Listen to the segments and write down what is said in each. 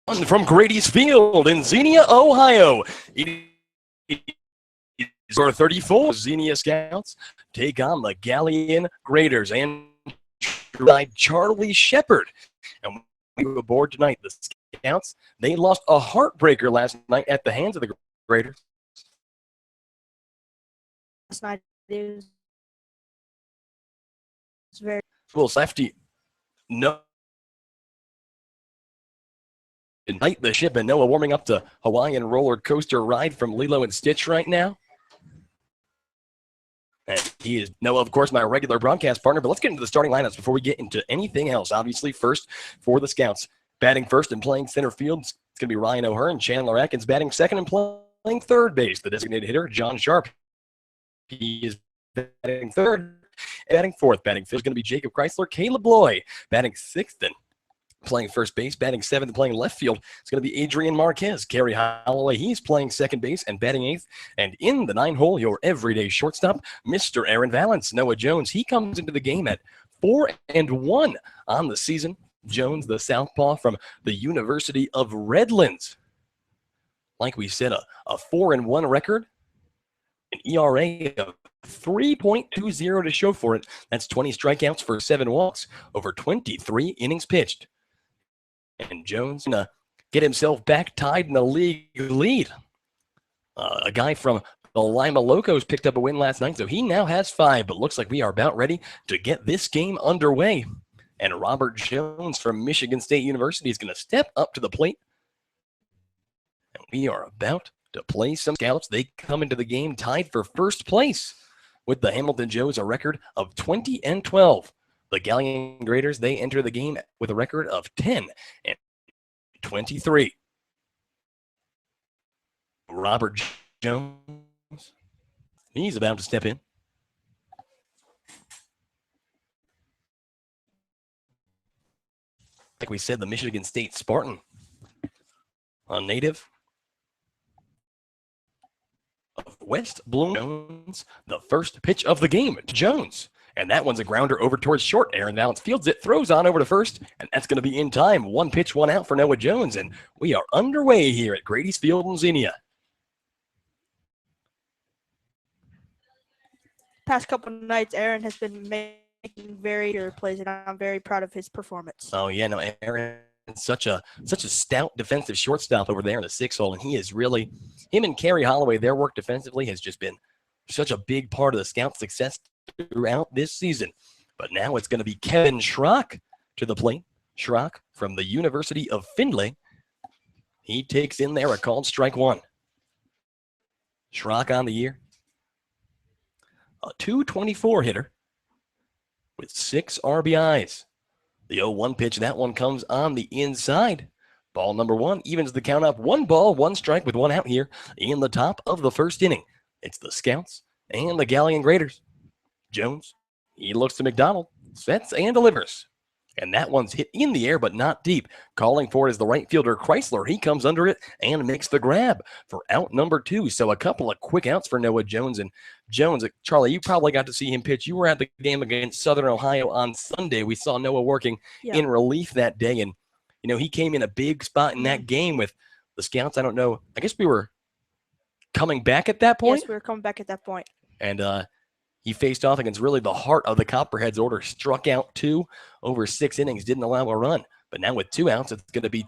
From Grady's Field in Xenia, Ohio. It is our 34 Xenia Scouts take on the Galion Graders and Charlie Shepard. And we were aboard tonight. The Scouts, they lost a heartbreaker last night at the hands of the Graders. Last night it was very Well, safety, no. Ignite the ship, and Noah warming up to Hawaiian roller coaster ride from Lilo and Stitch right now. And he is Noah, of course, my regular broadcast partner. But let's get into the starting lineups before we get into anything else. Obviously, first for the Scouts, batting first and playing center field, it's going to be Ryan O'Hearn. Chandler Atkins batting second and playing third base. The designated hitter, John Sharp. He is batting third. Batting fourth, batting fifth is going to be Jacob Chrysler. Caleb Loy batting sixth and playing first base, batting seventh and playing left field. It's going to be Adrian Marquez. Kerry Holloway, he's playing second base and batting eighth. And in the 9-hole, your everyday shortstop, Mr. Aaron Valance. Noah Jones, he comes into the game at 4-1 on the season. Jones, the southpaw from the University of Redlands. Like we said, a 4-1 record. An ERA of 3.20 to show for it. That's 20 strikeouts for 7 walks over 23 innings pitched. And Jones going to get himself back tied in the league lead. A guy from the Lima Locos picked up a win last night, so he now has 5, but looks like we are about ready to get this game underway. And Robert Jones from Michigan State University is going to step up to the plate. And we are about to play some Scouts. They come into the game tied for first place with the Hamilton Joes, a record of 20-12. The Galion Graders, they enter the game with a record of 10-23. Robert Jones, he's about to step in. Like we said, the Michigan State Spartan, a native of West Bloom. Jones, the first pitch of the game to Jones. And that one's a grounder over towards short. Aaron Valance fields it, throws on over to first, and that's going to be in time. 1 pitch, 1 out for Noah Jones, and we are underway here at Grady's Field in Xenia. past couple of nights, Aaron has been making very good plays, and I'm very proud of his performance. Oh yeah, no, Aaron, such a stout defensive shortstop over there in the 6-hole, and he is really, him and Kerry Holloway, their work defensively has just been such a big part of the Scout success throughout this season. But now it's going to be Kevin Schrock to the plate. Schrock from the University of Findlay. He takes in there a called strike 1. Schrock on the year, a .224 hitter with 6 RBIs. The 0-1 pitch, that one comes on the inside. Ball number 1 evens the count up. 1 ball, 1 strike with 1 out here in the top of the first inning. It's the Scouts and the Galion Graders. Jones, he looks to McDonald, sets and delivers. And that one's hit in the air, but not deep. Calling for it is the right fielder, Chrysler. He comes under it and makes the grab for out number 2. So a couple of quick outs for Noah Jones. And Jones, Charlie, you probably got to see him pitch. You were at the game against Southern Ohio on Sunday. We saw Noah working in relief that day. And, you know, he came in a big spot in that game with the Scouts. I don't know. I guess we were coming back at that point? Yes, we were coming back at that point. And he faced off against really the heart of the Copperheads order. Struck out 2 over 6 innings. Didn't allow a run. But now with 2 outs, it's going to be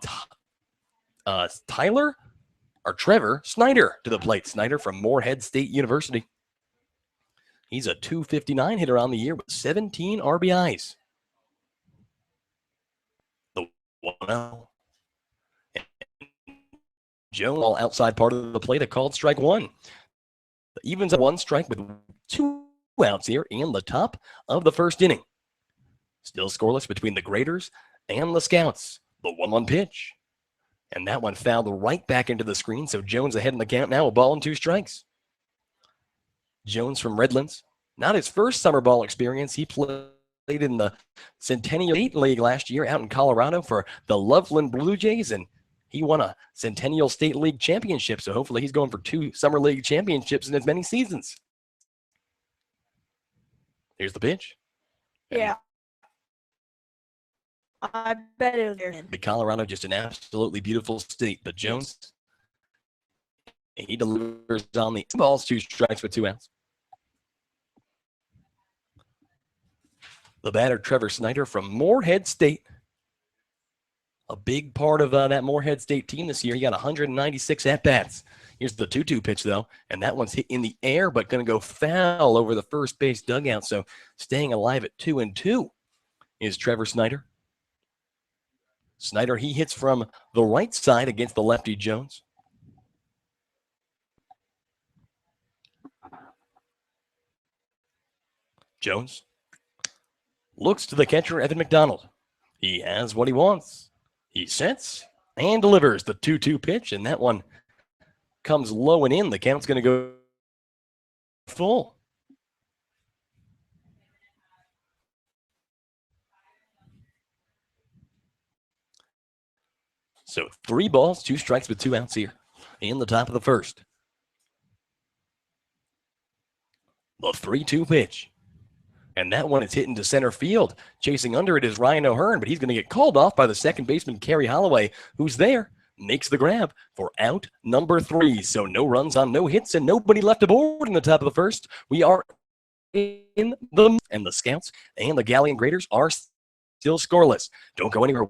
Trevor Snyder to the plate. Snyder from Morehead State University. He's a .259 hitter on the year with 17 RBIs. The 1-0. Jones, all outside part of the plate, a called strike 1. Evens at 1 strike with 2 outs here in the top of the first inning. Still scoreless between the Graders and the Scouts. The 1-1 pitch. And that one fouled right back into the screen, so Jones ahead in the count now, a ball and 2 strikes. Jones from Redlands. Not his first summer ball experience. He played in the Centennial State League last year out in Colorado for the Loveland Blue Jays, and he won a Centennial State League championship, so hopefully he's going for 2 Summer League championships in as many seasons. Here's the pitch. Yeah. I bet it was Aaron. Colorado, just an absolutely beautiful state. But Jones, he delivers on the 2 balls, 2 strikes with 2 outs. The batter, Trevor Snyder from Morehead State. A big part of that Morehead State team this year. He got 196 at-bats. Here's the 2-2 pitch, though, and that one's hit in the air, but going to go foul over the first base dugout. So staying alive at 2-2 is Trevor Snyder. Snyder, he hits from the right side against the lefty Jones. Jones looks to the catcher, Evan McDonald. He has what he wants. He sets and delivers the 2-2 pitch, and that one comes low and in. The count's going to go full. So 3 balls, 2 strikes with 2 outs here in the top of the first. The 3-2 pitch. And that one is hitting to center field. Chasing under it is Ryan O'Hearn, but he's going to get called off by the second baseman, Kerry Holloway, who's there, makes the grab for out number 3. So no runs on no hits and nobody left aboard in the top of the first. We are in the, and the Scouts and the Galion Graders are still scoreless. Don't go anywhere.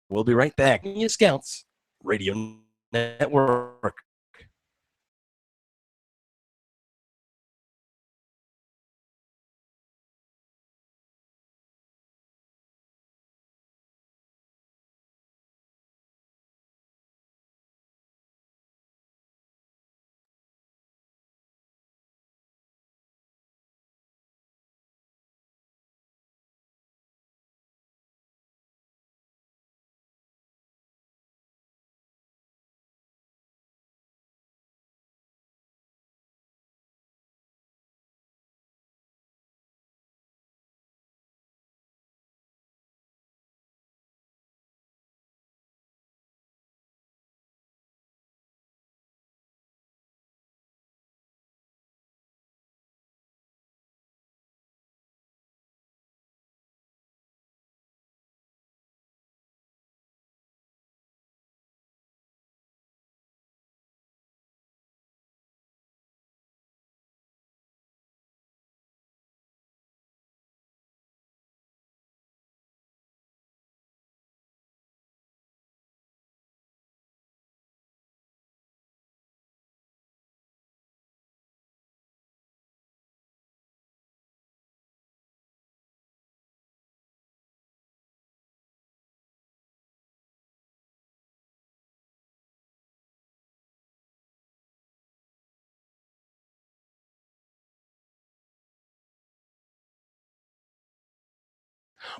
We'll be right back. Scouts Radio Network.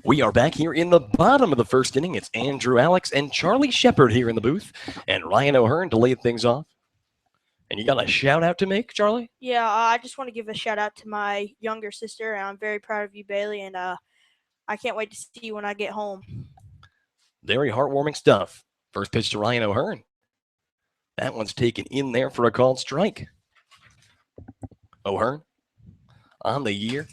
We are back here in the bottom of the first inning. It's Andrew Alix and Charlie Shepard here in the booth, and Ryan O'Hearn to lead things off. And you got a shout out to make, Charlie? Yeah, I just want to give a shout out to my younger sister, and I'm very proud of you, Bailey, and I can't wait to see you when I get home. Very heartwarming stuff. First pitch to Ryan O'Hearn. That one's taken in there for a called strike. O'Hearn on the year,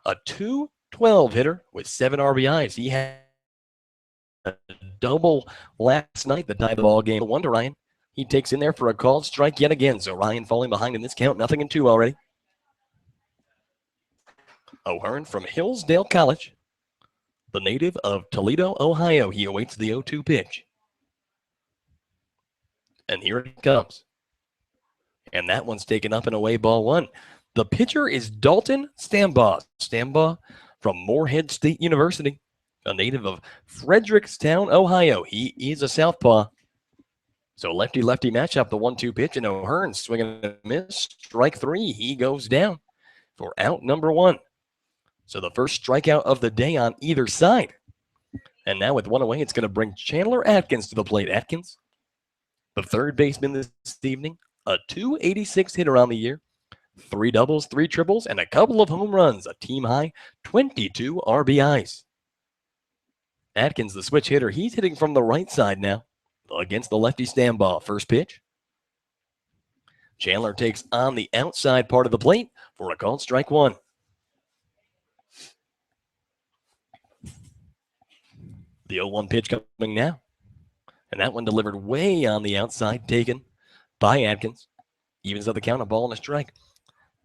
a 2-12 hitter with 7 RBIs. He had a double last night that tied the ball game. 1 to Ryan. He takes in there for a called strike yet again. So Ryan falling behind in this count, 0-2 already. O'Hearn from Hillsdale College, the native of Toledo, Ohio. He awaits the 0-2 pitch. And here it comes. And that one's taken up and away, ball 1. The pitcher is Dalton Stambaugh. Stambaugh from Morehead State University, a native of Frederickstown, Ohio. He is a southpaw. So lefty-lefty matchup, the 1-2 pitch, and O'Hearn swinging a miss. Strike 3, he goes down for out number 1. So the first strikeout of the day on either side. And now with 1 away, it's going to bring Chandler Atkins to the plate. Atkins, the third baseman this evening, a .286 hitter on the year, 3 doubles, 3 triples, and a couple of home runs, a team-high 22 RBIs. Atkins, the switch hitter, he's hitting from the right side now against the lefty Stambaugh. First pitch. Chandler takes on the outside part of the plate for a called strike 1. The 0-1 pitch coming now. And that one delivered way on the outside, taken by Atkins. Evens up the count, a ball and a strike.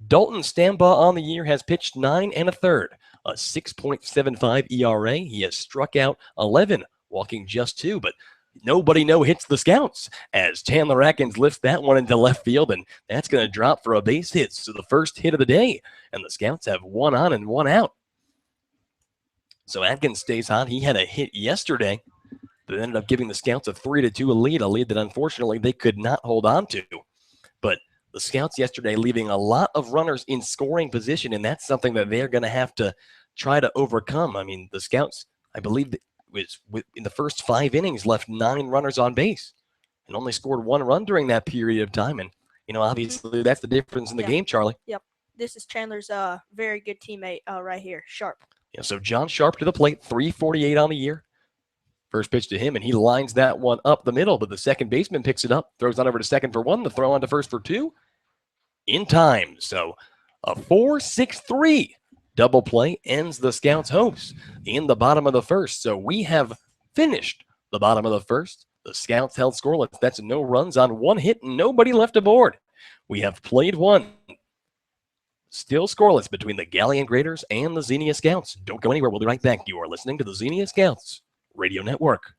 Dalton Stambaugh on the year has pitched 9 1/3, a 6.75 ERA. He has struck out 11, walking just 2, but nobody hits the Scouts as Chandler Atkins lifts that one into left field, and that's going to drop for a base hit. So the first hit of the day, and the Scouts have 1 on and 1 out. So Atkins stays hot. He had a hit yesterday that ended up giving the Scouts a 3-2 lead, a lead that unfortunately they could not hold on to. But the Scouts yesterday leaving a lot of runners in scoring position, and that's something that they're going to have to try to overcome. I mean, the Scouts, I believe, was in the first 5 innings left 9 runners on base and only scored 1 run during that period of time. And, obviously that's the difference in the game, Charlie. Yep. This is Chandler's very good teammate right here, Sharp. Yeah, so John Sharp to the plate, 348 on the year. First pitch to him, and he lines that one up the middle, but the second baseman picks it up, throws on over to second for 1, the throw on to first for 2, in time. So a 4-6-3 double play ends the Scouts' hopes in the bottom of the first. So we have finished the bottom of the first. The Scouts held scoreless. That's no runs on 1 hit and nobody left aboard. We have played 1. Still scoreless between the Galion Graders and the Xenia Scouts. Don't go anywhere. We'll be right back. You are listening to the Xenia Scouts Radio Network.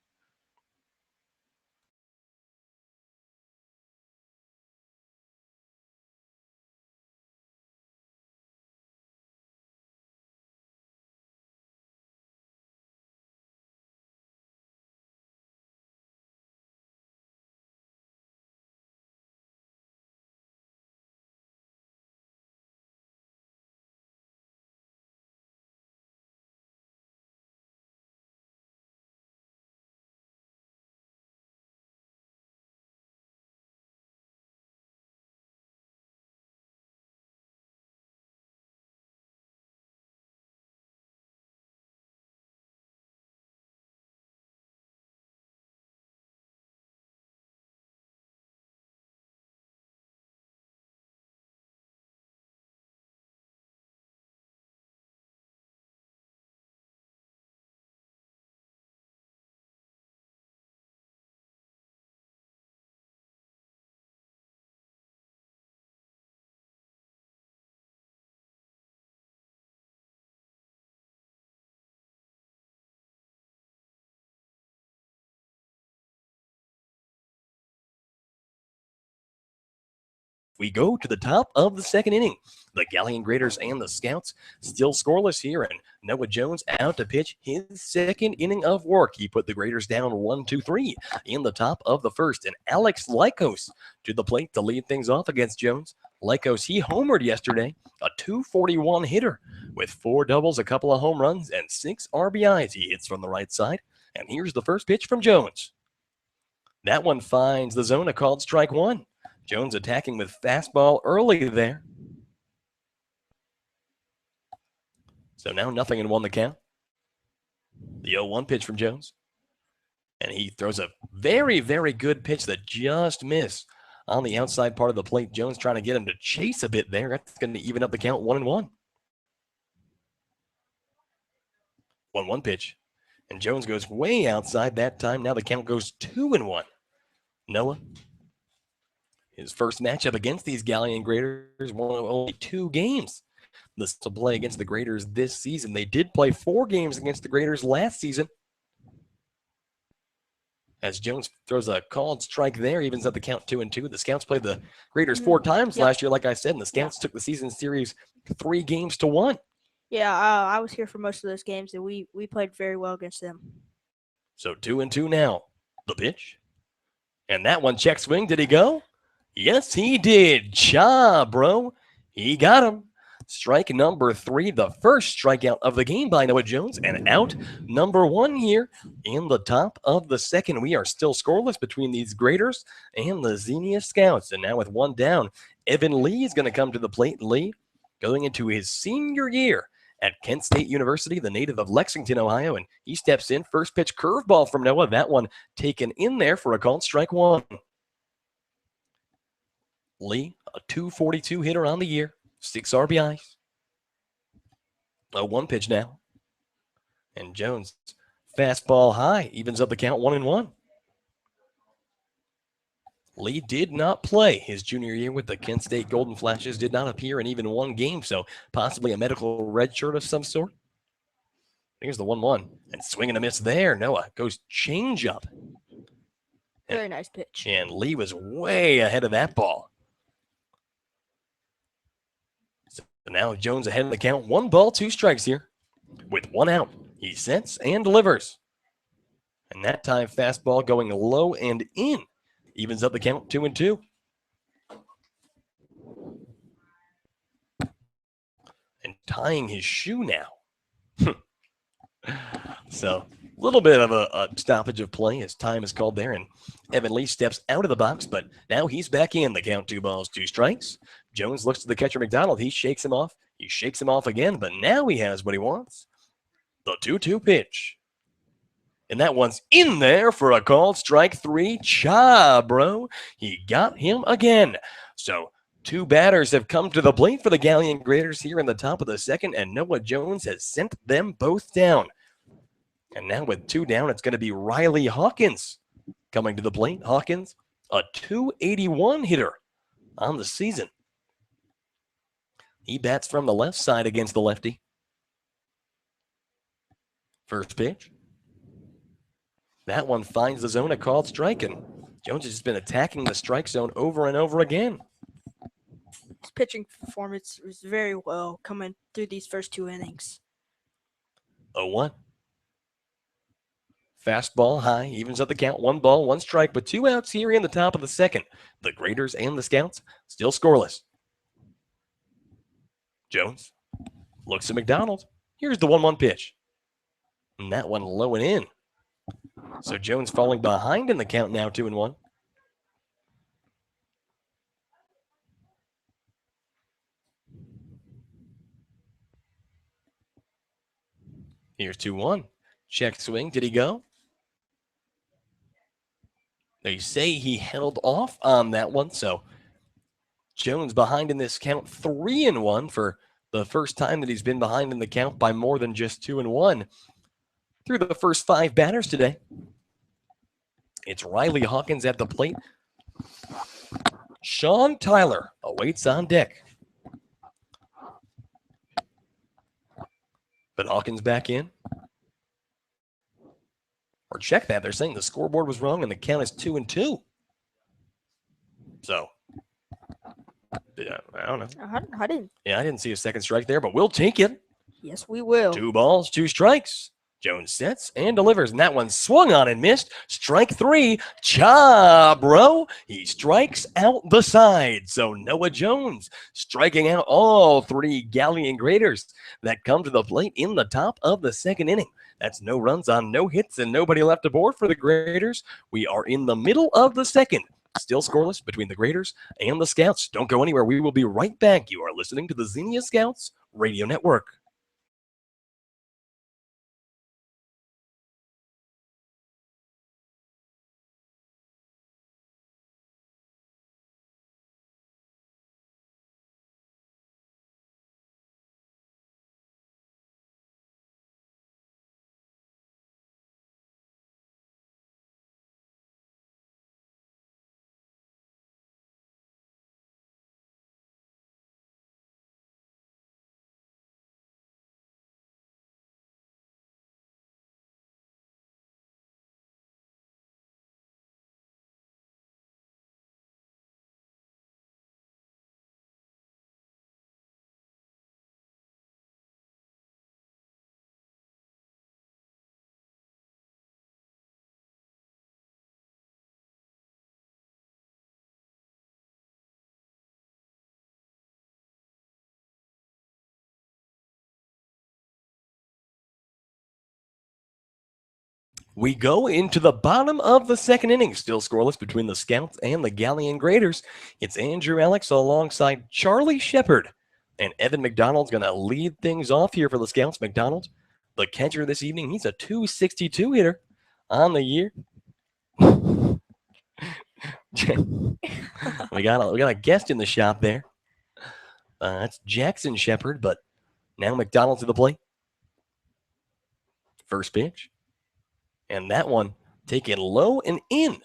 We go to the top of the second inning. The Galion Graders and the Scouts still scoreless here, and Noah Jones out to pitch his second inning of work. He put the Graders down 1-2-3 in the top of the first, and Alix to the plate to lead things off against Jones. Lycos, he homered yesterday, a .241 hitter with 4 doubles, a couple of home runs, and 6 RBIs. He hits from the right side, and here's the first pitch from Jones. That one finds the zone, a called strike 1. Jones attacking with fastball early there. So now 0-1 the count. The 0-1 pitch from Jones. And he throws a very, very good pitch that just missed on the outside part of the plate. Jones trying to get him to chase a bit there. That's going to even up the count 1-1. 1-1 pitch. And Jones goes way outside that time. Now the count goes 2-1. Noah, his first matchup against these Galion Graders, won only 2 games to play against the Graders this season. They did play 4 games against the Graders last season. As Jones throws a called strike there, evens up the count 2-2. The Scouts played the Graders 4 times last year, like I said, and the Scouts took the season series 3 games to 1. Yeah, I was here for most of those games, and we played very well against them. So 2-2 now. The pitch. And that one check swing. Did he go? Yes, he did. Bro. He got him. Strike number 3, the first strikeout of the game by Noah Jones, and out number 1 here in the top of the second. We are still scoreless between these Graders and the Xenia Scouts. And now with 1 down, Evan Lee is going to come to the plate. Lee going into his senior year at Kent State University, the native of Lexington, Ohio, and he steps in. First pitch curveball from Noah. That one taken in there for a called strike 1. Lee, a .242 hitter on the year, 6 RBIs. A 1 pitch now. And Jones Fastball high, evens up the count 1-1. Lee did not play his junior year with the Kent State Golden Flashes, did not appear in even one game, so possibly a medical red shirt of some sort. Here's the 1-1, and swing and a miss there. Noah goes changeup. Very nice pitch. And Lee was way ahead of that ball. So now Jones ahead of the count. 1 ball, 2 strikes here. With 1 out, he sets and delivers. And that time, fastball going low and in. Evens up the count, 2-2. And tying his shoe now. So a little bit of a stoppage of play as time is called there. And Evan Lee steps out of the box, but now he's back in. The count, 2 balls, 2 strikes. Jones looks to the catcher, McDonald. He shakes him off. He shakes him off again, but now he has what he wants. The 2-2 pitch. And that one's in there for a called strike 3. Cha, bro. He got him again. So 2 batters have come to the plate for the Galion Graders here in the top of the second, and Noah Jones has sent them both down. And now with 2 down, it's going to be Riley Hawkins coming to the plate. Hawkins, a .281 hitter on the season. He bats from the left side against the lefty. First pitch. That one finds the zone, a called strike, and Jones has just been attacking the strike zone over and over again. His pitching performance was very well coming through these first 2 innings. 0-1. Fastball high, evens up the count. 1 ball, 1 strike, but 2 outs here in the top of the second. The Graders and the Scouts still scoreless. Jones looks at McDonald. Here's the 1-1 pitch. And that one low and in. So Jones falling behind in the count now, 2-1. Here's 2-1. Check swing. Did he go? They say he held off on that one. So Jones behind in this count, 3-1 for the first time that he's been behind in the count by more than just 2-1 through the first 5 batters today. It's Riley Hawkins at the plate. Sean Tyler awaits on deck. But Hawkins back in. Or check that. They're saying the scoreboard was wrong and the count is 2-2. So, yeah, I don't know. I didn't. Yeah, I didn't see a second strike there, but we'll take it. Yes, we will. 2 balls, 2 strikes. Jones sets and delivers, and that one swung on and missed. Strike 3. Cha, bro. He strikes out the side. So Noah Jones striking out all 3 Galion Graders that come to the plate in the top of the second inning. That's no runs on no hits and nobody left aboard for the Graders. We are in the middle of the second. Still scoreless between the Graders and the Scouts. Don't go anywhere. We will be right back. You are listening to the Xenia Scouts Radio Network. We go into the bottom of the second inning, still scoreless between the Scouts and the Galion Graders. It's Andrew Alix alongside Charlie Shepard. And Evan McDonald's going to lead things off here for the Scouts. McDonald, the catcher this evening, he's a .262 hitter on the year. we got a guest in the shop there. That's Jackson Shepard, but now McDonald's at the plate. First pitch. And that one taken low and in.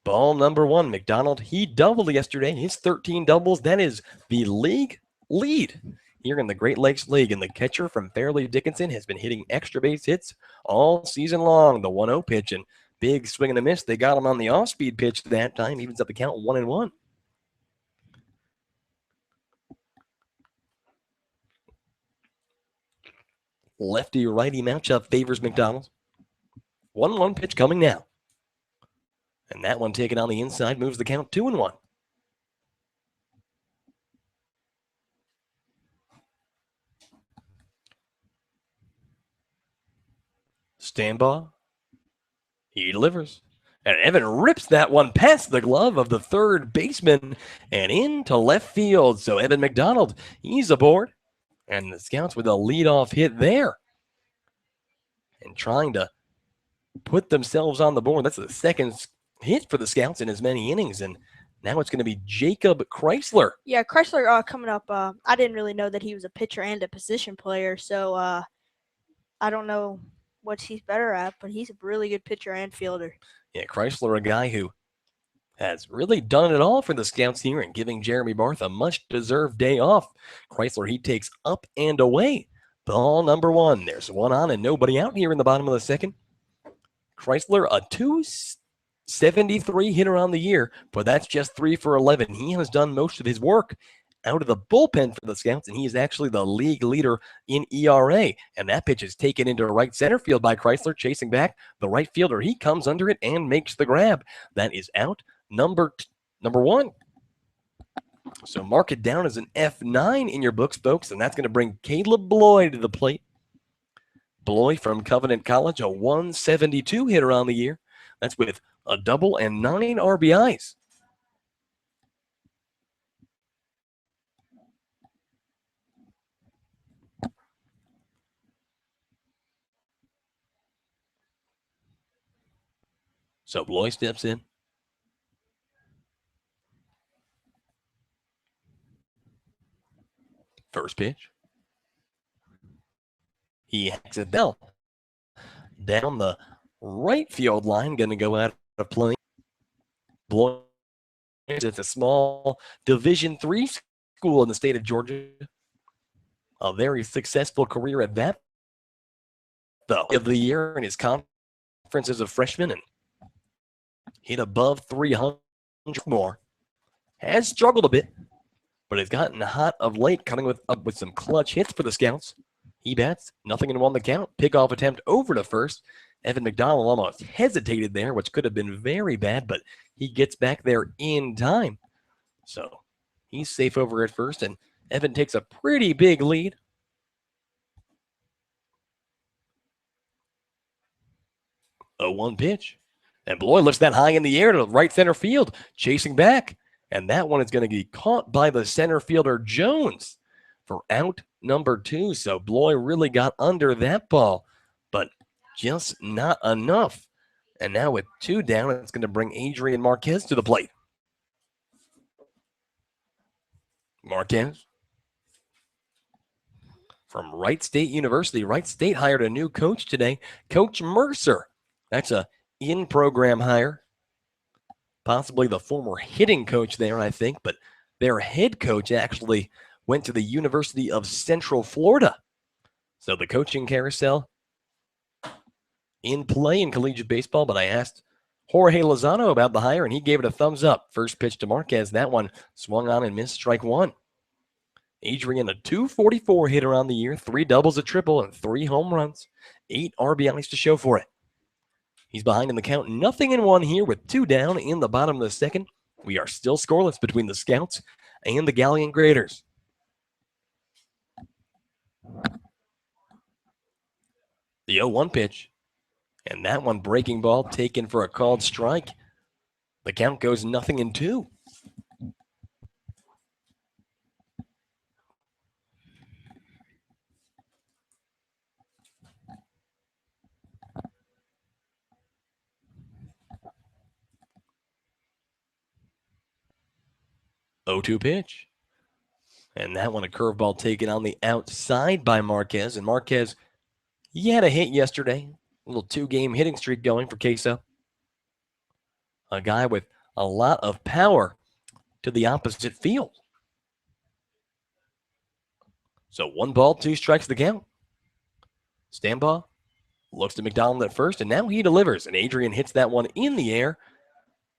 Ball number 1, McDonald. He doubled yesterday. His 13 doubles. That is the league lead here in the Great Lakes League. And the catcher from Fairleigh Dickinson has been hitting extra base hits all season long. The 1-0 pitch and big swing and a miss. They got him on the off-speed pitch that time. Evens up the count 1-1. Lefty-righty matchup favors McDonald. 1-1 pitch coming now. And that one taken on the inside moves the count 2-1. Stand ball. He delivers. And Evan rips that one past the glove of the third baseman and into left field. So Evan McDonald, he's aboard. And the Scouts with a leadoff hit there. And trying to put themselves on the board. That's the second hit for the Scouts in as many innings. And now it's going to be Jacob Chrysler. Yeah, Chrysler coming up. I didn't really know that he was a pitcher and a position player. So I don't know what he's better at, but he's a really good pitcher and fielder. Yeah, Chrysler, a guy who has really done it all for the Scouts here and giving Jeremy Barth a much-deserved day off. Chrysler, he takes up and away. Ball number 1. There's one on and nobody out here in the bottom of the second. Chrysler, a 273 hitter on the year, but that's just 3 for 11. He has done most of his work out of the bullpen for the Scouts, and he is actually the league leader in ERA. And that pitch is taken into right center field by Chrysler, chasing back the right fielder. He comes under it and makes the grab. That is out number 1. So mark it down as an F9 in your books, folks, and that's going to bring Caleb Bloy to the plate. Bloy from Covenant College, a 172 hitter on the year. That's with a double and 9 RBIs. So Bloy steps in. First pitch. He hacks it down the right field line, going to go out of play. Bloy, it's a small Division III school in the state of Georgia. A very successful career at that, though, of the year in his conference as a freshman and hit above 300 more. Has struggled a bit, but has gotten hot of late, coming up with some clutch hits for the Scouts. He bats, nothing in 1 the count. Pickoff attempt over to first. Evan McDonald almost hesitated there, which could have been very bad, but he gets back there in time. So he's safe over at first, and Evan takes a pretty big lead. A 1 pitch. And Bloy lifts that high in the air to right center field, chasing back. And that one is going to be caught by the center fielder, Jones, for out number 2. So Bloy really got under that ball, but just not enough. And now with 2 down, it's going to bring Adrian Marquez to the plate. Marquez from Wright State University. Wright State hired a new coach today, Coach Mercer. That's a in-program hire. Possibly the former hitting coach there, I think, but their head coach actually went to the University of Central Florida. So the coaching carousel in play in collegiate baseball, but I asked Jorge Lozano about the hire, and he gave it a thumbs up. First pitch to Marquez. That one swung on and missed, strike 1. Adrian, a 244 hitter on the year, 3 doubles, a triple, and 3 home runs. 8 RBIs to show for it. He's behind in the count, nothing in 1 here with 2 down in the bottom of the second. We are still scoreless between the Scouts and the Galion Graders. The 0-1 pitch, and that one breaking ball taken for a called strike. The count goes nothing in 2. Oh-2 pitch. And that one, a curveball taken on the outside by Marquez. And Marquez, he had a hit yesterday. little 2-game hitting streak going for Queso. A guy with a lot of power to the opposite field. So 1 ball, 2 strikes the count. Stambaugh looks to McDonald at first, and now he delivers. And Adrian hits that one in the air,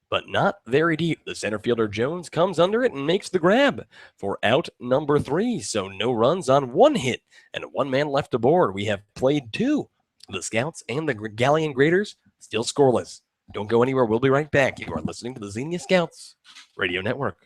but not very deep. The center fielder Jones comes under it and makes the grab for out number 3. So no runs on 1 hit and 1 man left aboard. We have played 2. The Scouts and the Galion Graders still scoreless. Don't go anywhere. We'll be right back. You are listening to the Xenia Scouts Radio Network.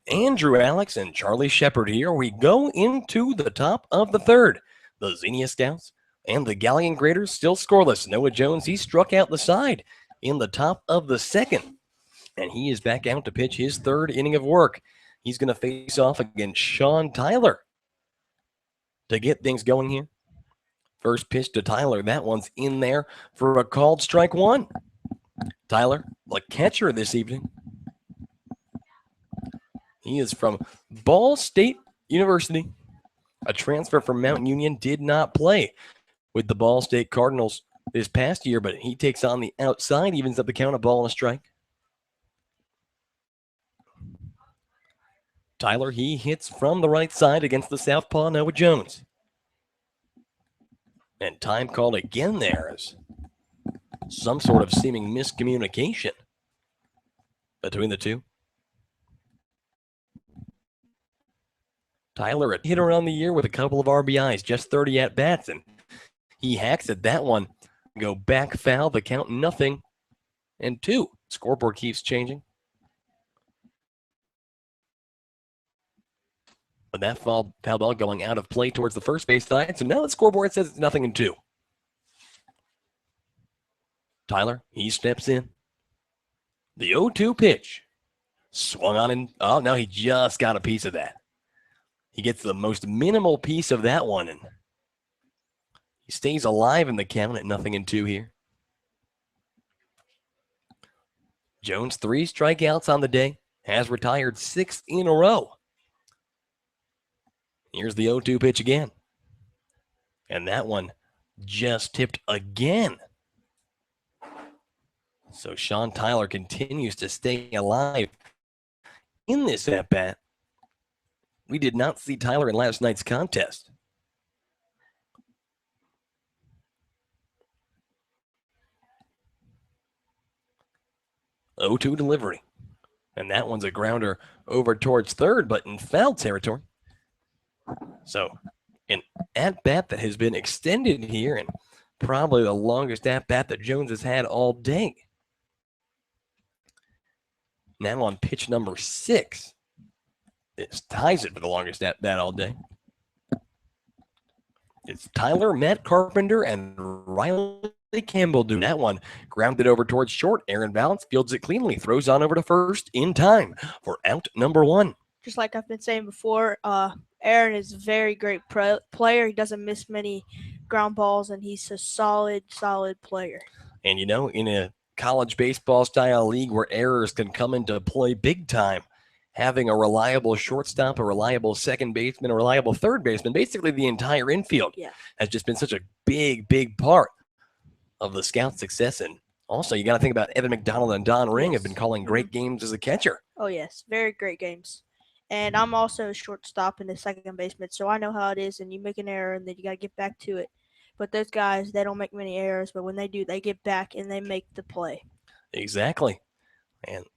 Andrew Alix and Charlie Shepard here. We go into the top of the 3rd. The Xenia Scouts and the Galion Graders still scoreless. Noah Jones, he struck out the side in the top of the 2nd. And he is back out to pitch his 3rd inning of work. He's going to face off against Sean Tyler to get things going here. First pitch to Tyler. That one's in there for a called strike 1. Tyler, the catcher this evening. He is from Ball State University. A transfer from Mount Union, did not play with the Ball State Cardinals this past year, but he takes on the outside, evens up the count, a ball and a strike. Tyler, he hits from the right side against the southpaw Noah Jones. And time called again there is some sort of seeming miscommunication between the two. Tyler, a hitter on the year with a couple of RBIs, just 30 at-bats, and he hacks at that one. Go back foul, the count 0-2. Scoreboard keeps changing. But that foul ball going out of play towards the first base side, so now the scoreboard says it's 0-2. Tyler, he steps in. The 0-2 pitch. Swung on in. Oh, no, he just got a piece of that. He gets the most minimal piece of that one, and he stays alive in the count at 0-2 here. Jones, 3 strikeouts on the day, has retired 6 in a row. Here's the 0-2 pitch again. And that one just tipped again. So Sean Tyler continues to stay alive in this at-bat. We did not see Tyler in last night's contest. Oh, 2 delivery. And that one's a grounder over towards third, but in foul territory. So an at-bat that has been extended here, and probably the longest at-bat that Jones has had all day. Now on pitch number 6. This ties it for the longest at-bat all day. It's Tyler, Matt Carpenter, and Riley Campbell doing that one. Grounded over towards short. Aaron Valance fields it cleanly. Throws on over to first in time for out number 1. Just like I've been saying before, Aaron is a very great player. He doesn't miss many ground balls, and he's a solid player. And, in a college baseball style league where errors can come into play big time, having a reliable shortstop, a reliable second baseman, a reliable third baseman, basically the entire infield has just been such a big part of the Scouts' success. And also, you got to think about Evan McDonald and Don Ring have been calling great games as a catcher. Oh, yes. Very great games. And I'm also a shortstop and a second baseman, so I know how it is. And you make an error, and then you got to get back to it. But those guys, they don't make many errors, but when they do, they get back and they make the play. Exactly.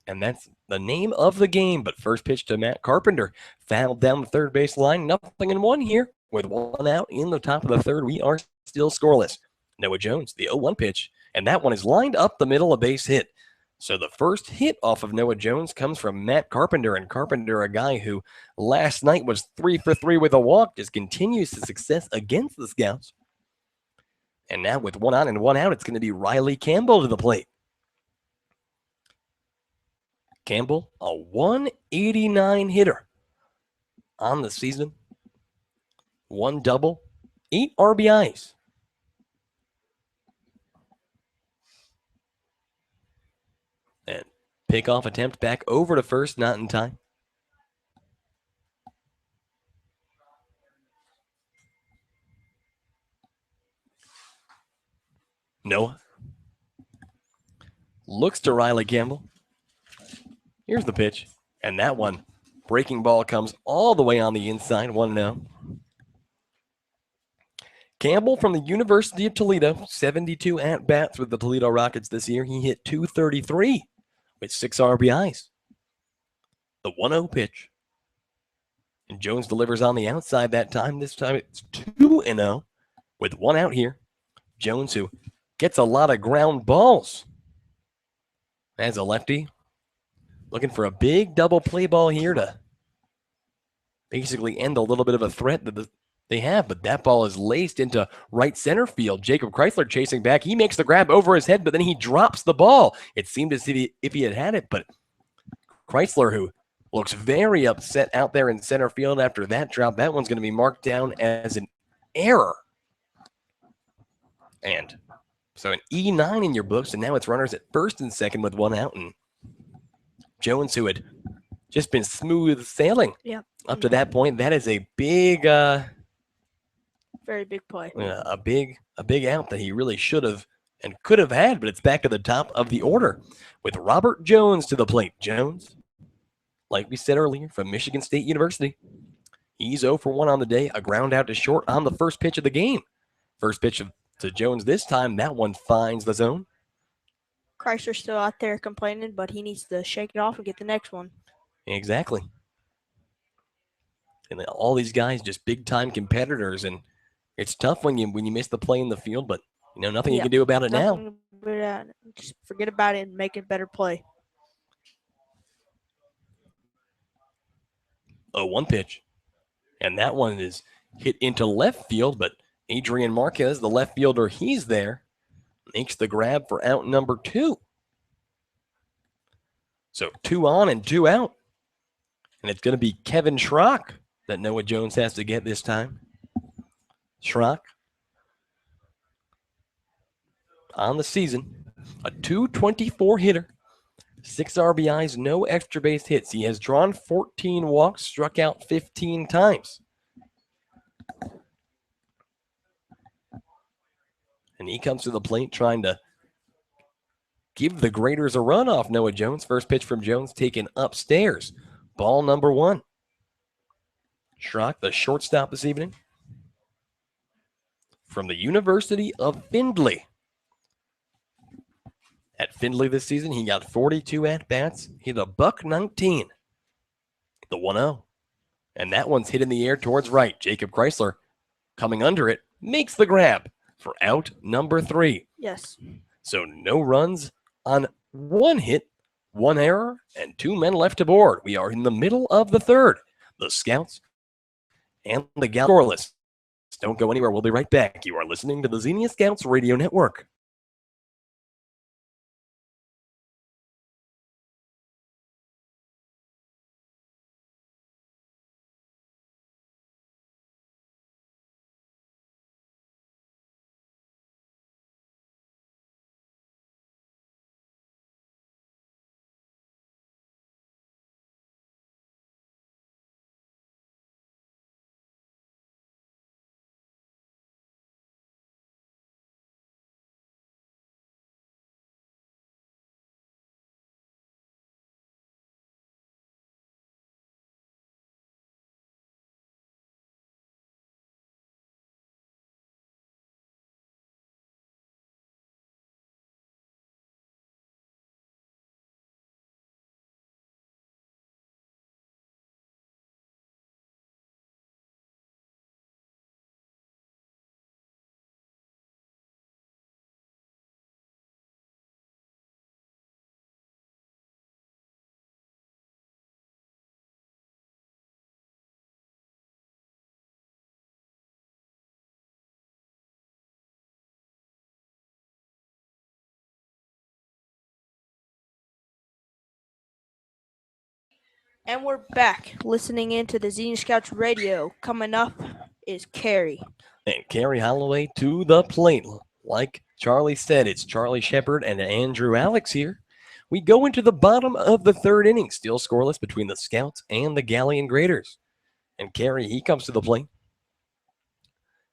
And that's the name of the game. But first pitch to Matt Carpenter. Fouled down the third base line. 0-1 here. With 1 out in the top of the third, we are still scoreless. Noah Jones, the 0-1 pitch. And that one is lined up the middle, a base hit. So the first hit off of Noah Jones comes from Matt Carpenter. And Carpenter, a guy who last night was 3 for 3 with a walk, just continues his success against the Scouts. And now with 1 on and 1 out, it's going to be Riley Campbell to the plate. Campbell, a 189 hitter on the season. 1 double, 8 RBIs. And pickoff attempt back over to first, not in time. Noah looks to Riley Campbell. Here's the pitch. And that one, breaking ball comes all the way on the inside, 1-0. Campbell from the University of Toledo, 72 at-bats with the Toledo Rockets this year. He hit .233 with 6 RBIs. The 1-0 pitch. And Jones delivers on the outside that time. This time it's 2-0 with 1 out here. Jones, who gets a lot of ground balls as a lefty, looking for a big double play ball here to basically end a little bit of a threat that they have, but that ball is laced into right center field. Jacob Chrysler chasing back. He makes the grab over his head, but then he drops the ball. It seemed as if he had had it, but Chrysler, who looks very upset out there in center field after that drop, that one's going to be marked down as an error. And so an E9 in your books, and now it's runners at first and second with 1 out, and Jones, who had just been smooth sailing up to that point, that is a big, very big play. A big out that he really should have and could have had, but it's back to the top of the order with Robert Jones to the plate. Jones, like we said earlier, from Michigan State University. He's 0 for 1 on the day, a ground out to short on the first pitch of the game. First pitch to Jones this time, that one finds the zone. Chrysler's still out there complaining, but he needs to shake it off and get the next one. Exactly. And all these guys just big-time competitors, and it's tough when you miss the play in the field, but nothing you can do about it now. Just forget about it and make a better play. 0-1 pitch. And that one is hit into left field, but Adrian Marquez, the left fielder, he's there. Makes the grab for out number 2. So 2 on and 2 out. And it's going to be Kevin Schrock that Noah Jones has to get this time. Schrock on the season, a .224 hitter, 6 RBIs, no extra base hits. He has drawn 14 walks, struck out 15 times. And he comes to the plate trying to give the Graders a run off Noah Jones. First pitch from Jones taken upstairs. Ball number 1. Schrock, the shortstop this evening, from the University of Findlay. At Findlay this season, he got 42 at-bats, hit a .119. The 1-0. And that one's hit in the air towards right. Jacob Chrysler, coming under it, makes the grab for out number 3. Yes. So no runs on 1 hit, 1 error, and 2 men left aboard. We are in the middle of the third. The Scouts and the Galion scoreless. Don't go anywhere. We'll be right back. You are listening to the Xenia Scouts Radio Network. And we're back listening into the Xenia Scouts Radio. Coming up is Carrie. And Carrie Holloway to the plate. Like Charlie said, it's Charlie Shepard and Andrew Alix here. We go into the bottom of the third inning, still scoreless between the Scouts and the Galion Graders. And Carrie, he comes to the plate,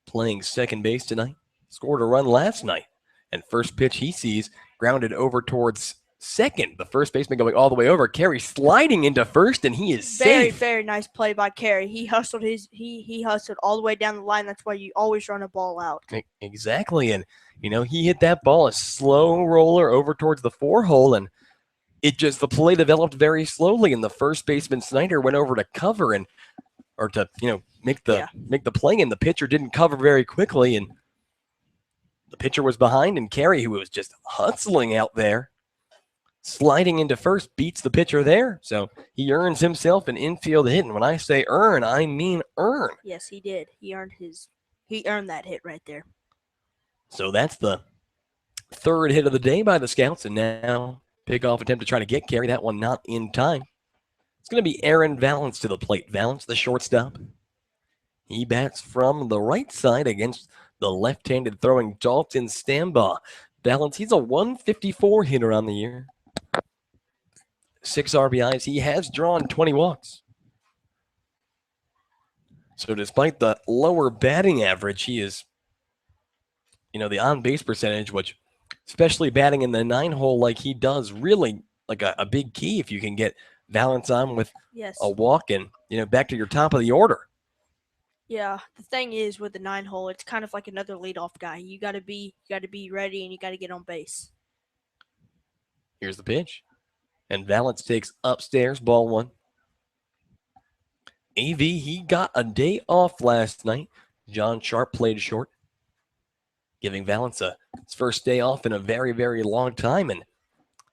playing second base tonight. Scored a run last night. And first pitch he sees grounded over towards second. The first baseman going all the way over. Carrie sliding into first, and he is Very, safe. very nice play by Carrie. He hustled he hustled all the way down the line. That's why you always run a ball out. Exactly. And, he hit that ball, a slow roller over towards the 4-hole, and the play developed very slowly, and the first baseman Snyder went over to cover make the play, and the pitcher didn't cover very quickly, and the pitcher was behind, and Carey, who was just hustling out there, sliding into first, beats the pitcher there. So he earns himself an infield hit, and when I say earn, I mean earn. Yes, he did. He earned that hit right there. So that's the third hit of the day by the Scouts, and now pickoff attempt to try to get Carey. That one not in time. It's going to be Aaron Valance to the plate. Valance, the shortstop. He bats from the right side against the left-handed throwing Dalton Stambaugh. Valance, he's a 154 hitter on the year. 6 RBIs. He has drawn 20 walks. So despite the lower batting average, he is, the on-base percentage, which, especially batting in the 9-hole like he does, really like a big key if you can get Valance on with a walk and, back to your top of the order. Yeah, the thing is with the 9-hole, it's kind of like another leadoff guy. You got to be ready and you got to get on base. Here's the pitch. And Valance takes upstairs, ball 1. AV, he got a day off last night. John Sharp played short, giving Valance his first day off in a very, very long time. And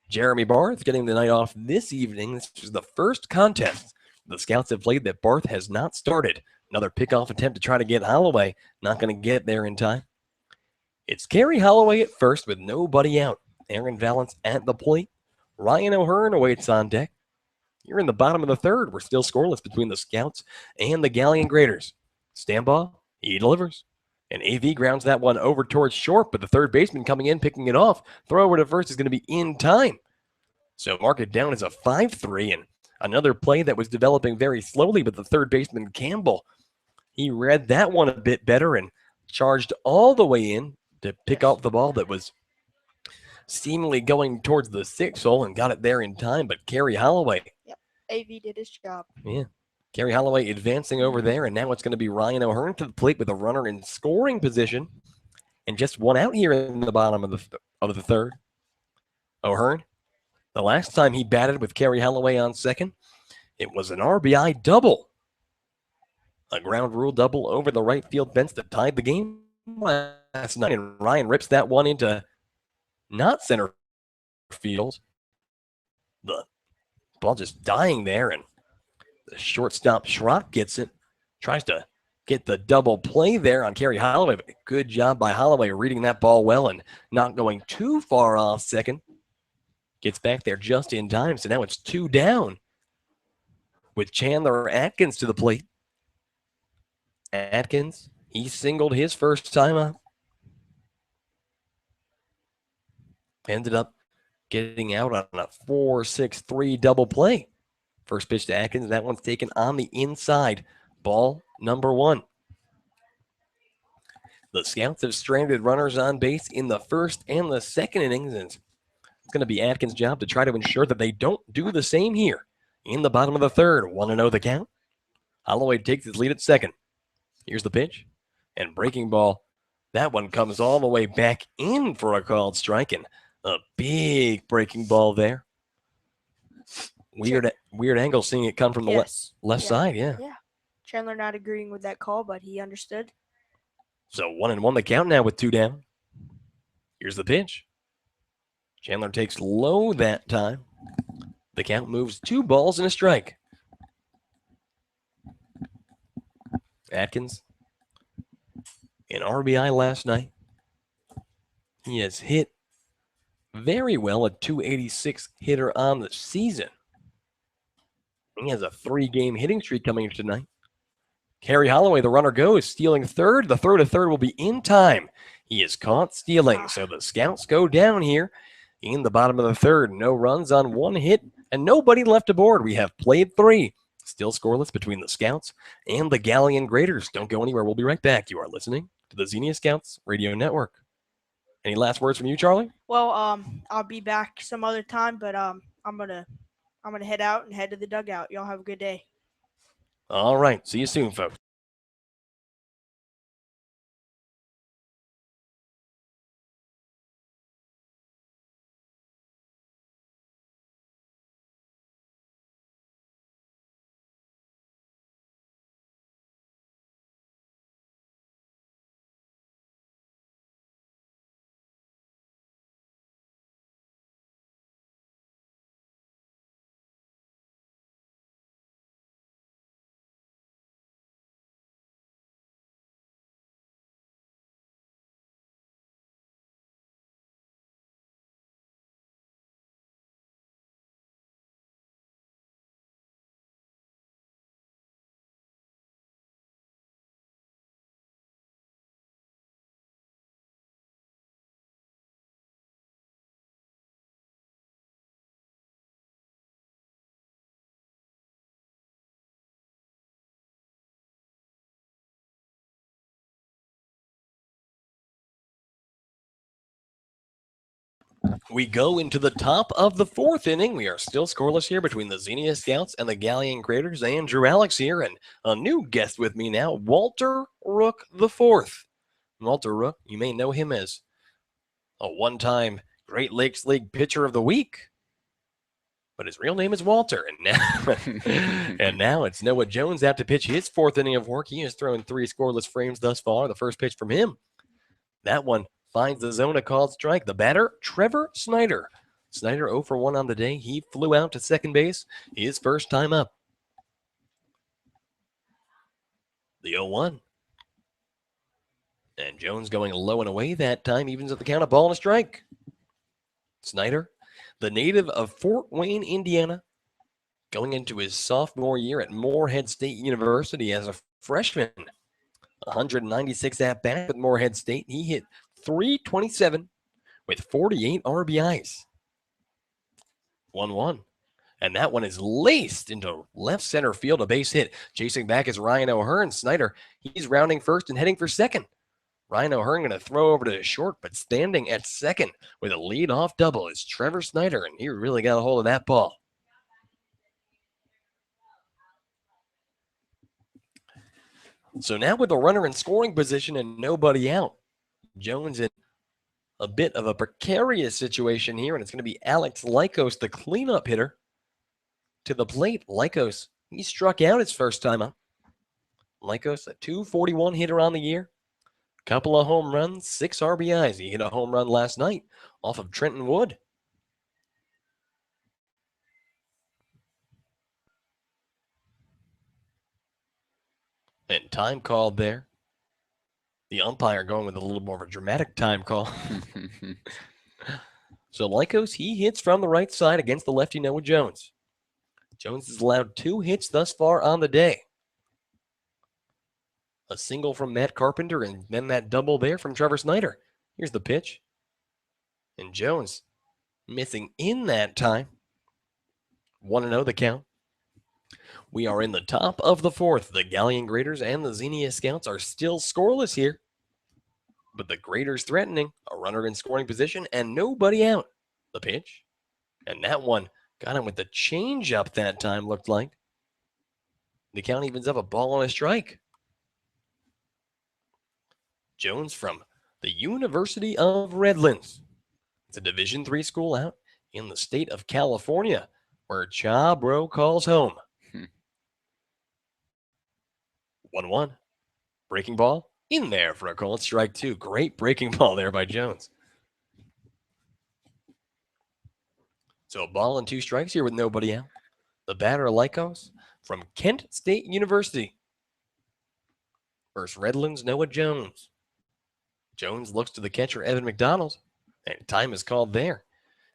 Jeremy Barth getting the night off this evening. This is the first contest the Scouts have played that Barth has not started. Another pickoff attempt to try to get Holloway. Not going to get there in time. It's Carey Holloway at first with nobody out. Aaron Valance at the plate. Ryan O'Hearn awaits on deck. You're in the bottom of the third. We're still scoreless between the Scouts and the Galion Graders. Stambaugh, he delivers. And AV grounds that one over towards short, but the third baseman coming in, picking it off. Throw over to first is going to be in time. So mark it down as a 5-3, and another play that was developing very slowly, but the third baseman, Campbell, he read that one a bit better and charged all the way in to pick up the ball that was seemingly going towards the 6-hole and got it there in time. But Carey Holloway. Yep, AV did his job. Yeah. Carey Holloway advancing over there, and now it's going to be Ryan O'Hearn to the plate with a runner in scoring position. And just one out here in the bottom of the third. O'Hearn, the last time he batted with Carey Holloway on second, it was an RBI double. A ground rule double over the right field fence that tied the game last night. And Ryan rips that one into not center field. The ball just dying there, and the shortstop Schrock gets it. Tries to get the double play there on Kerry Holloway. But good job by Holloway reading that ball well and not going too far off second. Gets back there just in time, so now it's 2 down with Chandler Atkins to the plate. Atkins, he singled his first time up. Ended up getting out on a 4-6-3 double play. First pitch to Atkins, that one's taken on the inside. Ball number 1. The Scouts have stranded runners on base in the first and the second innings, and it's going to be Atkins' job to try to ensure that they don't do the same here. In the bottom of the third, 1-0 the count. Holloway takes his lead at second. Here's the pitch, and breaking ball. That one comes all the way back in for a called strike, and a big breaking ball there. Weird angle seeing it come from the left side, yeah. Yeah. Chandler not agreeing with that call, but he understood. So 1-1 the count now with 2 down. Here's the pitch. Chandler takes low that time. The count moves 2 balls and a strike. Atkins, an RBI last night. He has hit very well, a 286 hitter on the season. He has a 3-game hitting streak coming into tonight. Kerry Holloway, the runner goes, stealing third. The throw to third will be in time. He is caught stealing, so the Scouts go down here in the bottom of the third. No runs on 1 hit and nobody left aboard. We have played 3. Still scoreless between the Scouts and the Galion Graders. Don't go anywhere. We'll be right back. You are listening to the Xenia Scouts Radio Network. Any last words from you, Charlie? Well, I'll be back some other time, but I'm gonna head out and head to the dugout. Y'all have a good day. All right. See you soon, folks. We go into the top of the 4th inning. We are still scoreless here between the Xenia Scouts and the Galion Graders. Andrew Alix here, and a new guest with me now, Walter Rook IV. Walter Rook, you may know him as a one-time Great Lakes League Pitcher of the Week, but his real name is Walter. And now it's Noah Jones out to pitch his 4th inning of work. He has thrown 3 scoreless frames thus far. The first pitch from him, that one finds the zone, a called strike. The batter, Trevor Snyder. Snyder 0 for 1 on the day. He flew out to second base his first time up. The 0-1. And Jones going low and away that time, evens at the count, a ball and a strike. Snyder, the native of Fort Wayne, Indiana, going into his sophomore year at Morehead State University as a freshman. 196 at-bats at Morehead State. He hit .327 with 48 RBIs. 1-1. And that one is laced into left center field, a base hit. Chasing back is Ryan O'Hearn. Snyder, he's rounding first and heading for second. Ryan O'Hearn going to throw over to short, but standing at second with a lead-off double is Trevor Snyder, and he really got a hold of that ball. So now with a runner in scoring position and nobody out, Jones in a bit of a precarious situation here, and it's going to be Alix Lykos, the cleanup hitter, to the plate. Lykos, he struck out his first time up. Lykos, a .241 hitter on the year. Couple of home runs, 6 RBIs. He hit a home run last night off of Trenton Wood. And time called there. The umpire going with a little more of a dramatic time call. So Lycos, he hits from the right side against the lefty Noah Jones. Jones has allowed 2 hits thus far on the day. A single from Matt Carpenter and then that double there from Trevor Snyder. Here's the pitch. And Jones missing in that time. 1-0 the count. We are in the top of the 4th. The Galion Graders and the Xenia Scouts are still scoreless here. But the Graders threatening, a runner in scoring position, and nobody out. The pitch. And that one got him with the changeup that time, looked like. The count evens up a ball and a strike. Jones from the University of Redlands. It's a Division III school out in the state of California, where Cha Bro calls home. 1-1. Breaking ball in there for a call. It's strike 2. Great breaking ball there by Jones. So a ball and 2 strikes here with nobody out. The batter Lycos from Kent State University versus Redlands Noah Jones. Jones looks to the catcher Evan McDonald, and time is called there.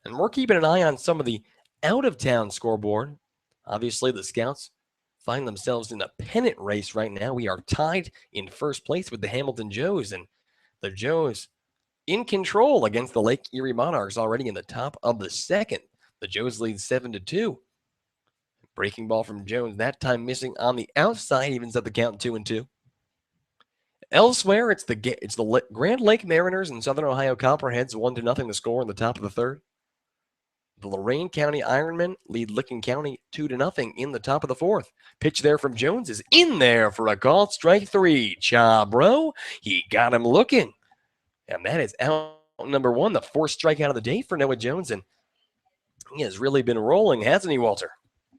And we're keeping an eye on some of the out-of-town scoreboard. Obviously, the Scouts find themselves in a pennant race right now. We are tied in first place with the Hamilton Joes, and the Joes in control against the Lake Erie Monarchs already in the top of the 2nd. The Joes lead 7-2. Breaking ball from Jones, that time missing on the outside, evens up the count 2-2. Elsewhere, it's the Grand Lake Mariners and Southern Ohio Copperheads 1-0 the score in the top of the 3rd. The Lorain County Ironmen lead Licking County 2-0 in the top of the 4th. Pitch there from Jones is in there for a call. Strike 3. Cha Bro, he got him looking. And that is out number 1, the 4th strikeout of the day for Noah Jones. And he has really been rolling, hasn't he, Walter?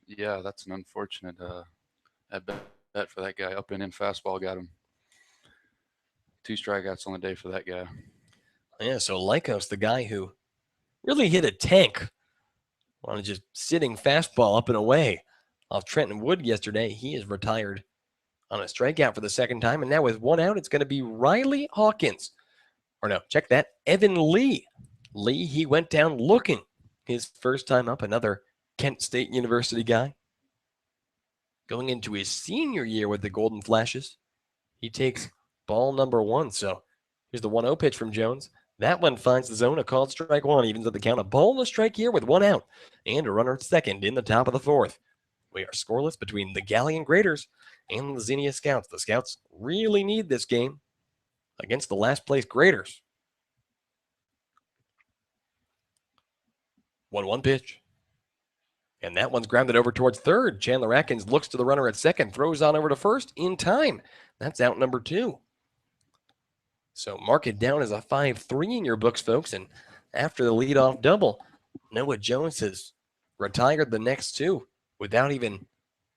Yeah, that's an unfortunate at bet for that guy. Up and in fastball got him. 2 strikeouts on the day for that guy. Yeah, so Lycos, the guy who really hit a tank on a just sitting fastball up and away off Trenton Wood yesterday. He is retired on a strikeout for the 2nd time. And now with 1 out, it's going to be Riley Hawkins. Or no, check that, Evan Lee. Lee, he went down looking his first time up, another Kent State University guy. Going into his senior year with the Golden Flashes, he takes ball number 1. So here's the 1-0 pitch from Jones. That one finds the zone, a called strike 1, evens at the count. A ball and a strike here with 1 out, and a runner at 2nd in the top of the 4th. We are scoreless between the Galion Graders and the Xenia Scouts. The Scouts really need this game against the last place Graders. 1-1 pitch. And that one's grounded over towards 3rd. Chandler Atkins looks to the runner at 2nd, throws on over to 1st in time. That's out number 2. So mark it down as a 5-3 in your books, folks. And after the leadoff double, Noah Jones has retired the next 2 without even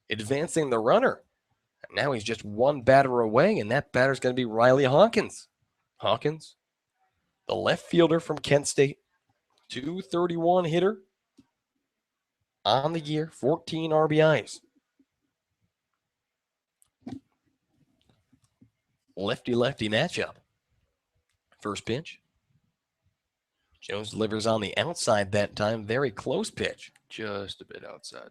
advancing the runner. And now he's just 1 batter away, and that batter's going to be Riley Hawkins. Hawkins, the left fielder from Kent State, 231 hitter on the year, 14 RBIs. Lefty-lefty matchup. First pitch. Jones delivers on the outside that time. Very close pitch. Just a bit outside.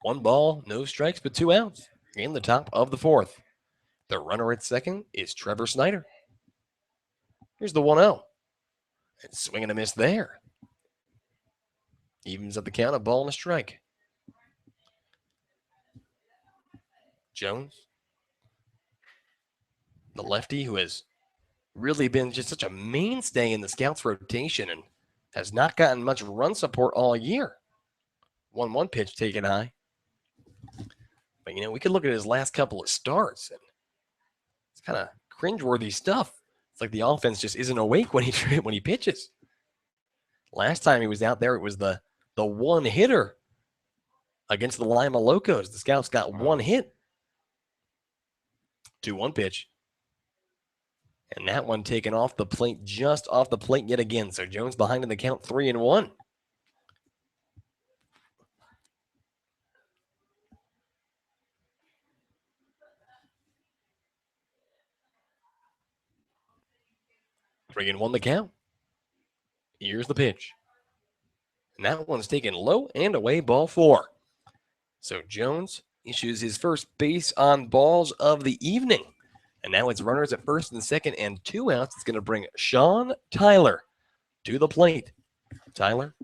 1 ball, no strikes, but 2 outs in the top of the 4th. The runner at 2nd is Trevor Snyder. Here's the 1-0. And swing and a miss there. Evens up the count, a ball and a strike. Jones, the lefty who has really been just such a mainstay in the Scouts rotation and has not gotten much run support all year. 1-1 pitch taken high. But, we could look at his last couple of starts, and it's kind of cringeworthy stuff. It's like the offense just isn't awake when he pitches. Last time he was out there, it was the one hitter against the Lima Locos. The Scouts got 1 hit. 2-1 pitch. And that one taken off the plate, just off the plate yet again. So Jones behind in the count, 3-1. 3-1 the count. Here's the pitch. And that one's taken low and away, ball 4. So Jones issues his first base on balls of the evening. And now it's runners at first and second and 2 outs. It's going to bring Sean Tyler to the plate. Tyler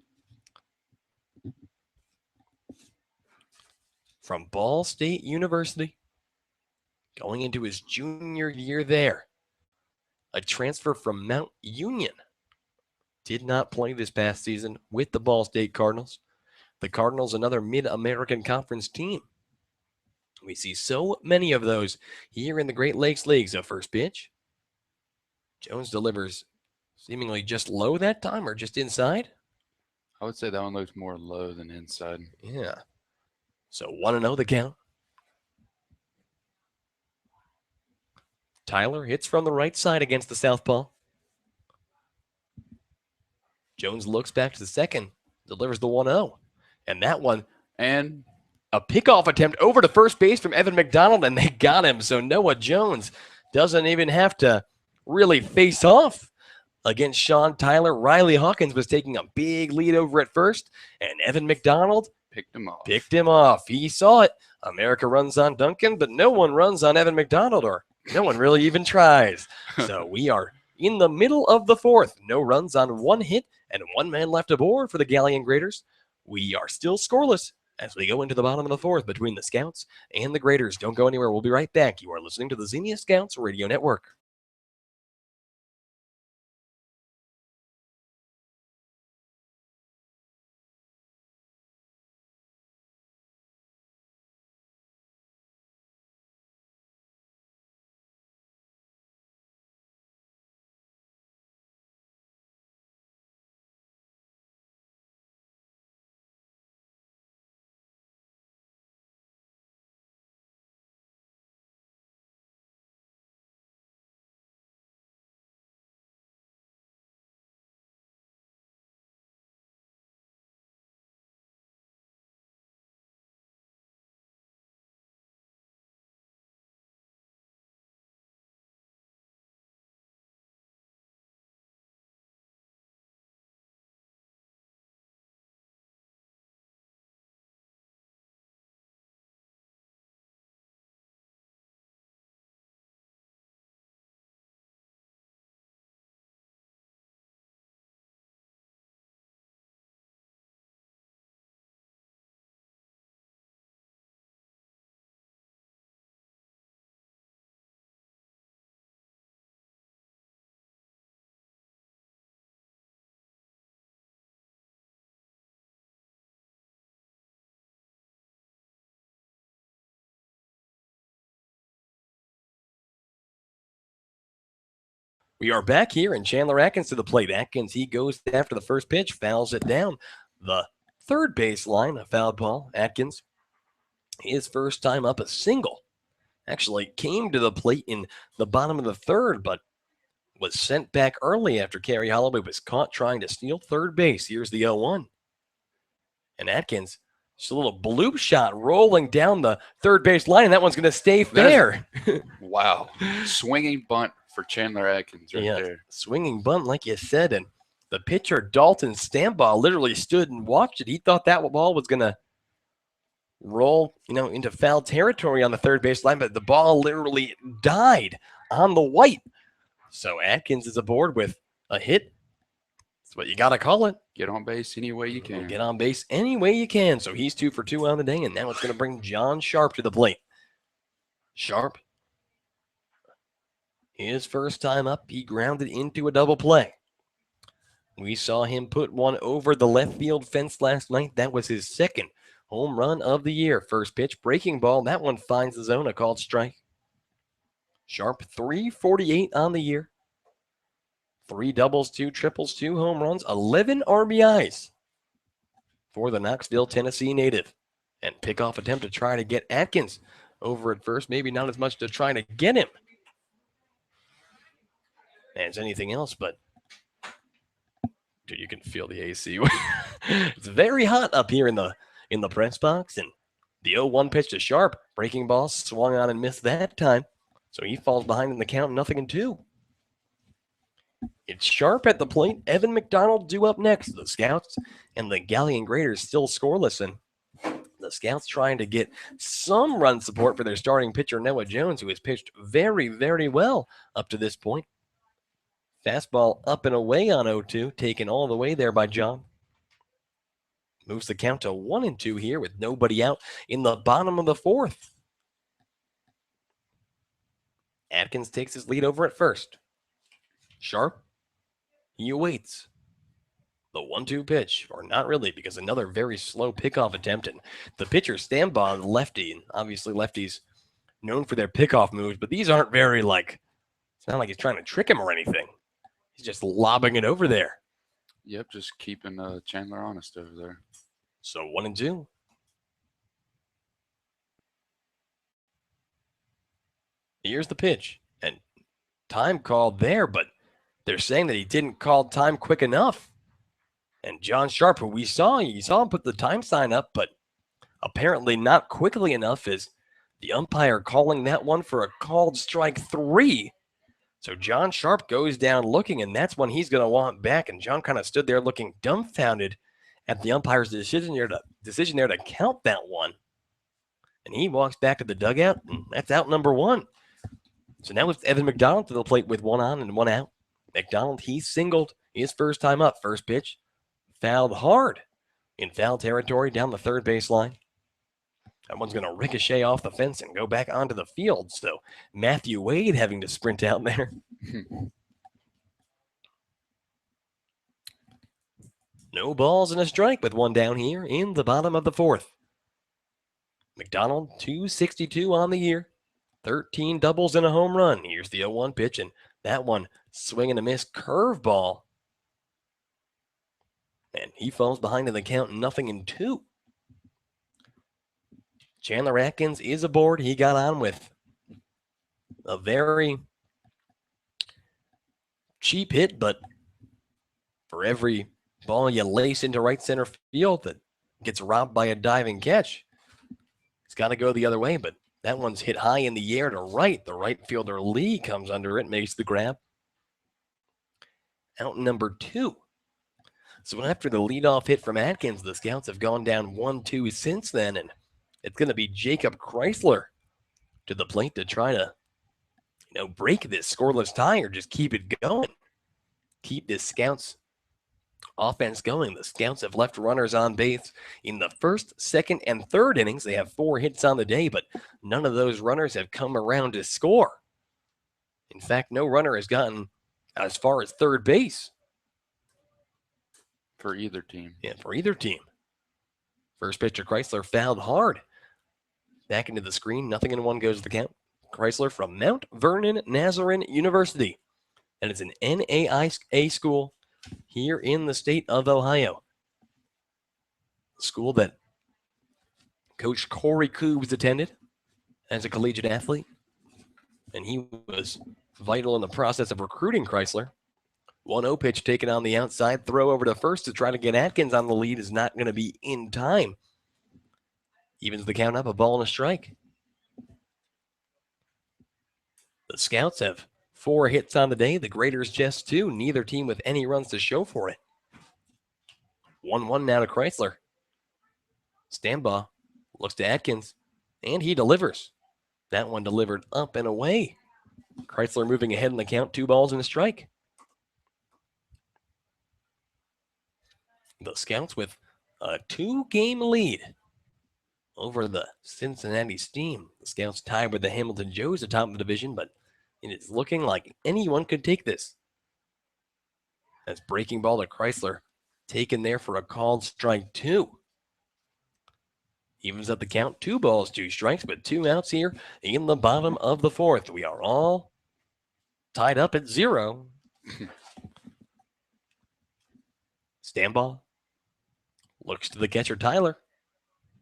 from Ball State University, going into his junior year there. A transfer from Mount Union. Did not play this past season with the Ball State Cardinals. The Cardinals, another Mid-American Conference team. We see so many of those here in the Great Lakes Leagues. A first pitch. Jones delivers seemingly just low that time, or just inside. I would say that one looks more low than inside. Yeah. So 1-0 the count. Tyler hits from the right side against the southpaw. Jones looks back to the second, delivers the 1-0. And that one, And a pickoff attempt over to first base from Evan McDonald, and they got him. So Noah Jones doesn't even have to really face off against Sean Tyler. Riley Hawkins was taking a big lead over at first, and Evan McDonald picked him off. He saw it. America runs on Duncan, but no one runs on Evan McDonald, or no one really even tries. So we are in the middle of the 4th. No runs on 1 hit and 1 man left aboard for the Galion Graders. We are still scoreless as we go into the bottom of the 4th between the Scouts and the Graders. Don't go anywhere. We'll be right back. You are listening to the Xenia Scouts Radio Network. We are back here, and Chandler Atkins to the plate. Atkins, he goes after the first pitch, fouls it down the third base line, a foul ball. Atkins, his first time up, a single. Actually came to the plate in the bottom of the 3rd, but was sent back early after Kerry Holloway was caught trying to steal third base. Here's the 0-1. And Atkins, just a little bloop shot rolling down the third base line, and that one's going to stay fair. Wow. Swinging bunt for Chandler Atkins right there. Swinging bunt, like you said, and the pitcher, Dalton Stambaugh, literally stood and watched it. He thought that ball was going to roll, into foul territory on the third base line, but the ball literally died on the white. So Atkins is aboard with a hit. That's what you got to call it. Get on base any way you can. Get on base any way you can. So he's 2 for 2 on the day, and now it's going to bring John Sharp to the plate. Sharp, his first time up, he grounded into a double play. We saw him put one over the left field fence last night. That was his 2nd home run of the year. First pitch, breaking ball. That one finds the zone, a called strike. Sharp, 348 on the year. 3 doubles, 2 triples, 2 home runs, 11 RBIs for the Knoxville, Tennessee native. And pickoff attempt to try to get Atkins over at first. Maybe not as much to try to get him as anything else, but dude, you can feel the AC. It's very hot up here in the press box, and the 0-1 pitch to Sharp. Breaking ball swung on and missed that time. So he falls behind in the count, 0-2. It's Sharp at the plate. Evan McDonald due up next. The Scouts and the Galion Graders still scoreless, and the Scouts trying to get some run support for their starting pitcher, Noah Jones, who has pitched very, very well up to this point. Fastball up and away on 0-2, taken all the way there by John. Moves the count to 1-2 here with nobody out in the bottom of the fourth. Atkins takes his lead over at first. Sharp, he awaits. The 1-2 pitch, or not really, because another very slow pickoff attempt, and the pitcher Stanbaugh, lefty, and obviously lefties known for their pickoff moves, but these aren't very it's not like he's trying to trick him or anything. He's just lobbing it over there. Yep, just keeping Chandler honest over there. So 1-2. Here's the pitch, and time called there, but they're saying that he didn't call time quick enough. And John Sharp, who you saw him put the time sign up, but apparently not quickly enough, is the umpire calling that one for a called strike 3. So John Sharp goes down looking, and that's when he's going to want back. And John kind of stood there looking dumbfounded at the umpire's decision there to count that one. And he walks back to the dugout, and that's out number 1. So now it's Evan McDonald to the plate with 1 on and 1 out. McDonald, he singled his first time up. First pitch, fouled hard in foul territory down the third baseline. That one's going to ricochet off the fence and go back onto the field. So Matthew Wade having to sprint out there. No balls and a strike with 1 down here in the bottom of the fourth. McDonald, 262 on the year. 13 doubles and a home run. Here's the 0-1 pitch, and that one swing and a miss curveball. And he falls behind in the count, 0-2. Chandler Atkins is aboard. He got on with a very cheap hit, but for every ball you lace into right center field that gets robbed by a diving catch, it's got to go the other way, but that one's hit high in the air to right. The right fielder Lee comes under it, makes the grab. Out number 2. So after the leadoff hit from Atkins, the Scouts have gone down 1-2 since then, and it's going to be Jacob Chrysler to the plate to try to, break this scoreless tie or just keep it going. Keep this Scouts offense going. The Scouts have left runners on base in the first, second, and third innings. They have 4 hits on the day, but none of those runners have come around to score. In fact, no runner has gotten as far as third base. For either team. Yeah, for either team. First pitch to Chrysler fouled hard. Back into the screen, 0-1 goes the count. Chrysler from Mount Vernon Nazarene University. And it's an NAIA school here in the state of Ohio. A school that Coach Corey Koobs attended as a collegiate athlete. And he was vital in the process of recruiting Chrysler. 1-0 pitch taken on the outside. Throw over to first to try to get Atkins on the lead is not going to be in time. Evens the count up, a ball and a strike. The Scouts have 4 hits on the day. The Graders just 2. Neither team with any runs to show for it. 1-1 now to Chrysler. Stanbaugh looks to Atkins, and he delivers. That one delivered up and away. Chrysler moving ahead in the count, 2 balls and a strike. The Scouts with a 2-game lead over the Cincinnati Steam. The Scouts tied with the Hamilton Joes atop the division, but it is looking like anyone could take this. That's breaking ball to Chrysler, taken there for a called strike 2. Evens up the count, 2 balls, 2 strikes, but 2 outs here in the bottom of the fourth. We are all tied up at 0. Stanbaugh looks to the catcher, Tyler.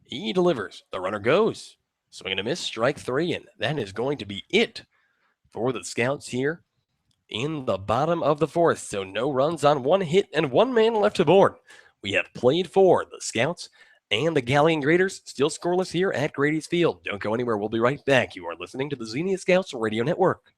He delivers. The runner goes. Swing and a miss, strike 3, and that is going to be it for the Scouts here in the bottom of the fourth. So no runs on 1 hit and 1 man left aboard. We have played for the Scouts and the Galion Graders, still scoreless here at Grady's Field. Don't go anywhere. We'll be right back. You are listening to the Xenia Scouts Radio Network.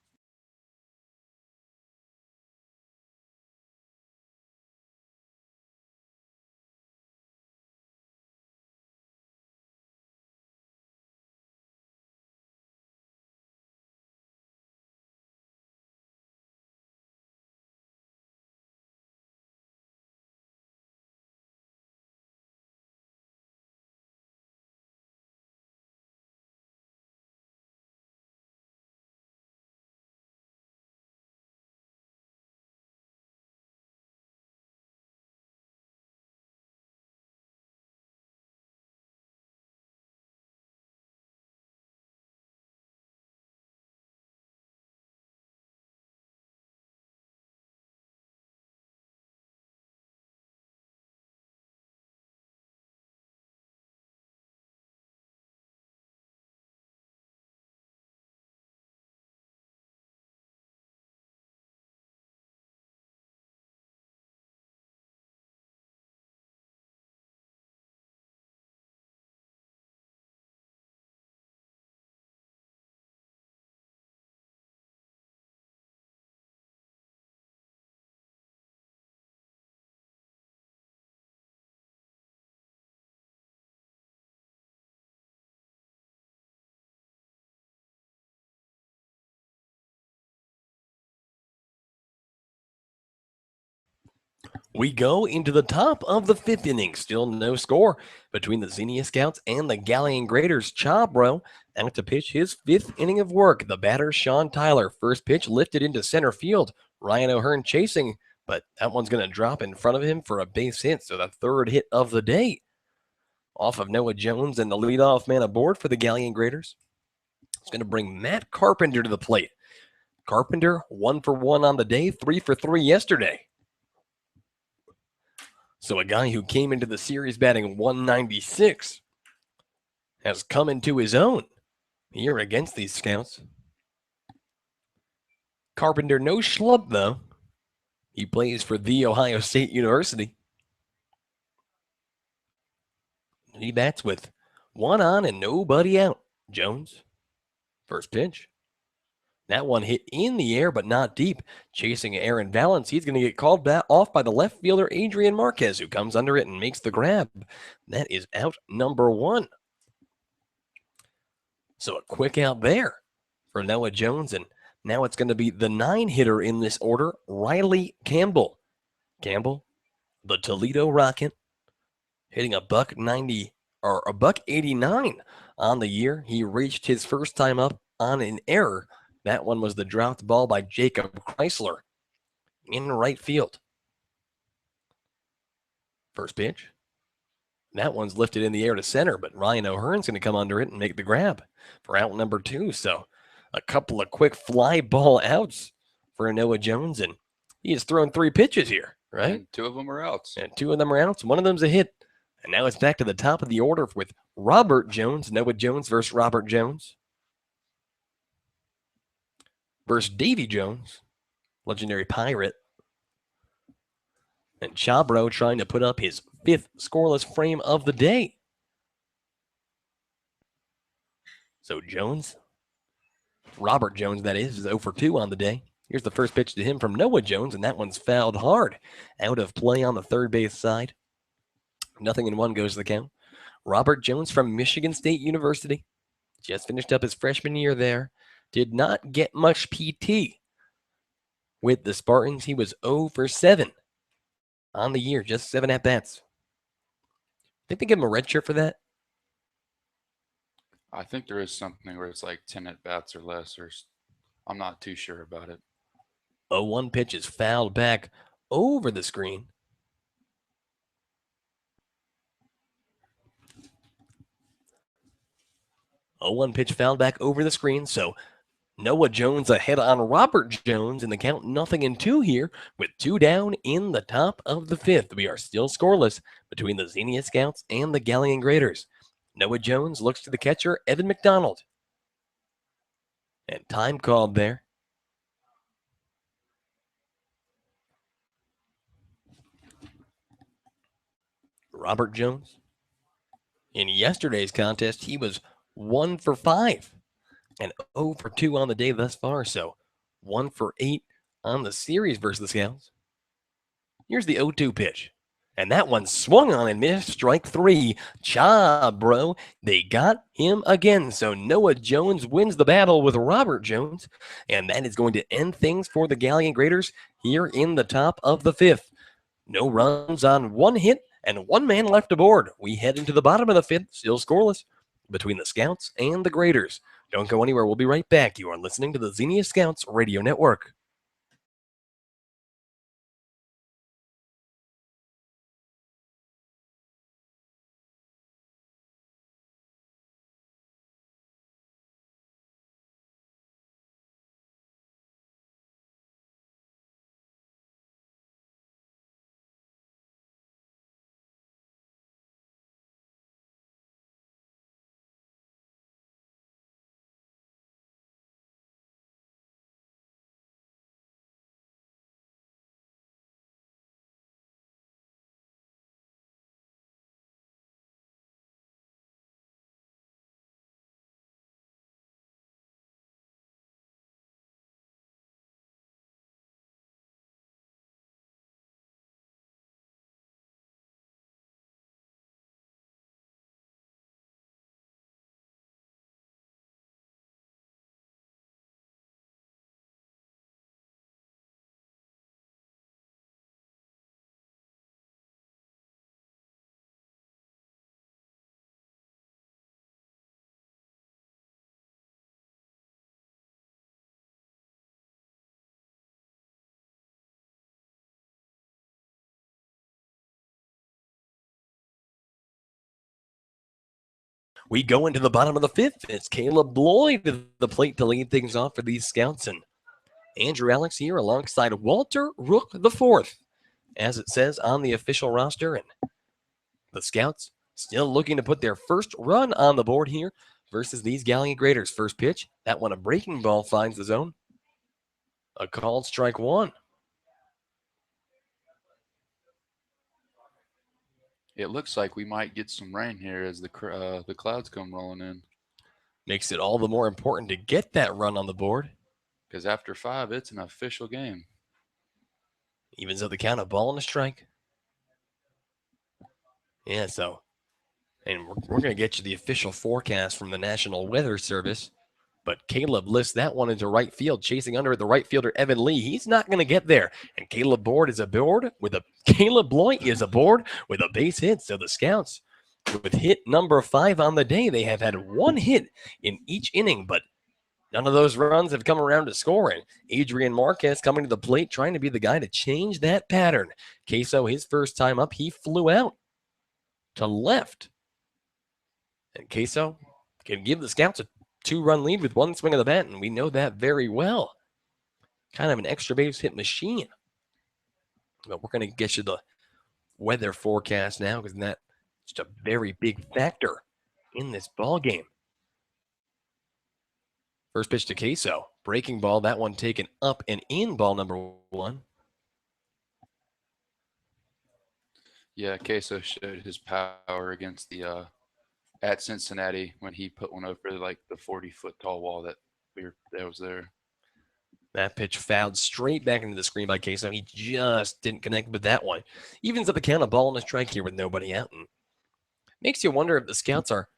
We go into the top of the 5th inning. Still no score between the Xenia Scouts and the Galion Graders. Chabro out to pitch his 5th inning of work. The batter, Sean Tyler. First pitch lifted into center field. Ryan O'Hearn chasing, but that one's going to drop in front of him for a base hit. So the 3rd hit of the day off of Noah Jones, and the leadoff man aboard for the Galion Graders. It's going to bring Matt Carpenter to the plate. Carpenter 1 for 1 on the day, 3 for 3 yesterday. So a guy who came into the series batting 196 has come into his own here against these Scouts. Carpenter, no schlub though. He plays for The Ohio State University. He bats with 1 on and nobody out. Jones, first pitch. That one hit in the air, but not deep. Chasing Aaron Valance, he's going to get called back off by the left fielder, Adrian Marquez, who comes under it and makes the grab. That is out number 1. So a quick out there for Noah Jones, and now it's going to be the 9-hitter in this order, Riley Campbell. Campbell, the Toledo Rocket, hitting a $190 or a $189 on the year. He reached his first time up on an error. That one was the dropped ball by Jacob Chrysler in right field. First pitch. That one's lifted in the air to center, but Ryan O'Hearn's going to come under it and make the grab for out number 2. So a couple of quick fly ball outs for Noah Jones, and he has thrown 3 pitches here, right? And 2 of them are outs. And 2 of them are outs. One of them's a hit. And now it's back to the top of the order with Robert Jones. Noah Jones versus Robert Jones. Versus Davy Jones, legendary Pirate. And Chabro trying to put up his 5th scoreless frame of the day. So Jones, Robert Jones that is 0 for 2 on the day. Here's the first pitch to him from Noah Jones, and that one's fouled hard. Out of play on the third base side. 0-1 goes to the count. Robert Jones from Michigan State University. Just finished up his freshman year there. Did not get much PT with the Spartans. He was 0 for 7 on the year, just 7 at-bats. Think they give him a red shirt for that? I think there is something where it's like 10 at-bats or less, or I'm not too sure about it. 0-1 pitch is fouled back over the screen. A 1 pitch fouled back over the screen. So Noah Jones ahead on Robert Jones in the count 0-2 here with 2 down in the top of the 5th. We are still scoreless between the Xenia Scouts and the Galion Graders. Noah Jones looks to the catcher, Evan McDonald. And time called there. Robert Jones. In yesterday's contest, he was 1 for 5 and 0 for 2 on the day thus far. So 1 for 8 on the series versus the Scouts. Here's the 0-2 pitch. And that one swung on and missed. Strike 3. Bro. They got him again. So Noah Jones wins the battle with Robert Jones. And that is going to end things for the Galion Graders here in the top of the 5th. No runs on 1 hit and 1 man left aboard. We head into the bottom of the 5th, still scoreless between the Scouts and the Graders. Don't go anywhere. We'll be right back. You are listening to the Xenia Scouts Radio Network. We go into the bottom of the fifth. It's Caleb Bloyd to the plate to lead things off for these Scouts. And Andrew Alix here alongside Walter Rook IV, as it says on the official roster. And the Scouts still looking to put their first run on the board here versus these Galion Graders. First pitch, that one a breaking ball finds the zone. A called strike one. It looks like we might get some rain here as the clouds come rolling in. Makes it all the more important to get that run on the board. Because after 5, it's an official game. Evens up the count, a ball and a strike. Yeah, so, and we're going to get you the official forecast from the National Weather Service. But Caleb lifts that one into right field, chasing under it the right fielder Evan Lee. He's not going to get there. And Caleb Bloyd is aboard with a base hit. So the Scouts, with hit number 5 on the day, they have had 1 hit in each inning, but none of those runs have come around to score. And Adrian Marquez coming to the plate, trying to be the guy to change that pattern. Queso, his first time up, he flew out to left. And Queso can give the Scouts a 2-run lead with 1 swing of the bat, and we know that very well. Kind of an extra base hit machine. But we're going to get you the weather forecast now, because that's just a very big factor in this ball game. First pitch to Queso. Breaking ball, that one taken up and in, ball number 1. Yeah, Queso showed his power against the at Cincinnati when he put one over like the 40-foot tall wall that was there. That pitch fouled straight back into the screen by Queso. He just didn't connect with that one. Evens up the count, a ball and a strike here with nobody out. And makes you wonder if the Scouts are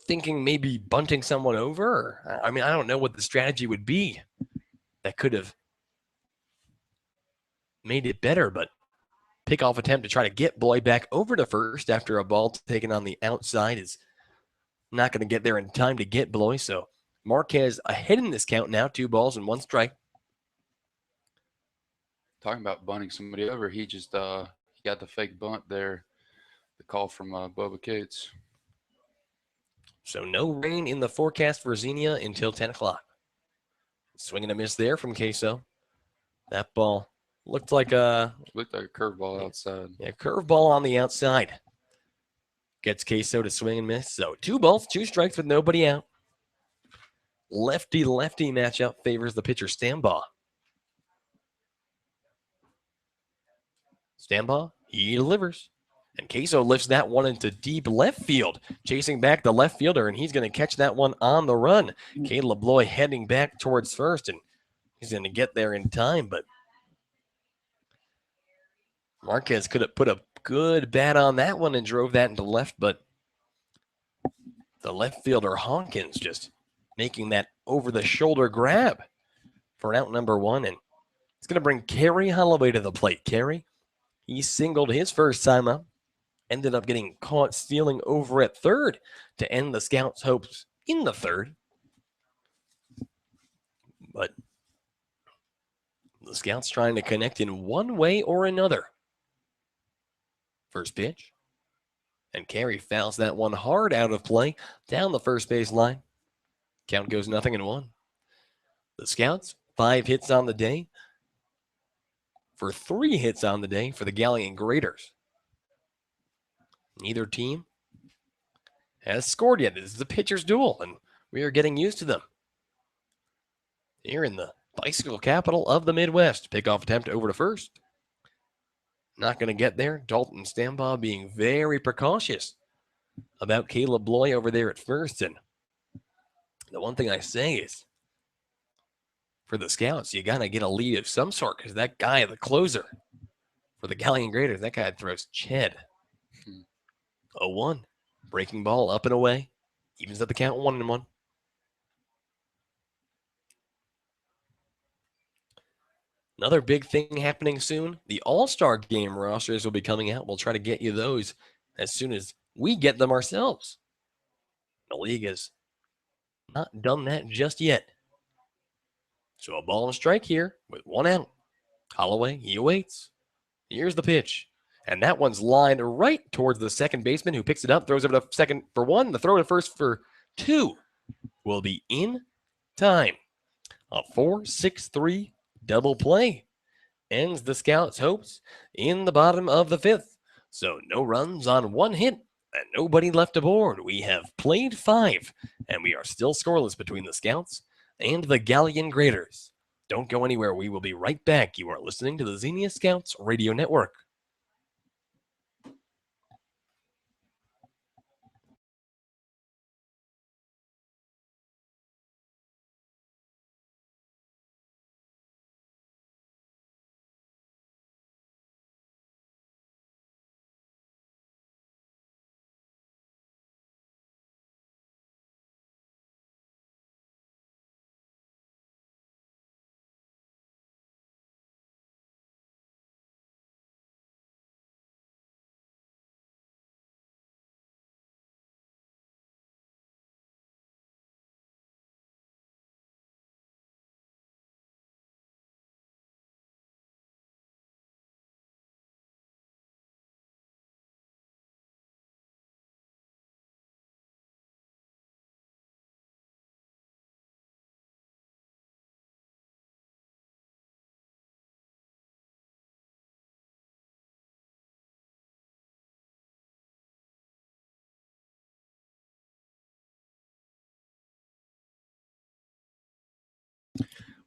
thinking maybe bunting someone over. I mean, I don't know what the strategy would be that could have made it better, but pickoff attempt to try to get Bloyd back over to first after a ball taken on the outside is not going to get there in time to get Bloyd. So Marquez ahead in this count now, 2 balls and 1 strike. Talking about bunting somebody over, he just he got the fake bunt there. The call from Bubba Cates. So no rain in the forecast for Xenia until 10 o'clock. Swing and a miss there from Queso. That ball looked like a curveball outside. Yeah, curveball on the outside. Gets Queso to swing and miss. So 2 balls, 2 strikes with nobody out. Lefty-lefty matchup favors the pitcher Stambaugh. Stambaugh, he delivers. And Queso lifts that one into deep left field, chasing back the left fielder, and he's going to catch that one on the run. Caleb Bloyd heading back towards first, and he's going to get there in time, but Marquez could have put a good bat on that one and drove that into left, but the left fielder Hawkins just making that over-the-shoulder grab for out number 1, and it's going to bring Kerry Holloway to the plate. Kerry, he singled his first time up, ended up getting caught stealing over at third to end the Scouts' hopes in the third. But the Scouts trying to connect in one way or another. First pitch. And Kerry fouls that one hard out of play down the first base line. Count goes 0-1. The Scouts, 5 hits on the day for 3 hits on the day for the Galion Graders. Neither team has scored yet. This is a pitcher's duel, and we are getting used to them. Here in the bicycle capital of the Midwest. Pickoff attempt over to first. Not going to get there. Dalton Stambaugh being very precautious about Caleb Bloyd over there at first. And the one thing I say is, for the Scouts, you got to get a lead of some sort, because that guy, the closer for the Galion Graders, that guy throws Ched. 0-1. Breaking ball up and away. Evens up the count 1-1. Another big thing happening soon. The All-Star Game rosters will be coming out. We'll try to get you those as soon as we get them ourselves. The league has not done that just yet. So a ball and a strike here with 1 out. Holloway, he awaits. Here's the pitch. And that one's lined right towards the second baseman who picks it up, throws over to second for 1. The throw to first for 2 will be in time. A 4-6-3 double play ends the Scouts' hopes in the bottom of the 5th. So no runs on 1 hit and nobody left aboard. We have played 5, and we are still scoreless between the Scouts and the Galion Graders. Don't go anywhere. We will be right back. You are listening to the Xenia Scouts Radio Network.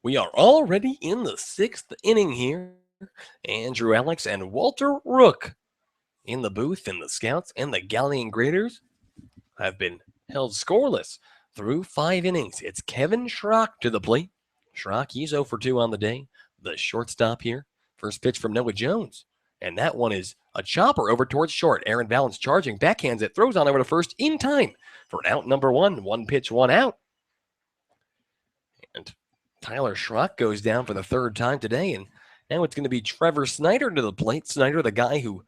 We are already in the 6th inning here. Andrew Alix and Walter Rook in the booth, and the Scouts and the Galion Graders have been held scoreless through 5 innings. It's Kevin Schrock to the plate. Schrock, he's 0 for 2 on the day. The shortstop here. First pitch from Noah Jones. And that one is a chopper over towards short. Aaron Valance charging, backhands it, throws on over to first in time for out number 1. 1 pitch, 1 out. And Tyler Schrock goes down for the 3rd time today. And now it's going to be Trevor Snyder to the plate. Snyder, the guy who,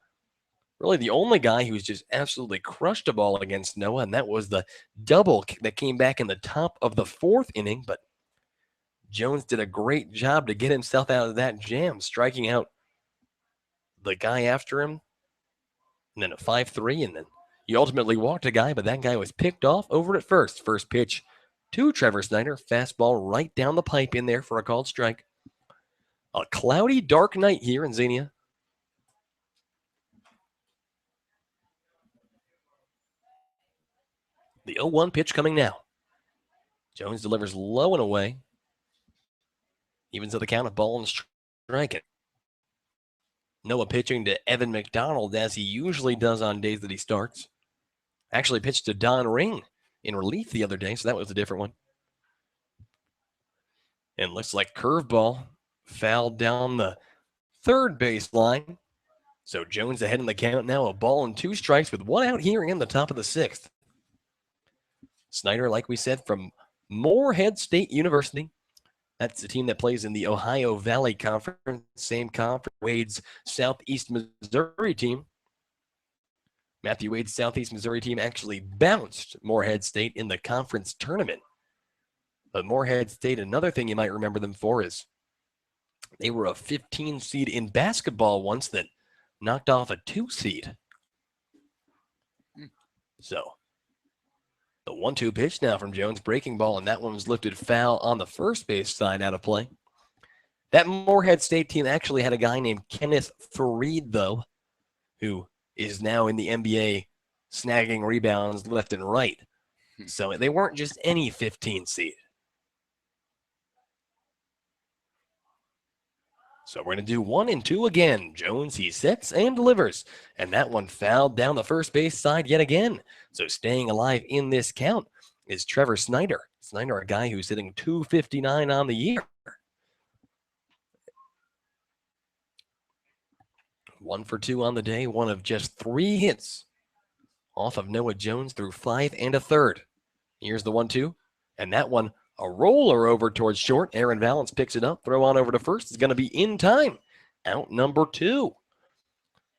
really the only guy who's just absolutely crushed a ball against Noah. And that was the double that came back in the top of the 4th inning. But Jones did a great job to get himself out of that jam, striking out the guy after him, and then a 5-3, and then he ultimately walked a guy, but that guy was picked off over at first. First pitch to Trevor Snyder, fastball right down the pipe in there for a called strike. A cloudy, dark night here in Xenia. The 0-1 pitch coming now. Jones delivers low and away. Evens to the count of ball and striking. Noah pitching to Evan McDonald as he usually does on days that he starts. Actually pitched to Don Ring in relief the other day, so that was a different one. And looks like curveball fouled down the 3rd baseline. So Jones ahead in the count now, a ball and 2 strikes with 1 out here in the top of the 6th. Snyder, like we said, from Morehead State University. That's the team that plays in the Ohio Valley Conference, same conference. Wade's Southeast Missouri team. Matthew Wade's Southeast Missouri team actually bounced Morehead State in the conference tournament. But Morehead State, another thing you might remember them for is they were a 15 seed in basketball once that knocked off a 2 seed. So the 1-2 pitch now from Jones, breaking ball, and that one was lifted foul on the first base side out of play. That Morehead State team actually had a guy named Kenneth Fareed, though, who is now in the NBA snagging rebounds left and right. So they weren't just any 15 seed. So we're going to do 1 and 2 again. Jones, he sets and delivers. And that one fouled down the first base side yet again. So staying alive in this count is Trevor Snyder. Snyder, a guy who's hitting .259 on the year. 1 for 2 on the day, one of just 3 hits off of Noah Jones through 5 1/3. Here's the 1-2. And that one, a roller over towards short. Aaron Valance picks it up. Throw on over to first. Is going to be in time. Out number 2.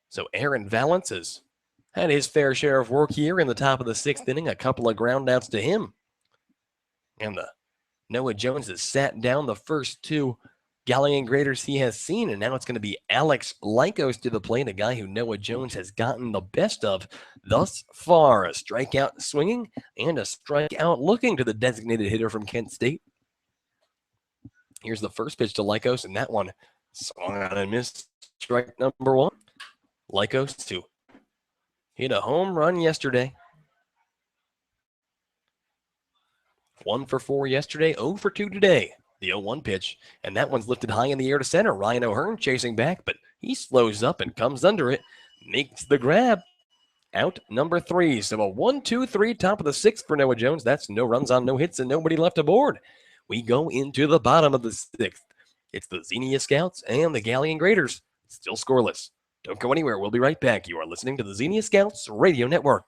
So Aaron Valance has had his fair share of work here in the top of the 6th inning. A couple of ground outs to him. And the Noah Jones has sat down the first 2 Galion graders he has seen, and now it's going to be Alix to the plate, a guy who Noah Jones has gotten the best of thus far. A strikeout swinging and a strikeout looking to the designated hitter from Kent State. Here's the first pitch to Lycos, and that one swung on and missed. Strike number one. Lycos to hit a home run yesterday. 1 for 4 yesterday, 0 for 2 today. The 0-1 pitch, and that one's lifted high in the air to center. Ryan O'Hearn chasing back, but he slows up and comes under it, makes the grab. Out number 3. So a 1-2-3 top of the 6th for Noah Jones. That's no runs on no hits and nobody left aboard. We go into the bottom of the 6th. It's the Xenia Scouts and the Galion Graders. Still scoreless. Don't go anywhere. We'll be right back. You are listening to the Xenia Scouts Radio Network.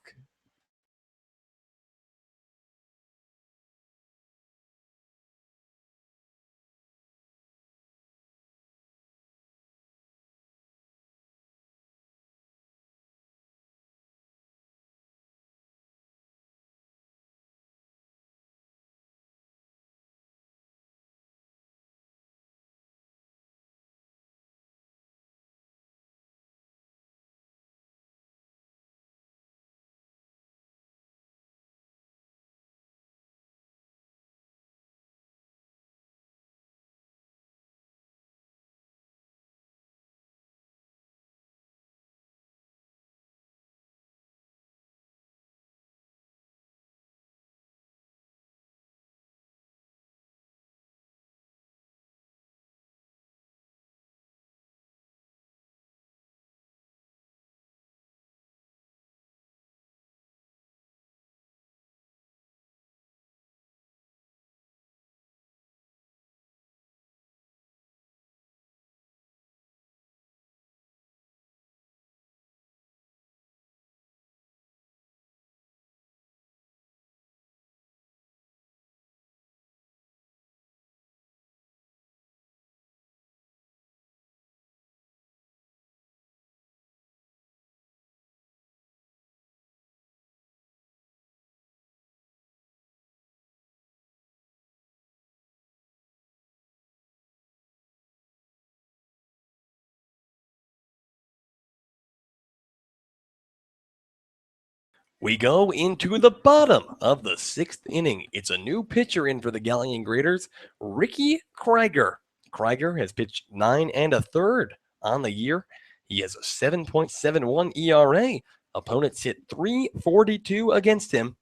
We go into the bottom of the 6th inning. It's a new pitcher in for the Galion Graders, Ricky Krieger. Krieger has pitched 9 1/3 on the year. He has a 7.71 ERA. Opponents hit .342 against him.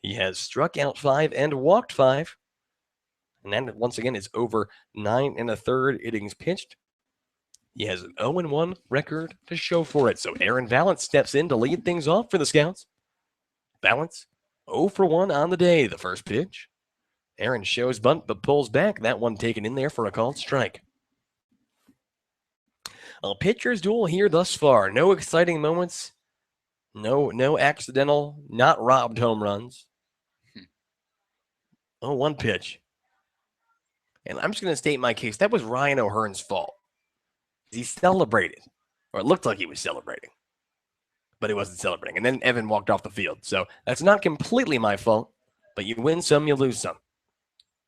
He has struck out 5 and walked 5. And that, once again, is over 9 1/3 innings pitched. He has an 0-1 record to show for it. So Aaron Valance steps in to lead things off for the Scouts. Valance, 0 for 1 on the day. The first pitch. Aaron shows bunt but pulls back. That one taken in there for a called strike. A pitcher's duel here thus far. No exciting moments. No accidental, not robbed home runs. 0-1 pitch. And I'm just going to state my case. That was Ryan O'Hearn's fault. He celebrated, or it looked like he was celebrating, but he wasn't celebrating. And then Evan walked off the field. So that's not completely my fault, but you win some, you lose some.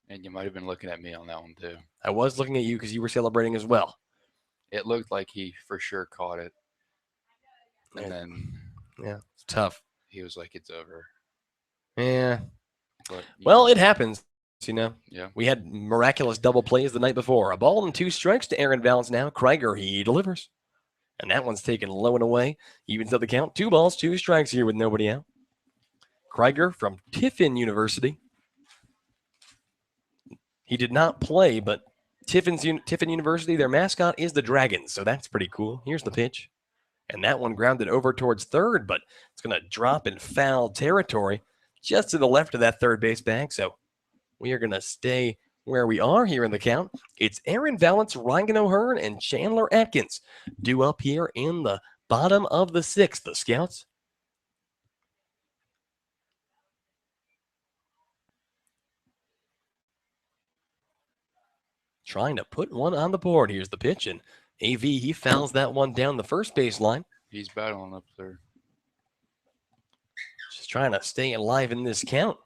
And you might have been looking at me on that one too. I was looking at you because you were celebrating as well. It looked like he for sure caught it. And then it's tough. He was like, it's over. Yeah. But, well, it happens. Yeah. We had miraculous double plays the night before. A ball and 2 strikes to Aaron Valance now. Krieger, he delivers. And that one's taken low and away. Evens up the count. 2 balls, 2 strikes here with nobody out. Krieger from Tiffin University. He did not play, but Tiffin University, their mascot is the Dragons, so that's pretty cool. Here's the pitch. And that one grounded over towards third, but it's going to drop in foul territory just to the left of that third base bag. So we are going to stay where we are here in the count. It's Aaron Valance, Ryan O'Hearn, and Chandler Atkins due up here in the bottom of the 6th. The Scouts trying to put one on the board. Here's the pitch, and AV, he fouls that one down the first baseline. He's battling up there. Just trying to stay alive in this count.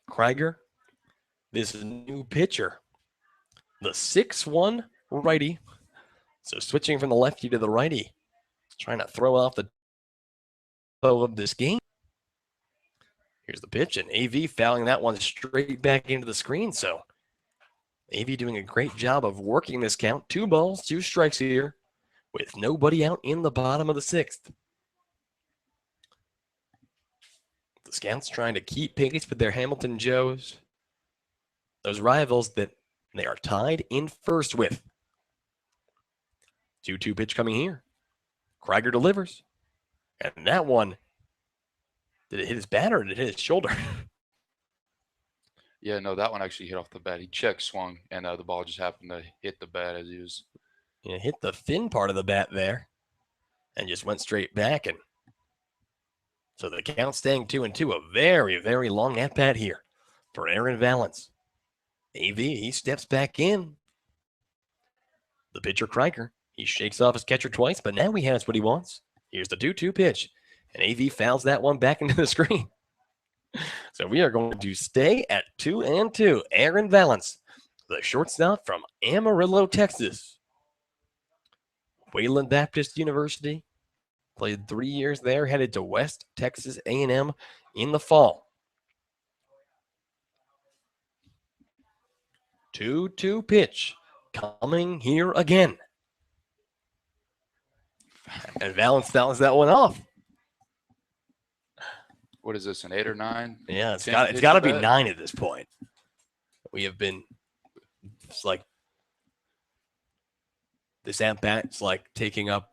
Krieger, this new pitcher. the 6-1 righty. So switching from the lefty to the righty, trying to throw off the tempo of this game. Here's the pitch, and AV fouling that one straight back into the screen. So AV doing a great job of working this count. 2 balls, 2 strikes here with nobody out in the bottom of the 6th. The Scouts trying to keep pace with their Hamilton Joes, those rivals that they are tied in first with. 2-2 pitch coming here. Krieger delivers. And that one, did it hit his bat or did it hit his shoulder? Yeah, no, that one actually hit off the bat. He check swung, and the ball just happened to hit the bat as he was. It hit the thin part of the bat there and just went straight back. And so the count staying 2-2. A very, very long at-bat here for Aaron Valance. AV, he steps back in. The pitcher, Krieger, he shakes off his catcher twice, but now he has what he wants. Here's the 2-2 pitch, and AV fouls that one back into the screen. So we are going to stay at 2-2. Aaron Valance, the shortstop from Amarillo, Texas. Wayland Baptist University, played 3 years there, headed to West Texas A&M in the fall. 2-2 pitch coming here again. And Valance fouls that one off. What is this, an 8 or 9? Yeah, it's got to be 9 at this point. We have been, it's like, this at-bat's like taking up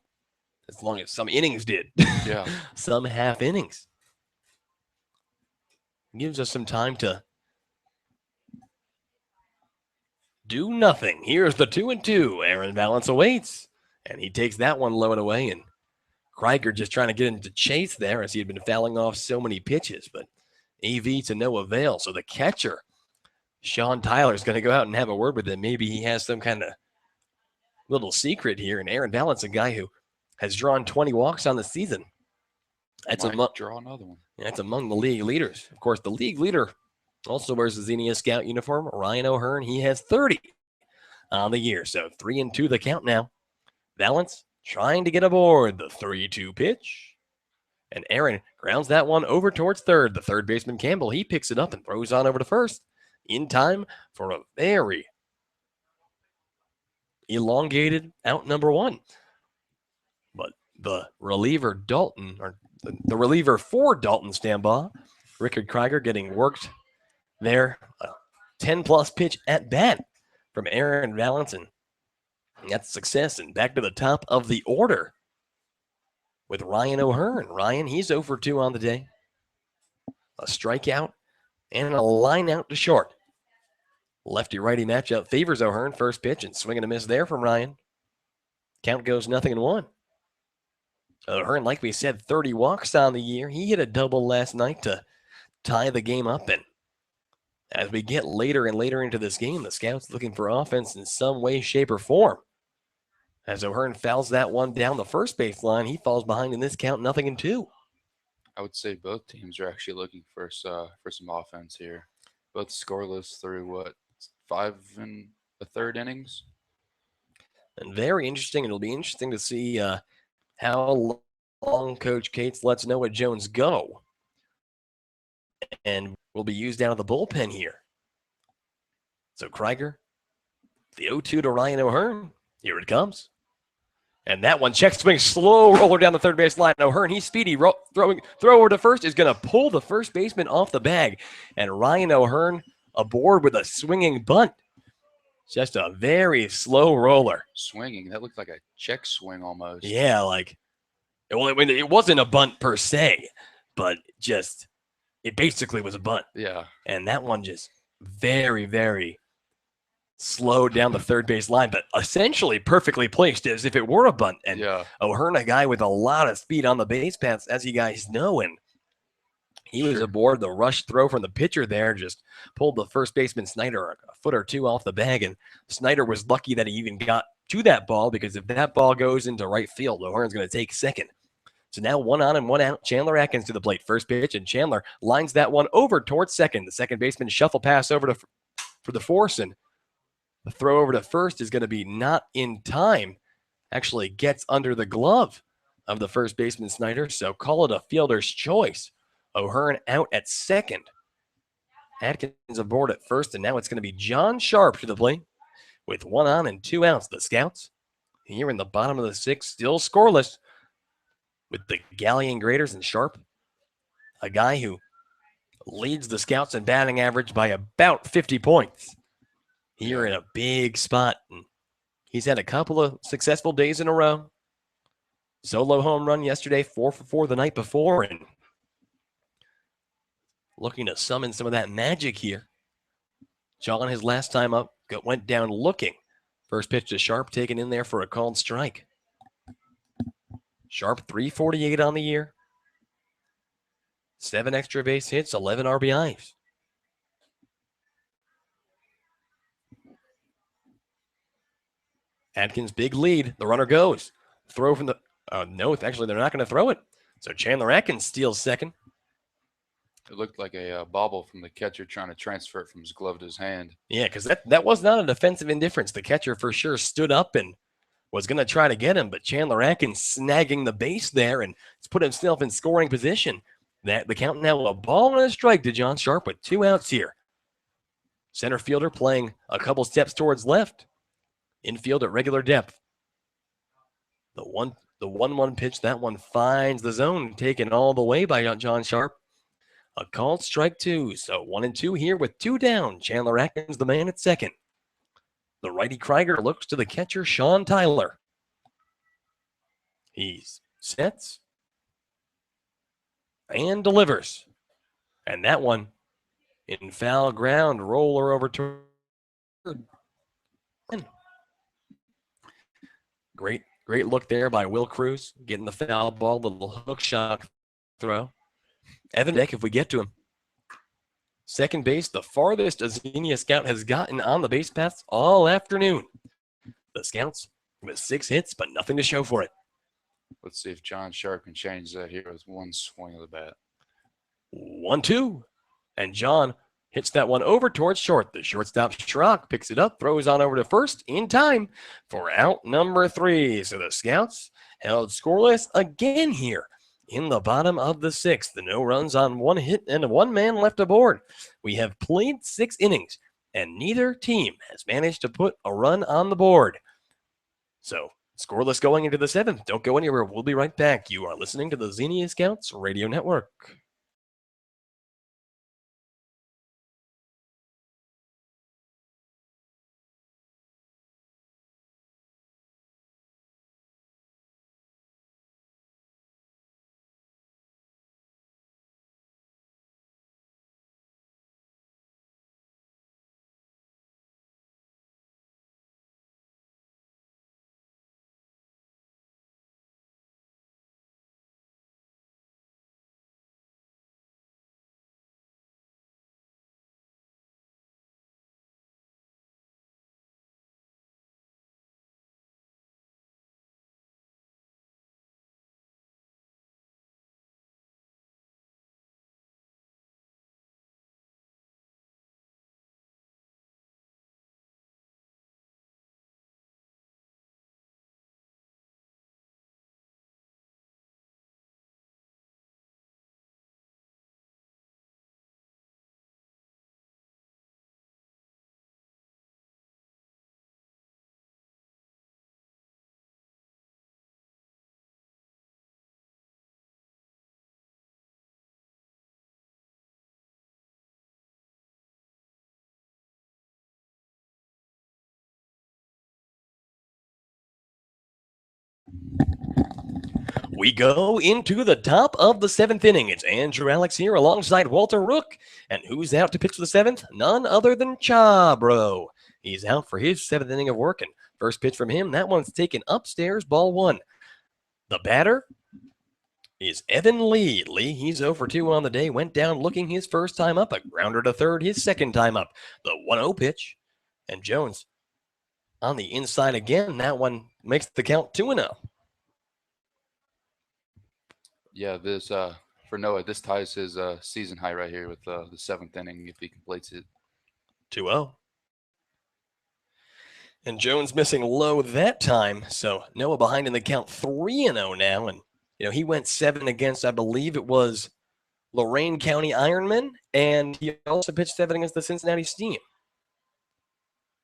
as long as some innings did. Yeah. Some half innings. Gives us some time to do nothing. Here's the 2-2. Aaron Valance awaits, and he takes that one low and away, and Krieger just trying to get into chase there as he had been fouling off so many pitches, but AV to no avail. So the catcher, Sean Tyler, is going to go out and have a word with him. Maybe he has some kind of little secret here. And Aaron Valance, a guy who has drawn 20 walks on the season. That's draw another one. That's among the league leaders. Of course, the league leader also wears the Xenia Scout uniform. Ryan O'Hearn, he has 30 on the year. So 3-2 the count now. Valance trying to get aboard the 3-2 pitch. And Aaron grounds that one over towards third. The third baseman, Campbell, he picks it up and throws on over to first in time for a very elongated out number 1. But the reliever, Dalton, or the reliever for Dalton Stambaugh, Rickard Krieger, getting worked there. A 10-plus pitch at bat from Aaron Valance, and that's success. And back to the top of the order with Ryan O'Hearn. Ryan, he's 0 for 2 on the day. A strikeout and a line out to short. Lefty-righty matchup favors O'Hearn. First pitch and swing and a miss there from Ryan. Count goes 0-1. O'Hearn, like we said, 30 walks on the year. He hit a double last night to tie the game up. And as we get later and later into this game, the Scouts looking for offense in some way, shape, or form. As O'Hearn fouls that one down the first base line, he falls behind in this count, 0-2. I would say both teams are actually looking for some offense here. Both scoreless through 5 1/3 innings. And very interesting. It'll be interesting to see how long Coach Cates lets Noah Jones go. And will be used out of the bullpen here. So Krieger, the 0-2 to Ryan O'Hearn. Here it comes. And that one, check swing, slow roller down the third base line. O'Hearn, he's speedy. Throw over to first is going to pull the first baseman off the bag. And Ryan O'Hearn aboard with a swinging bunt. Just a very slow roller. Swinging. That looked like a check swing almost. Yeah, like, well, it wasn't a bunt per se, but just, it basically was a bunt. Yeah. And that one just very, very slowed down the third base line, but essentially perfectly placed as if it were a bunt. And yeah. O'Hearn, a guy with a lot of speed on the base paths, as you guys know, and he was aboard the rush throw from the pitcher there, just pulled the first baseman Snyder a foot or two off the bag, and Snyder was lucky that he even got to that ball, because if that ball goes into right field, O'Hearn's going to take second. So now 1 on and 1 out. Chandler Atkins to the plate. First pitch, and Chandler lines that one over towards second. The second baseman shuffle pass over for the force, and The throw over to first is going to be not in time. Actually gets under the glove of the first baseman Snyder, so call it a fielder's choice. O'Hearn out at second. Atkins aboard at first, and now it's going to be John Sharp to the plate with 1 on and 2 outs. The Scouts here in the bottom of the 6th, still scoreless with the Galion Graders and Sharp, a guy who leads the Scouts in batting average by about 50 points. Here in a big spot. And he's had a couple of successful days in a row. Solo home run yesterday, 4 for 4 the night before, and looking to summon some of that magic here. John, his last time up, went down looking. First pitch to Sharp, taken in there for a called strike. Sharp, 348 on the year. 7 extra base hits, 11 RBIs. Atkins, big lead. The runner goes. Throw from the... no, actually, they're not going to throw it. So Chandler Atkins steals second. It looked like a bobble from the catcher trying to transfer it from his glove to his hand. Yeah, because that was not a defensive indifference. The catcher for sure stood up and was going to try to get him, but Chandler Atkins snagging the base there and has put himself in scoring position. The count now a ball and a strike to John Sharp with 2 outs here. Center fielder playing a couple steps towards left. Infield at regular depth. The 1-1 pitch, that one finds the zone, taken all the way by John Sharp. A called strike 2, so 1 and 2 here with 2 down. Chandler Atkins, the man at second. The righty Krieger looks to the catcher, Sean Tyler. He sets and delivers. And that one in foul ground, roller over to third. Great look there by Will Kruse, getting the foul ball, little hook shot throw. Evan Beck, if we get to him. Second base, the farthest a Xenia Scout has gotten on the base paths all afternoon. The Scouts with 6 hits, but nothing to show for it. Let's see if John Sharp can change that here with one swing of the bat. 1-2. And John hits that one over towards short. The shortstop Schrock picks it up, throws on over to first in time for out number 3. So the Scouts held scoreless again here in the bottom of the 6th. The no runs on 1 hit and 1 man left aboard. We have played 6 innings, and neither team has managed to put a run on the board. So scoreless going into the 7th. Don't go anywhere. We'll be right back. You are listening to the Xenia Scouts Radio Network. We go into the top of the 7th inning. It's Andrew Alix here alongside Walter Rook. And who's out to pitch for the 7th? None other than Chabro. He's out for his 7th inning of work. And first pitch from him, that one's taken upstairs, ball 1. The batter is Evan Lee. Lee, he's 0 for 2 on the day. Went down looking his first time up. A grounder to third, his second time up. The 1-0 pitch. And Jones on the inside again. That one makes the count 2-0. Yeah, this for Noah, this ties his season high right here with the 7th inning if he completes it. 2-0. And Jones missing low that time. So Noah behind in the count 3-0 now. And, he went 7 against, I believe it was Lorain County Ironman. And he also pitched 7 against the Cincinnati Steam.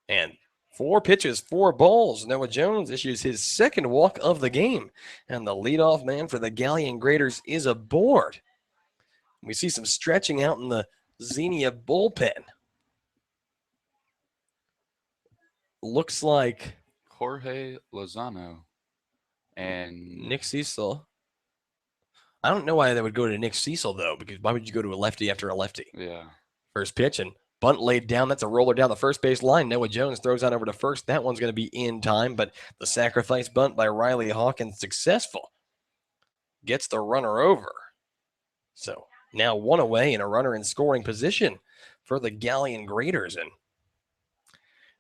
And 4 pitches, 4 balls. Noah Jones issues his second walk of the game. And the leadoff man for the Galion Graders is aboard. We see some stretching out in the Xenia bullpen. Looks like Jorge Lozano and Nick Cecil. I don't know why they would go to Nick Cecil, though, because why would you go to a lefty after a lefty? Yeah. First pitch and bunt laid down. That's a roller down the first base line. Noah Jones throws on over to first. That one's going to be in time, but the sacrifice bunt by Riley Hawkins successful. Gets the runner over. So now 1 away and a runner in scoring position for the Galion Graders. And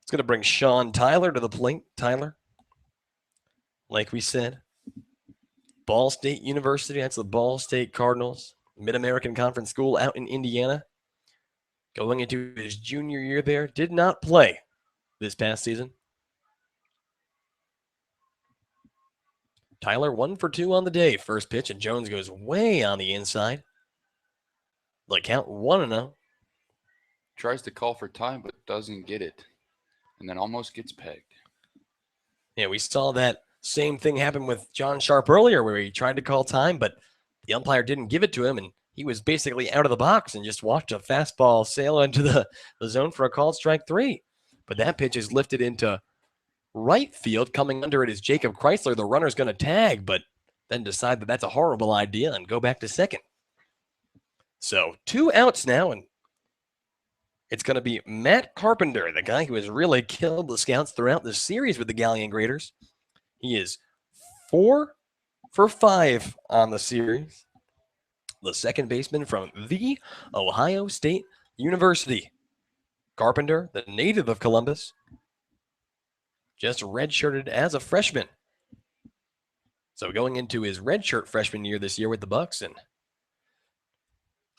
it's going to bring Sean Tyler to the plate. Tyler, like we said, Ball State University. That's the Ball State Cardinals. Mid-American Conference School out in Indiana. Going into his junior year there. Did not play this past season. Tyler 1 for 2 on the day. First pitch, and Jones goes way on the inside. The count 1-0. Tries to call for time, but doesn't get it. And then almost gets pegged. Yeah, we saw that same thing happen with John Sharp earlier where he tried to call time, but the umpire didn't give it to him, and he was basically out of the box and just watched a fastball sail into the zone for a called strike 3. But that pitch is lifted into right field. Coming under it is Jacob Chrysler. The runner's going to tag, but then decide that that's a horrible idea and go back to second. So 2 outs now, and it's going to be Matt Carpenter, the guy who has really killed the Scouts throughout the series with the Galion Graders. He is 4 for 5 on the series. The second baseman from The Ohio State University. Carpenter, the native of Columbus, just redshirted as a freshman. So going into his redshirt freshman year this year with the Bucks and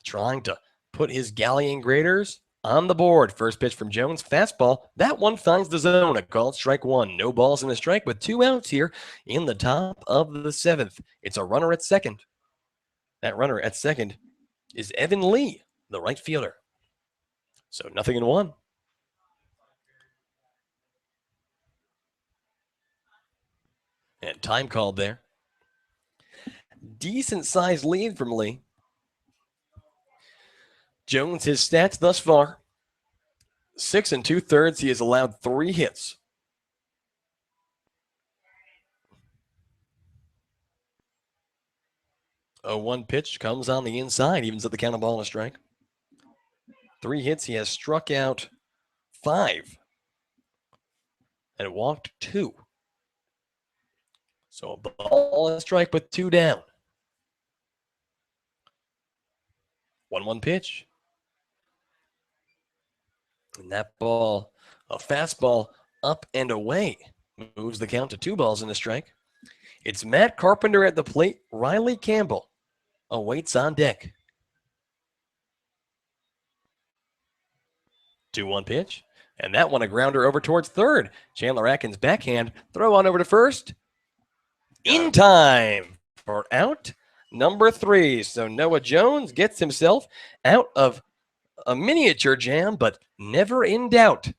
trying to put his Galion Graders on the board. First pitch from Jones, fastball. That one finds the zone. A called strike 1. No balls in a strike, with 2 outs here in the top of the 7th. It's a runner at second. That runner at second is Evan Lee, the right fielder. So 0-1. And time called there. Decent sized lead from Lee. Jones, his stats thus far: 6 2/3. He has allowed 3 hits. A 1 pitch comes on the inside, evens at the count of ball and a strike. 3 hits. He has struck out 5 and walked 2. So a ball and a strike with 2 down. 1-1 pitch. And that ball, a fastball up and away, moves the count to 2 balls and a strike. It's Matt Carpenter at the plate. Riley Campbell awaits on deck. 2-1 pitch. And that one a grounder over towards third. Chandler Atkins backhand. Throw on over to first. In time for out number 3. So Noah Jones gets himself out of a miniature jam, but never in doubt.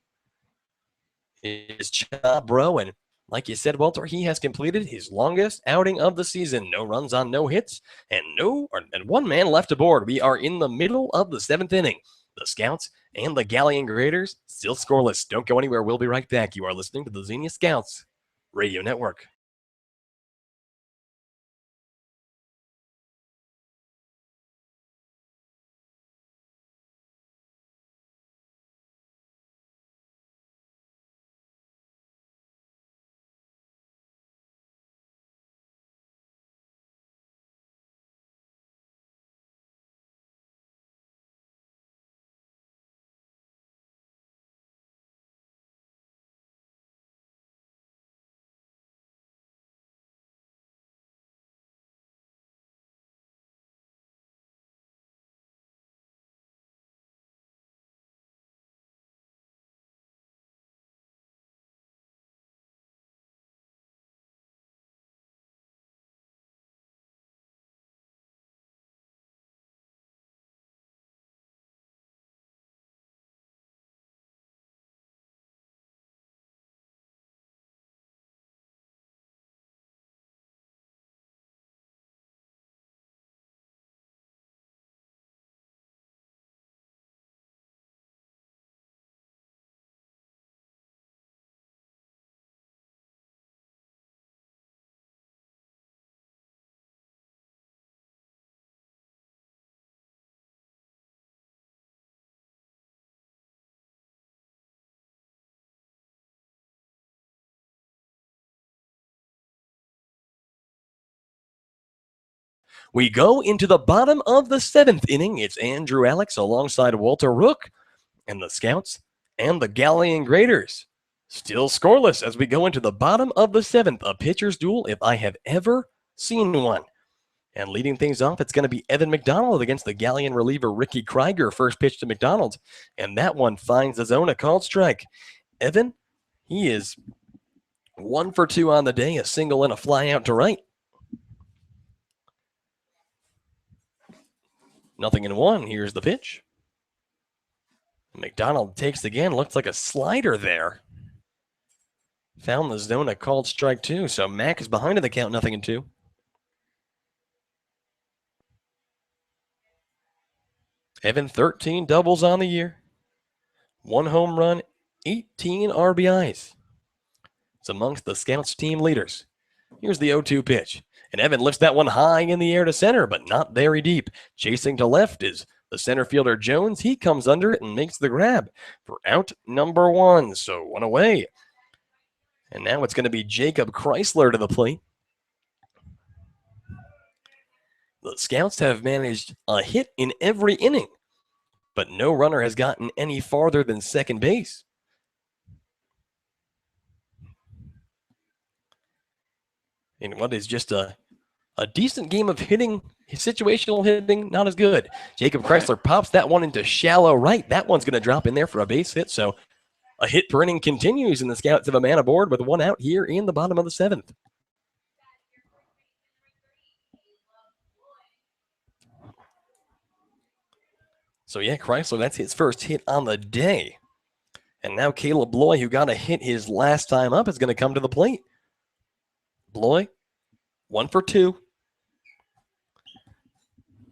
His job, bro, and like you said, Walter, he has completed his longest outing of the season. No runs on no hits, and 1 man left aboard. We are in the middle of the 7th inning. The Scouts and the Galion Graders still scoreless. Don't go anywhere. We'll be right back. You are listening to the Xenia Scouts Radio Network. We go into the bottom of the 7th inning. It's Andrew Alix alongside Walter Rook and the Scouts and the Galion Graders. Still scoreless as we go into the bottom of the 7th. A pitcher's duel if I have ever seen one. And leading things off, it's going to be Evan McDonald against the Galion reliever Ricky Krieger. First pitch to McDonald, and that one finds the zone, a called strike. Evan, he is 1 for 2 on the day, a single and a fly out to right. 0-1. Here's the pitch. McDonald takes again. Looks like a slider there. Found the zone, a called strike 2. So Mac is behind in the count, 0-2. Evan, 13 doubles on the year. 1 home run, 18 RBIs. It's amongst the Scouts team leaders. Here's the 0-2 pitch. And Evan lifts that one high in the air to center, but not very deep. Chasing to left is the center fielder Jones. He comes under it and makes the grab for out number 1. So 1 away. And now it's going to be Jacob Chrysler to the plate. The Scouts have managed a hit in every inning, but no runner has gotten any farther than second base. In what is just a decent game of hitting, situational hitting, not as good. Jacob Chrysler pops that one into shallow right. That one's going to drop in there for a base hit. So a hit per inning continues, and the Scouts have a man aboard with 1 out here in the bottom of the 7th. So yeah, Chrysler, that's his first hit on the day. And now Caleb Bloy, who got a hit his last time up, is going to come to the plate. Bloy, 1 for 2.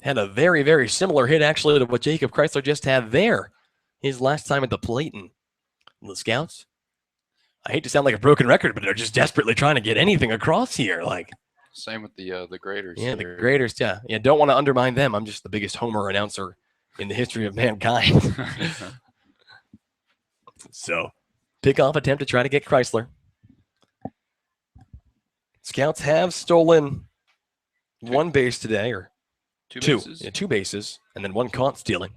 Had a very, very similar hit, actually, to what Jacob Chrysler just had there his last time at the plate. And the Scouts, I hate to sound like a broken record, but they're just desperately trying to get anything across here. Like, Same with the Graders. yeah, the here. Graders, yeah. Don't want to undermine them. I'm just the biggest homer announcer in the history of mankind. So, pickoff attempt to try to get Chrysler. Scouts have stolen 1 base today, or two. bases? Yeah, 2 bases, and then 1 caught stealing.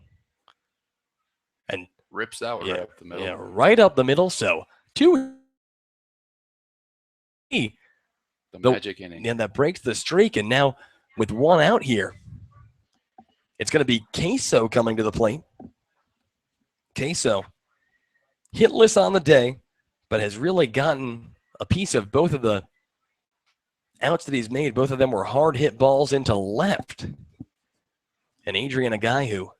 And Rips that one right up the middle. yeah, right up the middle. So 2. The magic inning. And that breaks the streak. And now with 1 out here, it's going to be Queso coming to the plate. Queso, hitless on the day, but has really gotten a piece of both of the outs that he's made. Both of them were hard hit balls into left. And Adrian, a guy who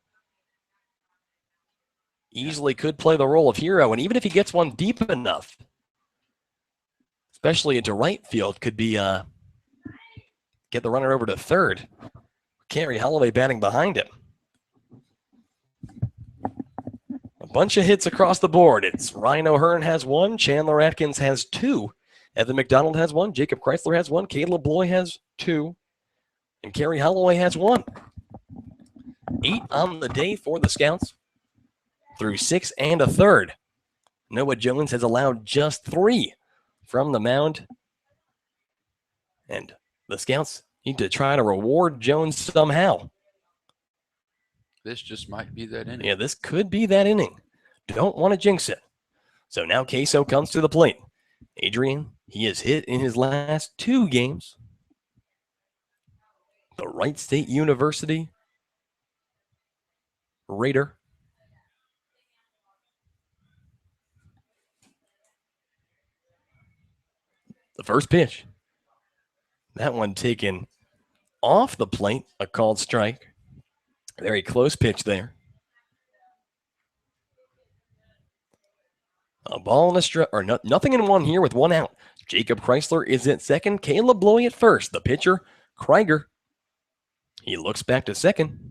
easily could play the role of hero, and even if he gets one deep enough, especially into right field, could be get the runner over to third. Kerry Holloway batting behind him. A bunch of hits across the board. It's Ryan O'Hearn has 1, Chandler Atkins has 2, Evan McDonald has 1, Jacob Chrysler has 1, Caleb Bloy has 2, and Kerry Holloway has 1. 8 on the day for the Scouts through 6 1/3. Noah Jones has allowed just 3 from the mound. And the Scouts need to try to reward Jones somehow. This just might be that inning. Yeah, this could be that inning. Don't want to jinx it. So now Queso comes to the plate. Adrian, he has hit in his last 2 games. The Wright State University Raider. The first pitch. That one taken off the plate, a called strike. Very close pitch there. A ball and a strike, or nothing in 1 here with 1 out. Jacob Chrysler is at second. Caleb Bloy at first. The pitcher, Krieger. He looks back to second.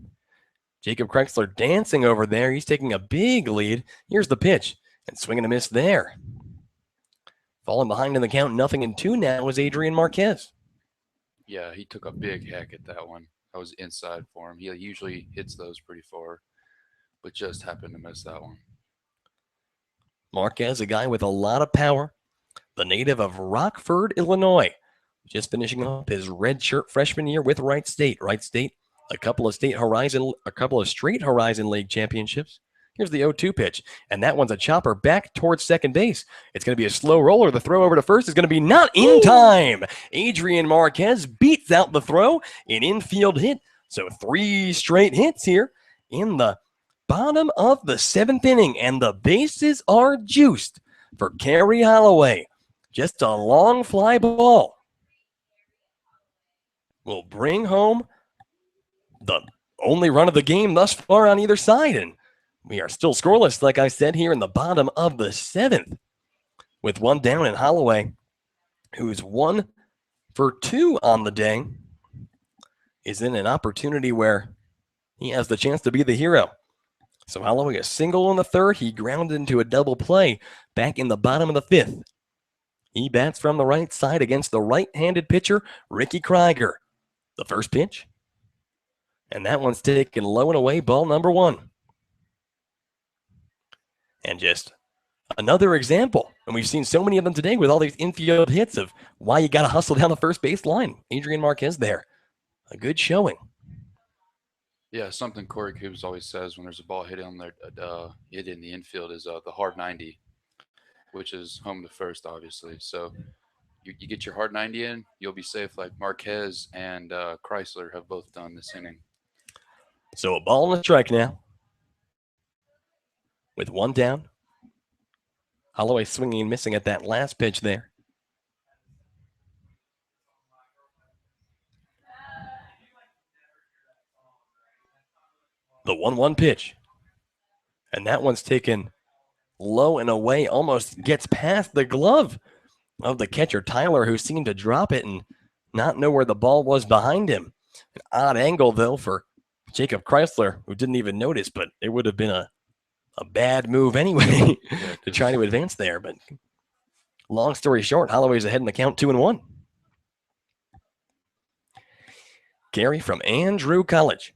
Jacob Chrysler dancing over there. He's taking a big lead. Here's the pitch. And swinging a miss there. Falling behind in the count, 0-2 now is Adrian Marquez. Yeah, he took a big hack at that one. That was inside for him. He usually hits those pretty far, but just happened to miss that one. Marquez, a guy with a lot of power, the native of Rockford, Illinois. just finishing up his redshirt freshman year with Wright State. Wright State, a couple of straight Horizon League championships. Here's the 0-2 pitch, and that one's a chopper back towards second base. It's going to be a slow roller. The throw over to first is going to be not in time. Adrian Marquez beats out the throw, an infield hit. So 3 straight hits here in the bottom of the 7th inning, and the bases are juiced for Kerry Holloway. Just a long fly ball will bring home the only run of the game thus far on either side, and we are still scoreless, like I said, here in the bottom of the 7th with 1 down, and Holloway, who's 1 for 2 on the day, is in an opportunity where he has the chance to be the hero. So Holloway, a single in the 3rd. He grounded into a double play back in the bottom of the 5th. He bats from the right side against the right-handed pitcher, Ricky Krieger. The first pitch. And that one's taken low and away, ball number 1. And just another example, and we've seen so many of them today with all these infield hits, of why you got to hustle down the first base line. Adrian Marquez there. A good showing. Yeah, something Corey Coombs always says when there's a ball hit in the infield is the hard 90, which is home to first, obviously. So you get your hard 90 in, you'll be safe, like Marquez and Chrysler have both done this inning. So a ball and a strike now. With 1 down. Holloway swinging and missing at that last pitch there. The 1-1 pitch. And that one's taken low and away, almost gets past the glove of the catcher, Tyler, who seemed to drop it and not know where the ball was behind him. An odd angle, though, for Jacob Chrysler, who didn't even notice, but it would have been a bad move anyway to try to advance there. But long story short, Holloway's ahead in the count 2-1. Gary from Andrew College,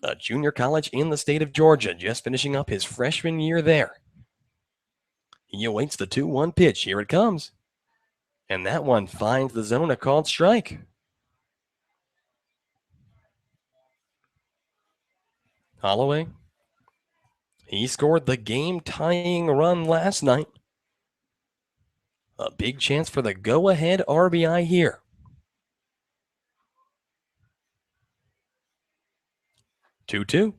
a junior college in the state of Georgia, just finishing up his freshman year there. He awaits the 2-1 pitch. Here it comes. And that one finds the zone, a called strike. Holloway, he scored the game-tying run last night. A big chance for the go-ahead RBI here. 2-2.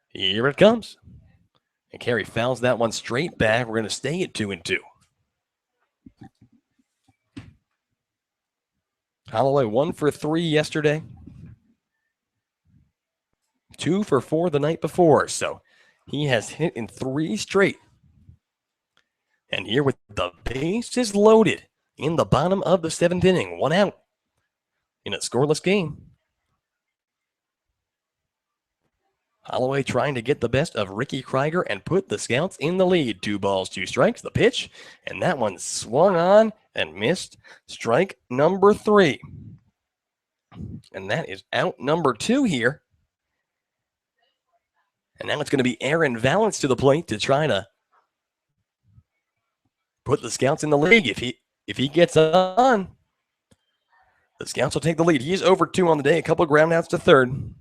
Here it comes. And Carey fouls that one straight back. We're going to stay at 2-2. Holloway 1 for 3 yesterday. 2 for 4 the night before. So he has hit in 3 straight. And here with the bases loaded in the bottom of the 7th inning. 1 out in a scoreless game. Holloway trying to get the best of Ricky Krieger and put the Scouts in the lead. 2 balls, 2 strikes. The pitch, and that one swung on and missed. Strike number 3. And that is out number 2 here. And now it's going to be Aaron Valance to the plate to try to put the Scouts in the league. If he gets on, the Scouts will take the lead. He's over 2 on the day, a couple of ground outs to third.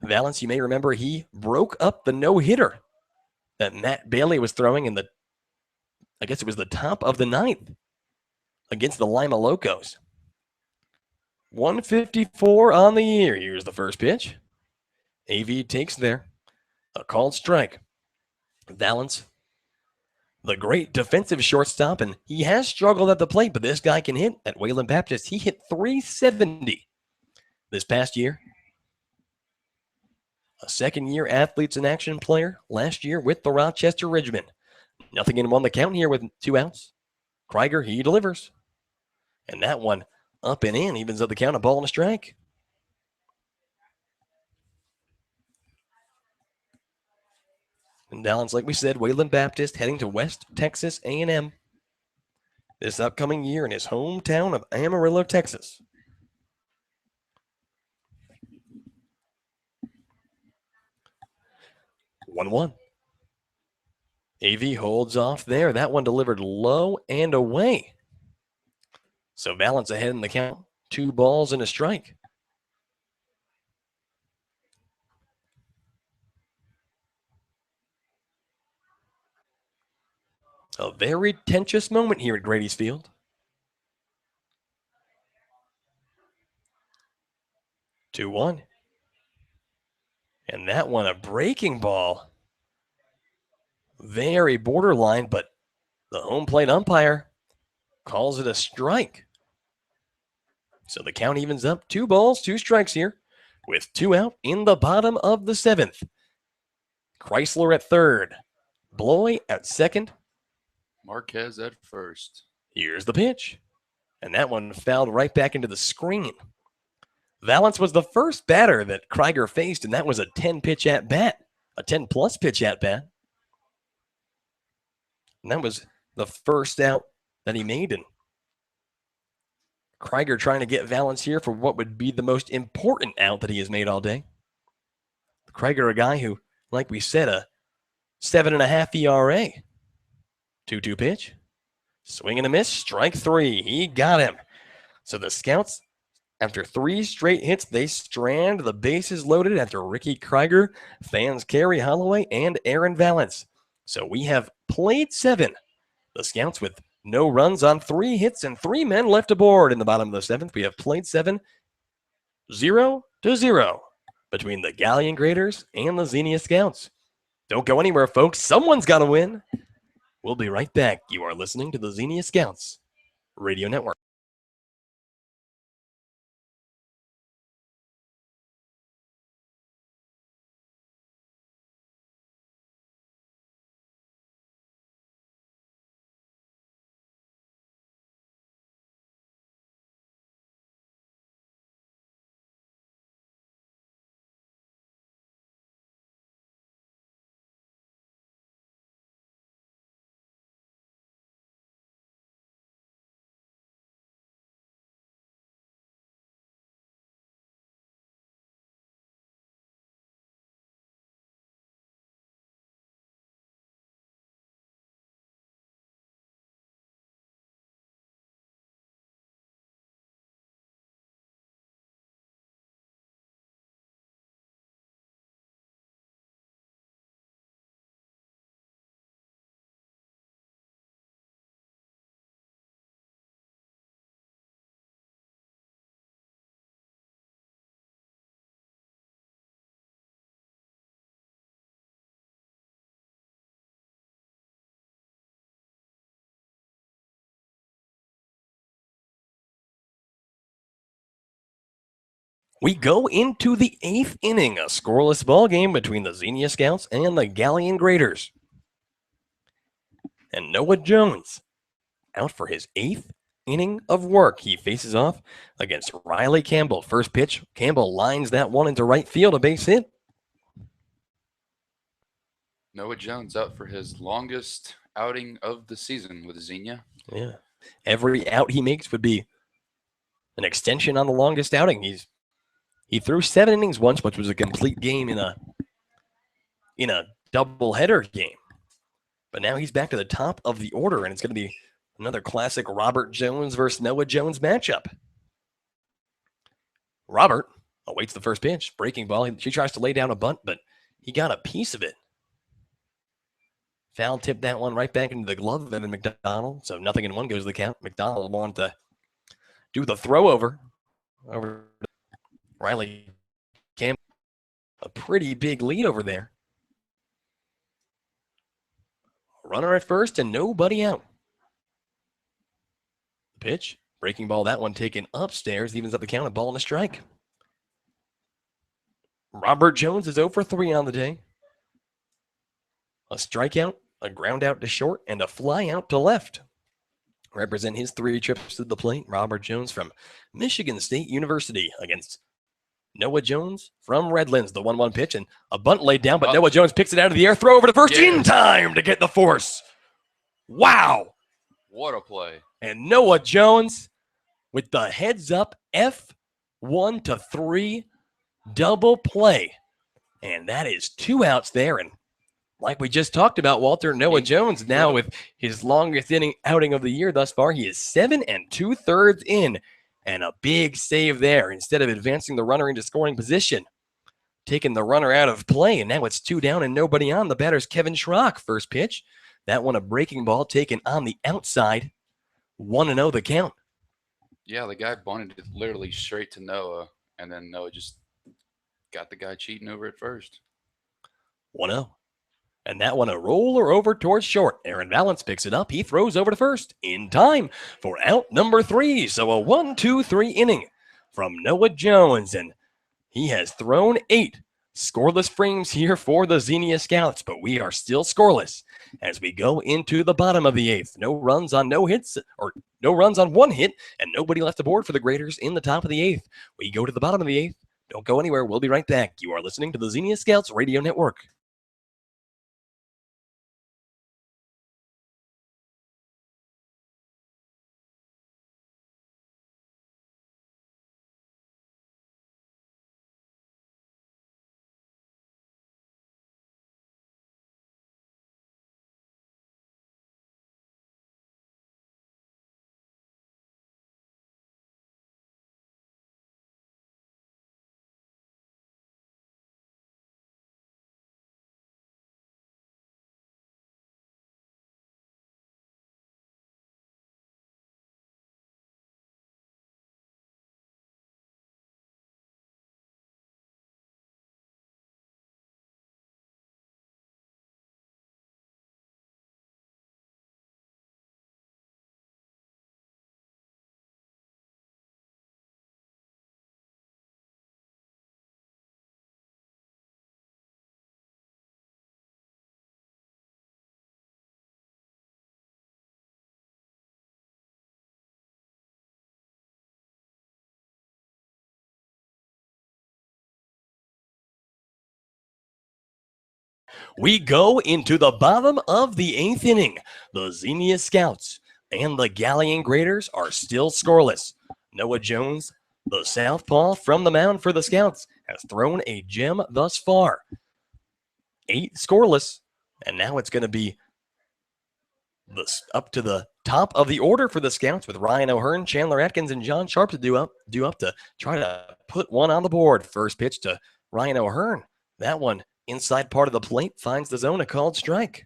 Valance, you may remember, he broke up the no-hitter that Matt Bailey was throwing in the, I guess it was the top of the 9th against the Lima Locos. 154 on the year. Here's the first pitch. AV takes there. A called strike. Valance, the great defensive shortstop, and he has struggled at the plate, but this guy can hit. At Wayland Baptist, he hit .370 this past year. A second-year Athletes in Action player last year with the Rochester Ridgemen. Nothing in on the count here with 2 outs. Krieger, he delivers. And that one up and in, evens up the count, a ball and a strike. And Dallas, like we said, Wayland Baptist heading to West Texas A&M this upcoming year in his hometown of Amarillo, Texas. One. AV holds off there. That one delivered low and away. So Valance ahead in the count. 2 balls and a strike. A very tense moment here at Grady's Field. 2-1. And that one, a breaking ball. Very borderline, but the home plate umpire calls it a strike. So the count evens up. 2 balls, 2 strikes here with 2 out in the bottom of the 7th. Chrysler at third. Bloy at second. Marquez at first. Here's the pitch. And that one fouled right back into the screen. Valance was the first batter that Krieger faced, and that was a 10-pitch at-bat, a 10-plus pitch at-bat. And that was the first out that he made. And Krieger trying to get Valance here for what would be the most important out that he has made all day. Krieger, a guy who, like we said, a 7.5 ERA. 2-2 pitch. Swing and a miss. Strike 3. He got him. So the Scouts, after 3 straight hits, they strand the bases loaded after Ricky Krieger, fans Kerry Holloway, and Aaron Valance. So we have played 7. The Scouts with no runs on 3 hits and 3 men left aboard in the bottom of the 7th. We have played 7, 0-0 between the Galion Graders and the Xenia Scouts. Don't go anywhere, folks. Someone's got to win. We'll be right back. You are listening to the Xenia Scouts Radio Network. We go into the 8th inning, a scoreless ball game between the Xenia Scouts and the Galion Graders. And Noah Jones out for his 8th inning of work. He faces off against Riley Campbell. First pitch, Campbell lines that one into right field, a base hit. Noah Jones out for his longest outing of the season with Xenia. Yeah. Every out he makes would be an extension on the longest outing. He threw 7 innings once, which was a complete game in a doubleheader game. But now he's back to the top of the order, and it's going to be another classic Robert Jones versus Noah Jones matchup. Robert awaits the first pitch. Breaking ball. She tries to lay down a bunt, but he got a piece of it. Foul tipped that one right back into the glove of Evan McDonald. So 0-1 goes the count. McDonald wanted to do the throw over Riley Campbell. A pretty big lead over there. Runner at first and nobody out. Pitch. Breaking ball. That one taken upstairs. Evens up the count. A ball and a strike. Robert Jones is 0 for 3 on the day. A strikeout, a ground out to short, and a fly out to left. Represent his 3 trips to the plate. Robert Jones from Michigan State University against Noah Jones from Redlands. The 1-1 pitch and a bunt laid down, but Noah Jones picks it out of the air. Throw over to first in time to get the force. Wow. What a play. And Noah Jones with the heads up F1 to 3 double play. And that is 2 outs there. And like we just talked about, Walter, Noah Jones now with his longest inning outing of the year thus far. He is 7 2/3 in, and a big save there instead of advancing the runner into scoring position. Taking the runner out of play, and now it's 2 down and nobody on. The batter's Kevin Schrock. First pitch. That one a breaking ball taken on the outside. 1-0 the count. Yeah, the guy bunted it literally straight to Noah, and then Noah just got the guy cheating over at first. 1-0. And that one a roller over towards short. Aaron Valance picks it up. He throws over to first in time for out number 3. So a 1-2-3 inning from Noah Jones. And he has thrown 8 scoreless frames here for the Xenia Scouts, but we are still scoreless as we go into the bottom of the 8th. No runs on no hits, or no runs on 1 hit, and nobody left aboard for the Graders in the top of the 8th. We go to the bottom of the 8th. Don't go anywhere. We'll be right back. You are listening to the Xenia Scouts Radio Network. We go into the bottom of the 8th inning. The Xenia Scouts and the Galion Graders are still scoreless. Noah Jones, the southpaw from the mound for the Scouts, has thrown a gem thus far. 8 scoreless, and now it's going to be up to the top of the order for the Scouts with Ryan O'Hearn, Chandler Atkins, and John Sharp to do up to try to put one on the board. First pitch to Ryan O'Hearn. That one inside part of the plate finds the zone, a called strike.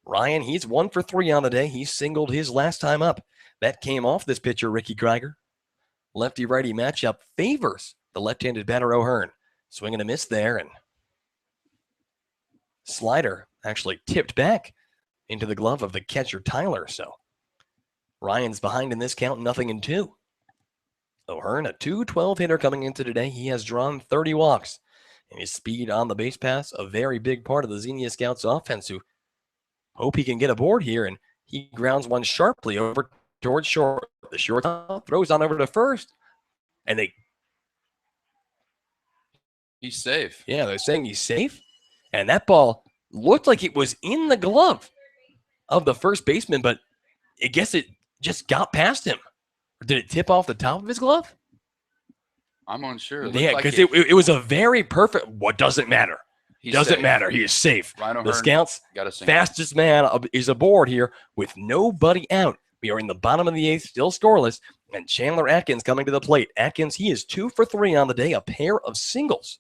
Ryan, he's 1 for 3 on the day. He singled his last time up. That came off this pitcher, Ricky Krieger. Lefty-righty matchup favors the left-handed batter O'Hearn. Swing and a miss there, and slider actually tipped back into the glove of the catcher, Tyler. So Ryan's behind in this count, 0-2. O'Hearn, a .212 hitter coming into today. He has drawn 30 walks. And his speed on the base pass, a very big part of the Xenia Scouts offense, who hope he can get aboard here. And he grounds one sharply over towards short. The shortstop throws on over to first. And he's safe. Yeah, they're saying he's safe. And that ball looked like it was in the glove of the first baseman, but I guess it just got past him. Or did it tip off the top of his glove? I'm unsure. Yeah, because it was a very perfect. What doesn't matter? Doesn't matter. He is safe. The Scouts' fastest man is aboard here with nobody out. We are in the bottom of the 8th, still scoreless, and Chandler Atkins coming to the plate. Atkins, he is 2 for 3 on the day, a pair of singles.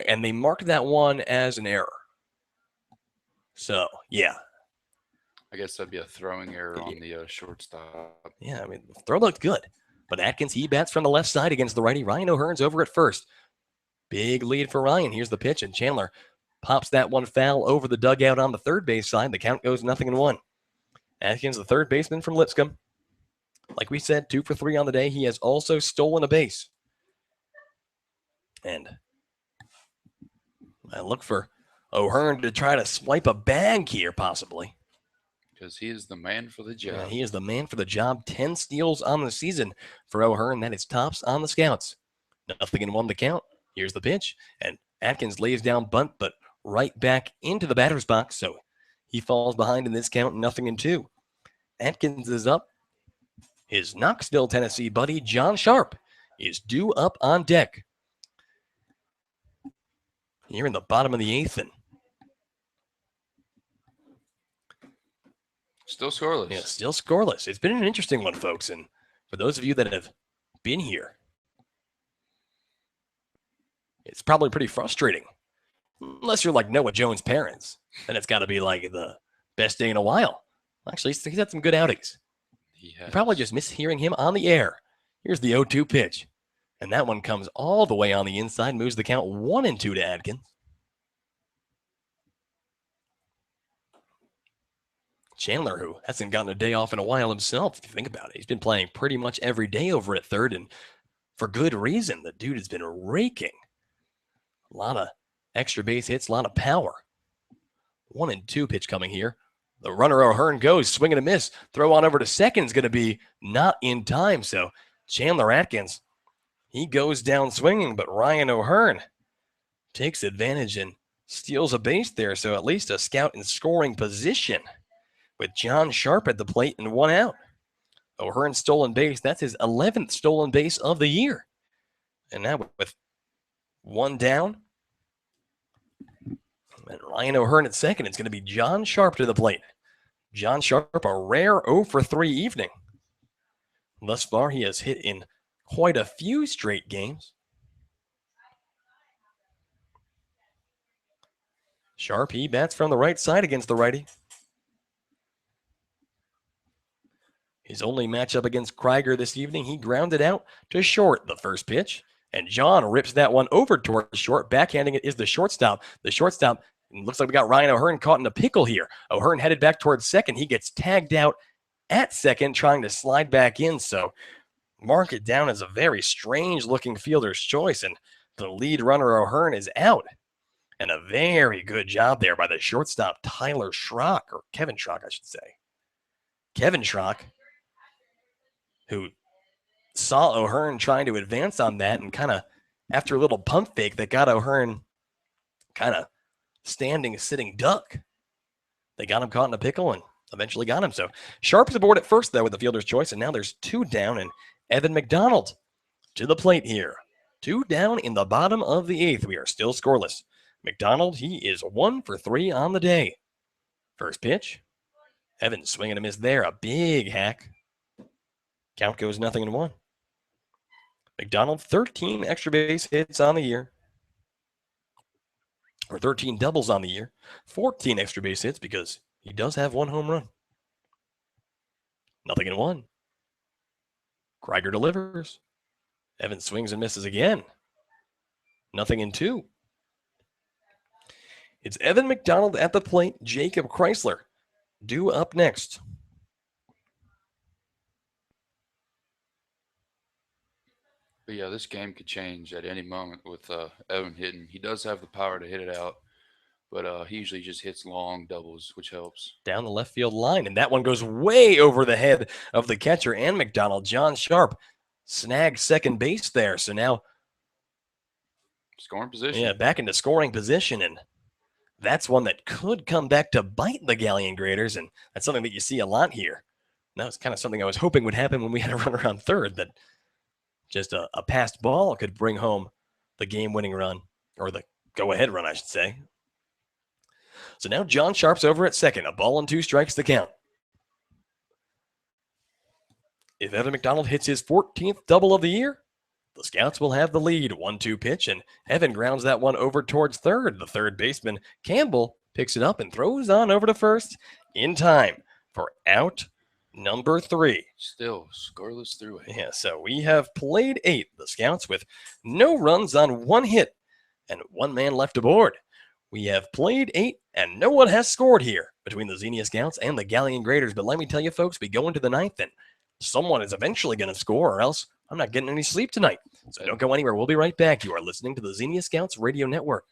And they marked that one as an error. So, yeah. I guess that'd be a throwing error on the shortstop. Yeah, I mean, the throw looked good. But Atkins, he bats from the left side against the righty. Ryan O'Hearn's over at first. Big lead for Ryan. Here's the pitch, and Chandler pops that one foul over the dugout on the third base side. The count goes 0-1. Atkins, the third baseman from Lipscomb. Like we said, 2 for 3 on the day. He has also stolen a base. And I look for O'Hearn to try to swipe a bag here, possibly. Because he is the man for the job. Yeah, he is the man for the job. 10 steals on the season for O'Hearn. That is tops on the Scouts. 0-1 the count. Here's the pitch. And Atkins lays down bunt, but right back into the batter's box. So he falls behind in this count, 0-2. Atkins is up. His Knoxville, Tennessee buddy, John Sharp, is due up on deck. Here in the bottom of the 8th. And Still scoreless. Yeah, still scoreless. It's been an interesting one, folks. And for those of you that have been here, it's probably pretty frustrating. Unless you're like Noah Jones' parents, then it's got to be like the best day in a while. Actually, he's had some good outings. He You has. probably just miss hearing him on the air. Here's the 0-2 pitch. And that one comes all the way on the inside, moves the count 1-2 to Adkins. Chandler, who hasn't gotten a day off in a while himself, if you think about it. He's been playing pretty much every day over at third, and for good reason. The dude has been raking. A lot of extra base hits, a lot of power. 1-2 pitch coming here. The runner O'Hearn goes, swing and a miss. Throw on over to second is going to be not in time. So Chandler Atkins, he goes down swinging, but Ryan O'Hearn takes advantage and steals a base there. So at least a scout in scoring position with John Sharp at the plate and 1 out. O'Hearn stolen base. That's his 11th stolen base of the year. And now with 1 down, and Ryan O'Hearn at second, it's going to be John Sharp to the plate. John Sharp, a rare 0-for-3 evening. Thus far, he has hit in quite a few straight games. Sharp, he bats from the right side against the righty. His only matchup against Krieger this evening, he grounded out to short the first pitch. And John rips that one over towards short. Backhanding it is the shortstop. The shortstop, looks like we got Ryan O'Hearn caught in a pickle here. O'Hearn headed back towards second. He gets tagged out at second, trying to slide back in. So mark it down as a very strange-looking fielder's choice. And the lead runner, O'Hearn, is out. And a very good job there by the shortstop, Tyler Schrock, or Kevin Schrock, I should say. Kevin Schrock, who saw O'Hearn trying to advance on that and kind of, after a little pump fake that got O'Hearn kind of sitting duck, they got him caught in a pickle and eventually got him. So Sharp is aboard at first, though, with the fielder's choice, and now there's 2 down, and Evan McDonald to the plate here. 2 down in the bottom of the 8th. We are still scoreless. McDonald, he is 1-for-3 on the day. First pitch. Evan swinging a miss there. A big hack. Count goes 0-1. McDonald, 13 extra base hits on the year. Or 13 doubles on the year. 14 extra base hits because he does have 1 home run. 0-1. Krieger delivers. Evan swings and misses again. 0-2. It's Evan McDonald at the plate. Jacob Chrysler due up next. But yeah, this game could change at any moment with Evan hitting. He does have the power to hit it out, but he usually just hits long doubles, which helps. Down the left field line, and that one goes way over the head of the catcher and McDonald. John Sharp snags second base there, so now scoring position. Yeah, back into scoring position, and that's one that could come back to bite the Galion Graders, and that's something that you see a lot here. And that was kind of something I was hoping would happen when we had a run around third, that just a passed ball could bring home the game-winning run, or the go-ahead run, I should say. So now John Sharp's over at second. A ball and 2 strikes to count. If Evan McDonald hits his 14th double of the year, the Scouts will have the lead. 1-2 pitch, and Evan grounds that one over towards third. The third baseman, Campbell, picks it up and throws on over to first in time for out number 3. Still scoreless through 8. Yeah, so we have played 8. The Scouts with no runs on 1 hit and 1 man left aboard. We have played 8, and no one has scored here between the Xenia Scouts and the Galion Graders. But let me tell you, folks, we go into the 9th, and someone is eventually going to score, or else I'm not getting any sleep tonight. So don't go anywhere. We'll be right back. You are listening to the Xenia Scouts Radio Network.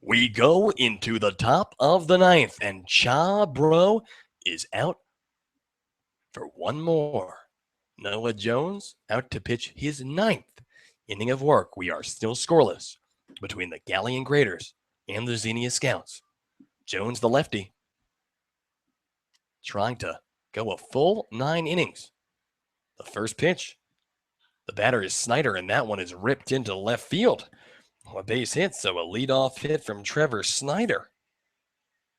We go into the top of the ninth, and Cha Bro is out for one more. Noah Jones out to pitch his ninth inning of work. We are still scoreless between the Galion Graders and the Xenia Scouts. Jones, the lefty, trying to go a full 9 innings. The first pitch, the batter is Snyder, and that one is ripped into left field. A base hit, so a leadoff hit from Trevor Snyder.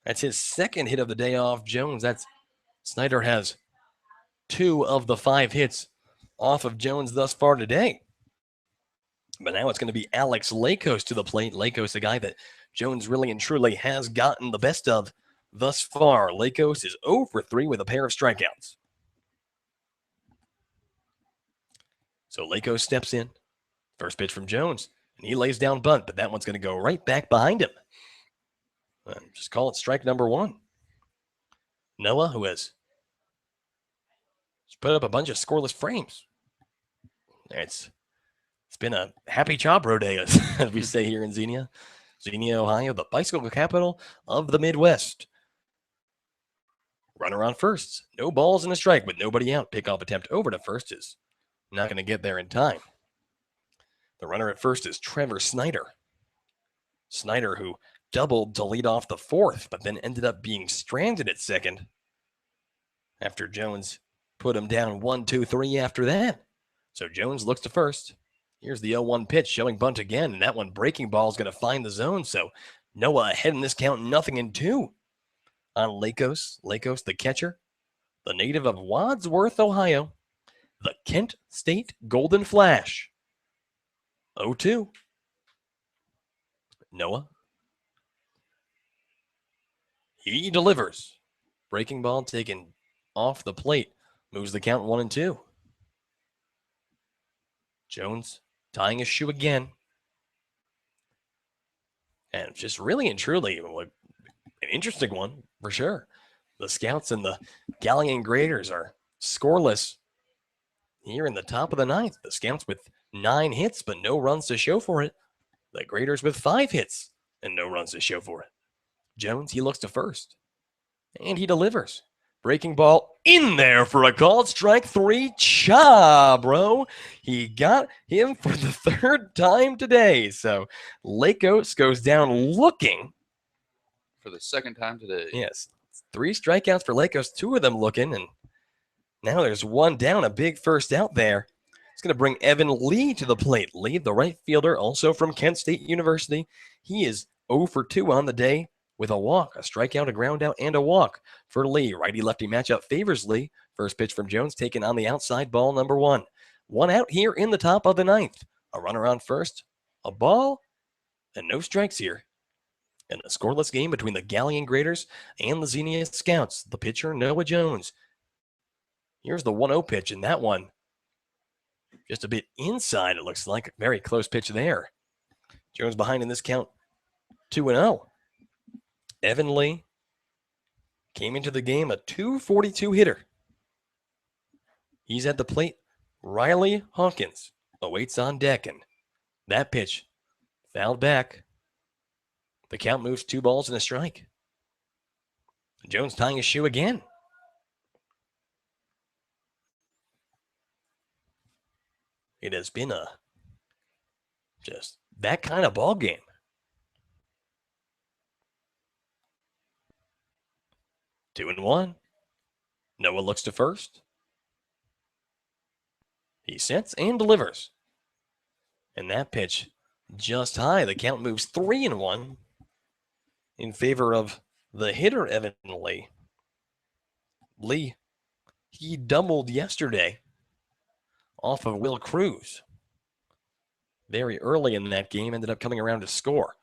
That's his second hit of the day off Jones. Snyder has 2 of the 5 hits off of Jones thus far today. But now it's going to be Alix Lakos to the plate. Lakos, a guy that Jones really and truly has gotten the best of thus far. Lakos is 0 for 3 with a pair of strikeouts. So Lakos steps in. First pitch from Jones, and he lays down bunt, but that one's going to go right back behind him. Just call it strike number 1. Noah, who has put up a bunch of scoreless frames. It's been a happy Chabro day, as we say here in Xenia. Xenia, Ohio, the bicycle capital of the Midwest. Runner on first. No balls and a strike with nobody out. Pickoff attempt over to first is not going to get there in time. The runner at first is Trevor Snyder. Snyder, who doubled to lead off the 4th, but then ended up being stranded at second after Jones put him down 1-2-3 after that. So Jones looks to first. Here's the 0-1 pitch showing bunt again, and that one breaking ball is going to find the zone. So Noah ahead in this count, 0-2 on Lakos. Lakos, the catcher, the native of Wadsworth, Ohio, the Kent State Golden Flash. 0-2. Noah. He delivers. Breaking ball taken off the plate. Moves the count 1-2. Jones tying his shoe again. And just really and truly an interesting one for sure. The Scouts and the Galion Graders are scoreless here in the top of the 9th. The Scouts with 9 hits, but no runs to show for it. The Graders with 5 hits and no runs to show for it. Jones, he looks to first. And he delivers. Breaking ball in there for a called strike 3. Bro. He got him for the 3rd time today. So Lakos goes down looking. For the 2nd time today. Yes. 3 strikeouts for Lakos, 2 of them looking. And now there's 1 down, a big first out there. It's going to bring Evan Lee to the plate. Lee, the right fielder, also from Kent State University. He is 0 for 2 on the day with a walk, a strikeout, a ground out, and a walk for Lee. Righty-lefty matchup favors Lee. First pitch from Jones taken on the outside, ball number 1. 1 out here in the top of the 9th. A runner on first, a ball, and no strikes here. In a scoreless game between the Galion Graders and the Xenia Scouts. The pitcher, Noah Jones. Here's the 1-0 pitch, and that one just a bit inside, it looks like. A very close pitch there. Jones behind in this count, 2-0. Evan Lee came into the game a .242 hitter. He's at the plate. Riley Hawkins awaits on deck, and that pitch fouled back. The count moves 2 balls and a strike. Jones tying his shoe again. It has been just that kind of ball game. Two and one. Noah looks to first. He sets and delivers. And that pitch just high. The count moves 3-1 in favor of the hitter, Evan Lee. Lee, he doubled yesterday off of Will Kruse. Very early in that game, ended up coming around to score.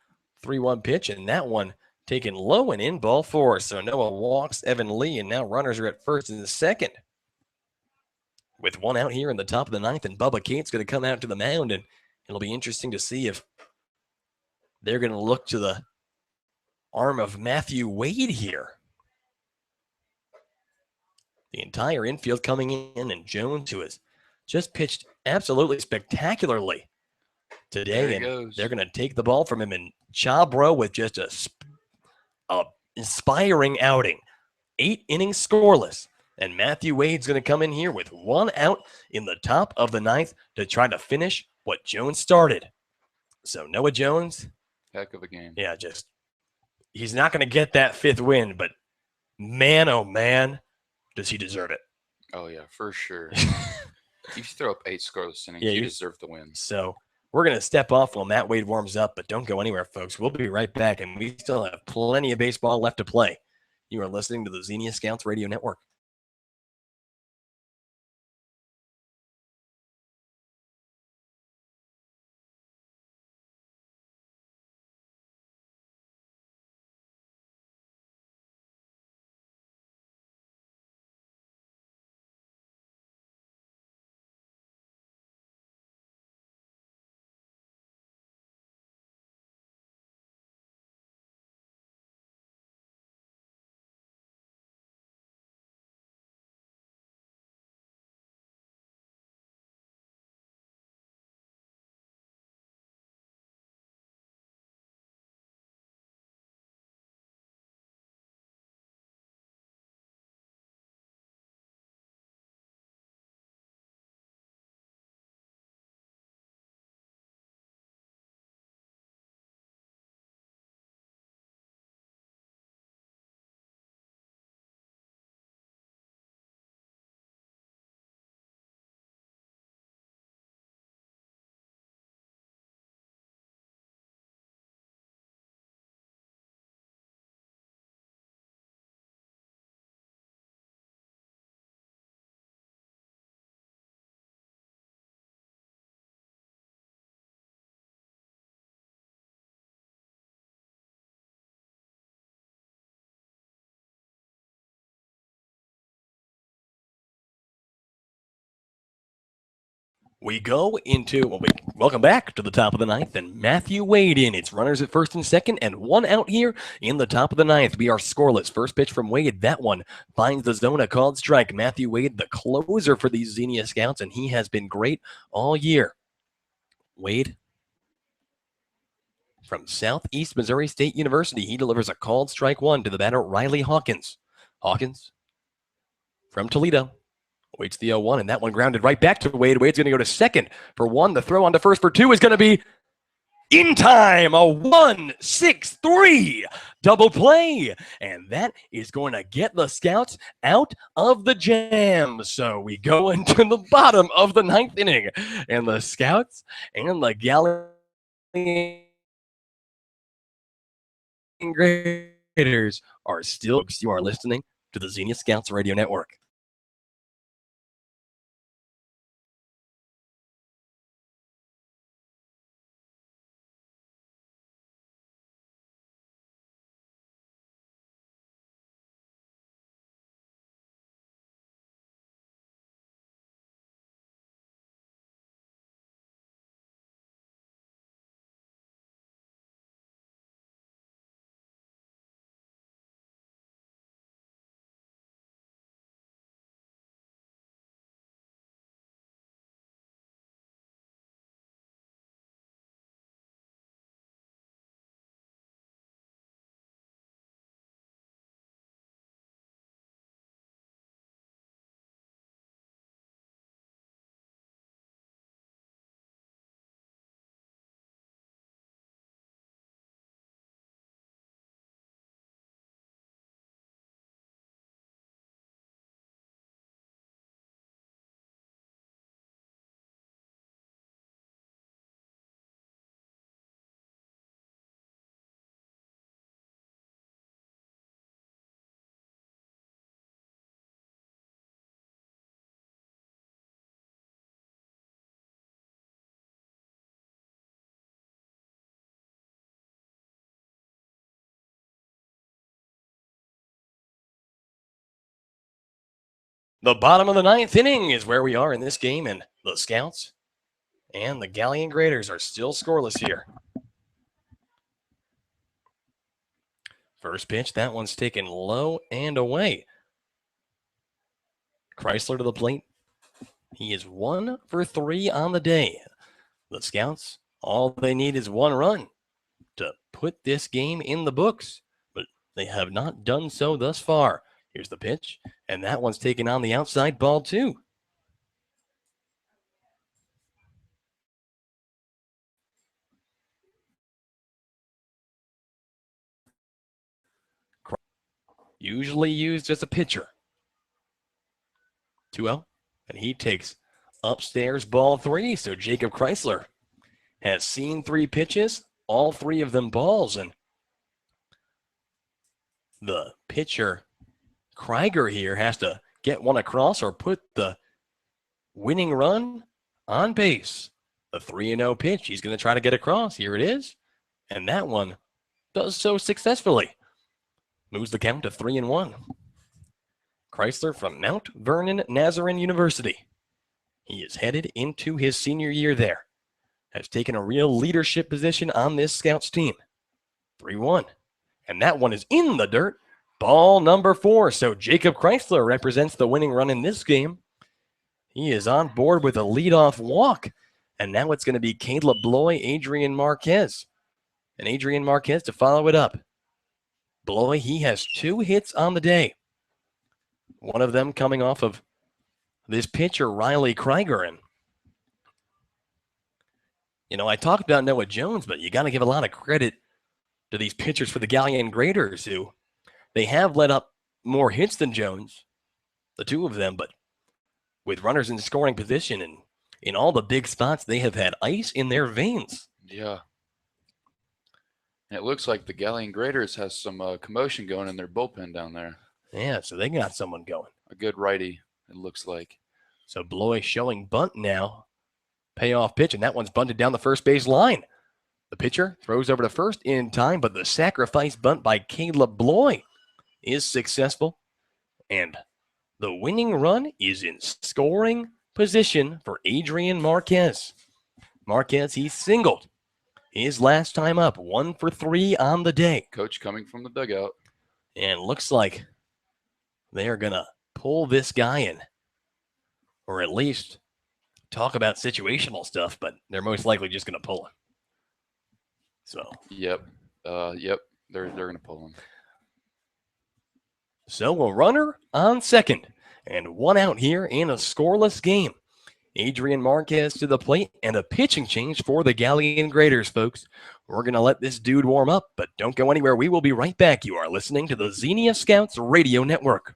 3-1 pitch, and that one taken low and in, ball 4. So Noah walks Evan Lee, and now runners are at first and second. With 1 out here in the top of the 9th, and Bubba Cate's going to come out to the mound, and it'll be interesting to see if they're going to look to the arm of Matthew Wade here. The entire infield coming in, and Jones, who has just pitched absolutely spectacularly today, he and goes. they're going to take the ball from him. And Chabro with just a inspiring outing. 8 innings scoreless. And Matthew Wade's going to come in here with 1 out in the top of the 9th to try to finish what Jones started. So Noah Jones, Heck of a game. yeah, he's not going to get that 5th win, but man, oh man, does he deserve it. Oh, yeah, for sure. You throw up 8 scoreless innings, Yeah, you you- deserve the win. So we're going to step off while Matt Wade warms up, but don't go anywhere, folks. We'll be right back, and we still have plenty of baseball left to play. You are listening to the Xenia Scouts Radio Network. We go into, welcome back to the top of the 9th, and Matthew Wade in. It's runners at first and second, and 1 out here in the top of the 9th. We are scoreless. First pitch from Wade. That one finds the zone, a called strike. Matthew Wade, the closer for these Xenia Scouts, and he has been great all year. Wade from Southeast Missouri State University. He delivers a called strike 1 to the batter, Riley Hawkins. Hawkins from Toledo. Waits the 0-1, and that one grounded right back to Wade. Wade's going to go to second for 1. The throw on to first for 2 is going to be in time. A 1-6-3 double play. And that is going to get the Scouts out of the jam. So we go into the bottom of the 9th inning. And the Scouts and the Galion Graders are still, you are listening to the Xenia Scouts Radio Network. The bottom of the 9th inning is where we are in this game, and the Scouts and the Galion Graders are still scoreless here. First pitch, that one's taken low and away. Chrysler to the plate. He is 1 for 3 on the day. The Scouts All they need is one run to put this game in the books, but they have not done so thus far. Here's the pitch, and that one's taken on the outside, ball 2. Usually used as a pitcher. 2-0, and he takes upstairs ball 3. So Jacob Chrysler has seen 3 pitches, all 3 of them balls, and the pitcher Krieger here has to get one across or put the winning run on base. The 3-0 pitch, he's going to try to get across. Here it is, and that one does so successfully. Moves the count to 3-1. Chrysler from Mount Vernon Nazarene University. He is headed into his senior year there. Has taken a real leadership position on this Scouts team. 3-1. And that one is in the dirt. Ball number 4. So Jacob Chrysler represents the winning run in this game. He is on board with a leadoff walk. And now it's going to be Caleb Bloy, Adrian Marquez. And Adrian Marquez to follow it up. Bloy, he has 2 hits on the day. One of them coming off of this pitcher, Riley Krieger. And, I talked about Noah Jones, but you got to give a lot of credit to these pitchers for the Galion Graders, who they have let up more hits than Jones, the 2 of them, but with runners in scoring position and in all the big spots, they have had ice in their veins. Yeah. It looks like the Galion Graders has some commotion going in their bullpen down there. Yeah, so they got someone going. A good righty, it looks like. So Bloy showing bunt now. Payoff pitch, and that one's bunted down the first base line. The pitcher throws over to first in time, but the sacrifice bunt by Caleb Bloy is successful. And the winning run is in scoring position for Adrian Marquez. Marquez, he singled his last time up, 1 for 3 on the day. Coach coming from the dugout. And looks like they are going to pull this guy in, or at least talk about situational stuff, but they're most likely just going to pull him. So. Yep. They're going to pull him. So a runner on second and 1 out here in a scoreless game. Adrian Marquez to the plate and a pitching change for the Galion Graders, folks. We're going to let this dude warm up, but don't go anywhere. We will be right back. You are listening to the Xenia Scouts Radio Network.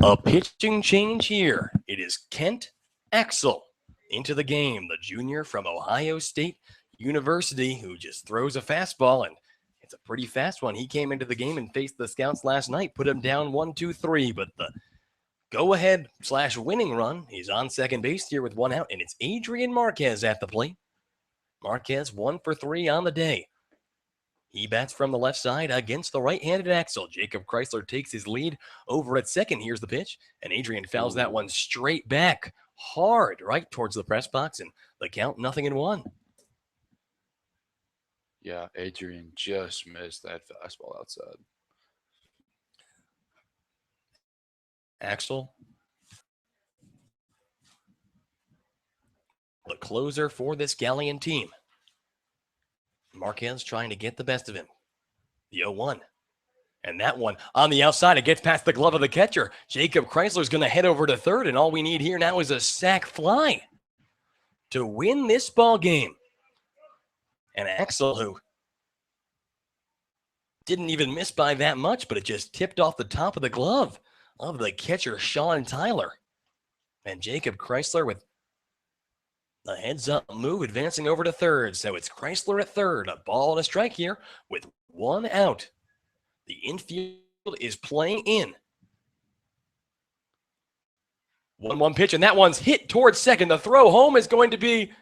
A pitching change here. It is Kent Axel into the game, the junior from Ohio State University, who just throws a fastball, and it's a pretty fast one. He came into the game and faced the Scouts last night, put him down 1-2-3, but the go-ahead / winning run, he's on second base here with 1 out, and it's Adrian Marquez at the plate. Marquez 1 for 3 on the day. He bats from the left side against the right-handed Axel. Jacob Chrysler takes his lead over at second. Here's the pitch, and Adrian fouls that one straight back hard right towards the press box, and the count 0-1. Yeah, Adrian just missed that fastball outside. Axel, the closer for this Galion team. Marquez trying to get the best of him. The 0-1. And that one on the outside, it gets past the glove of the catcher. Jacob Chrysler's going to head over to third, and all we need here now is a sac fly to win this ball game. And Axel, who didn't even miss by that much, but it just tipped off the top of the glove of the catcher, Sean Tyler. And Jacob Chrysler with a heads-up move advancing over to third. So it's Chrysler at third, a ball and a strike here with 1 out. The infield is playing in. 1-1 pitch, and that one's hit towards second. The throw home is going to be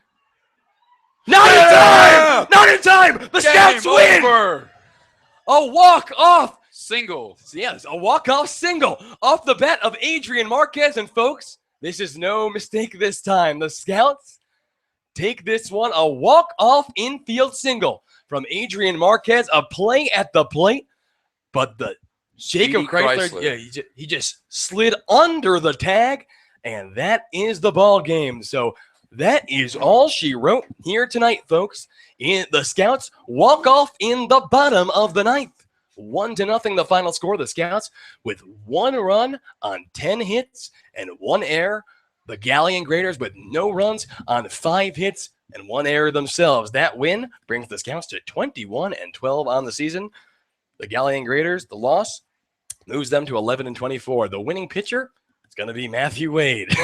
not in time! Not in time! The Scouts win! Over. A walk-off Single. Yes, a walk-off single off the bat of Adrian Marquez. And folks, this is no mistake this time. The Scouts take this one, a walk-off infield single from Adrian Marquez, a play at the plate. But the Jacob Chrysler, yeah, he just slid under the tag, and that is the ball game. So that is all she wrote here tonight, folks. In the Scouts walk off in the bottom of the ninth. 1-0 the final score. The Scouts with 1 run on 10 hits and 1 error. The Galion Graders with no runs on 5 hits and 1 error themselves. That win brings the Scouts to 21-12 on the season. The Galion Graders, the loss, moves them to 11-24. The winning pitcher is going to be Matthew Wade.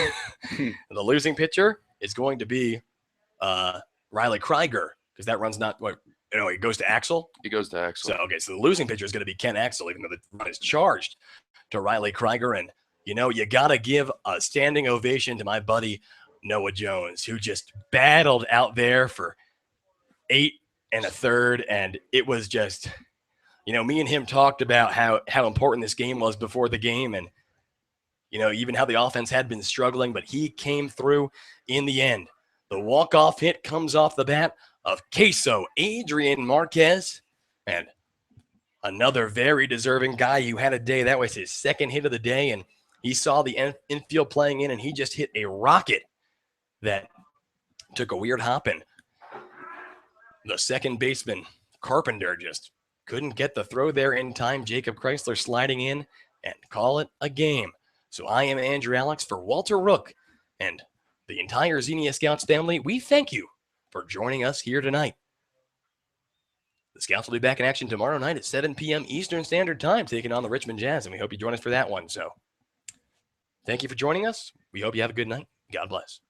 The losing pitcher is going to be Riley Krieger, because that run's not what. It goes to Axel. He goes to Axel. So the losing pitcher is going to be Ken Axel, even though the run is charged to Riley Krieger. And you got to give a standing ovation to my buddy Noah Jones, who just battled out there for 8 1/3, and it was just. Me and him talked about how important this game was before the game, and, even how the offense had been struggling, but he came through in the end. The walk-off hit comes off the bat of Queso, Adrian Marquez, and another very deserving guy who had a day. That was his second hit of the day, and he saw the infield playing in, and he just hit a rocket that took a weird hop, and the second baseman, Carpenter, just couldn't get the throw there in time. Jacob Chrysler sliding in and call it a game. So I am Andrew Alix for Walter Rook and the entire Xenia Scouts family. We thank you for joining us here tonight. The Scouts will be back in action tomorrow night at 7 p.m. Eastern Standard Time, taking on the Richmond Jazz, and we hope you join us for that one. So thank you for joining us. We hope you have a good night. God bless.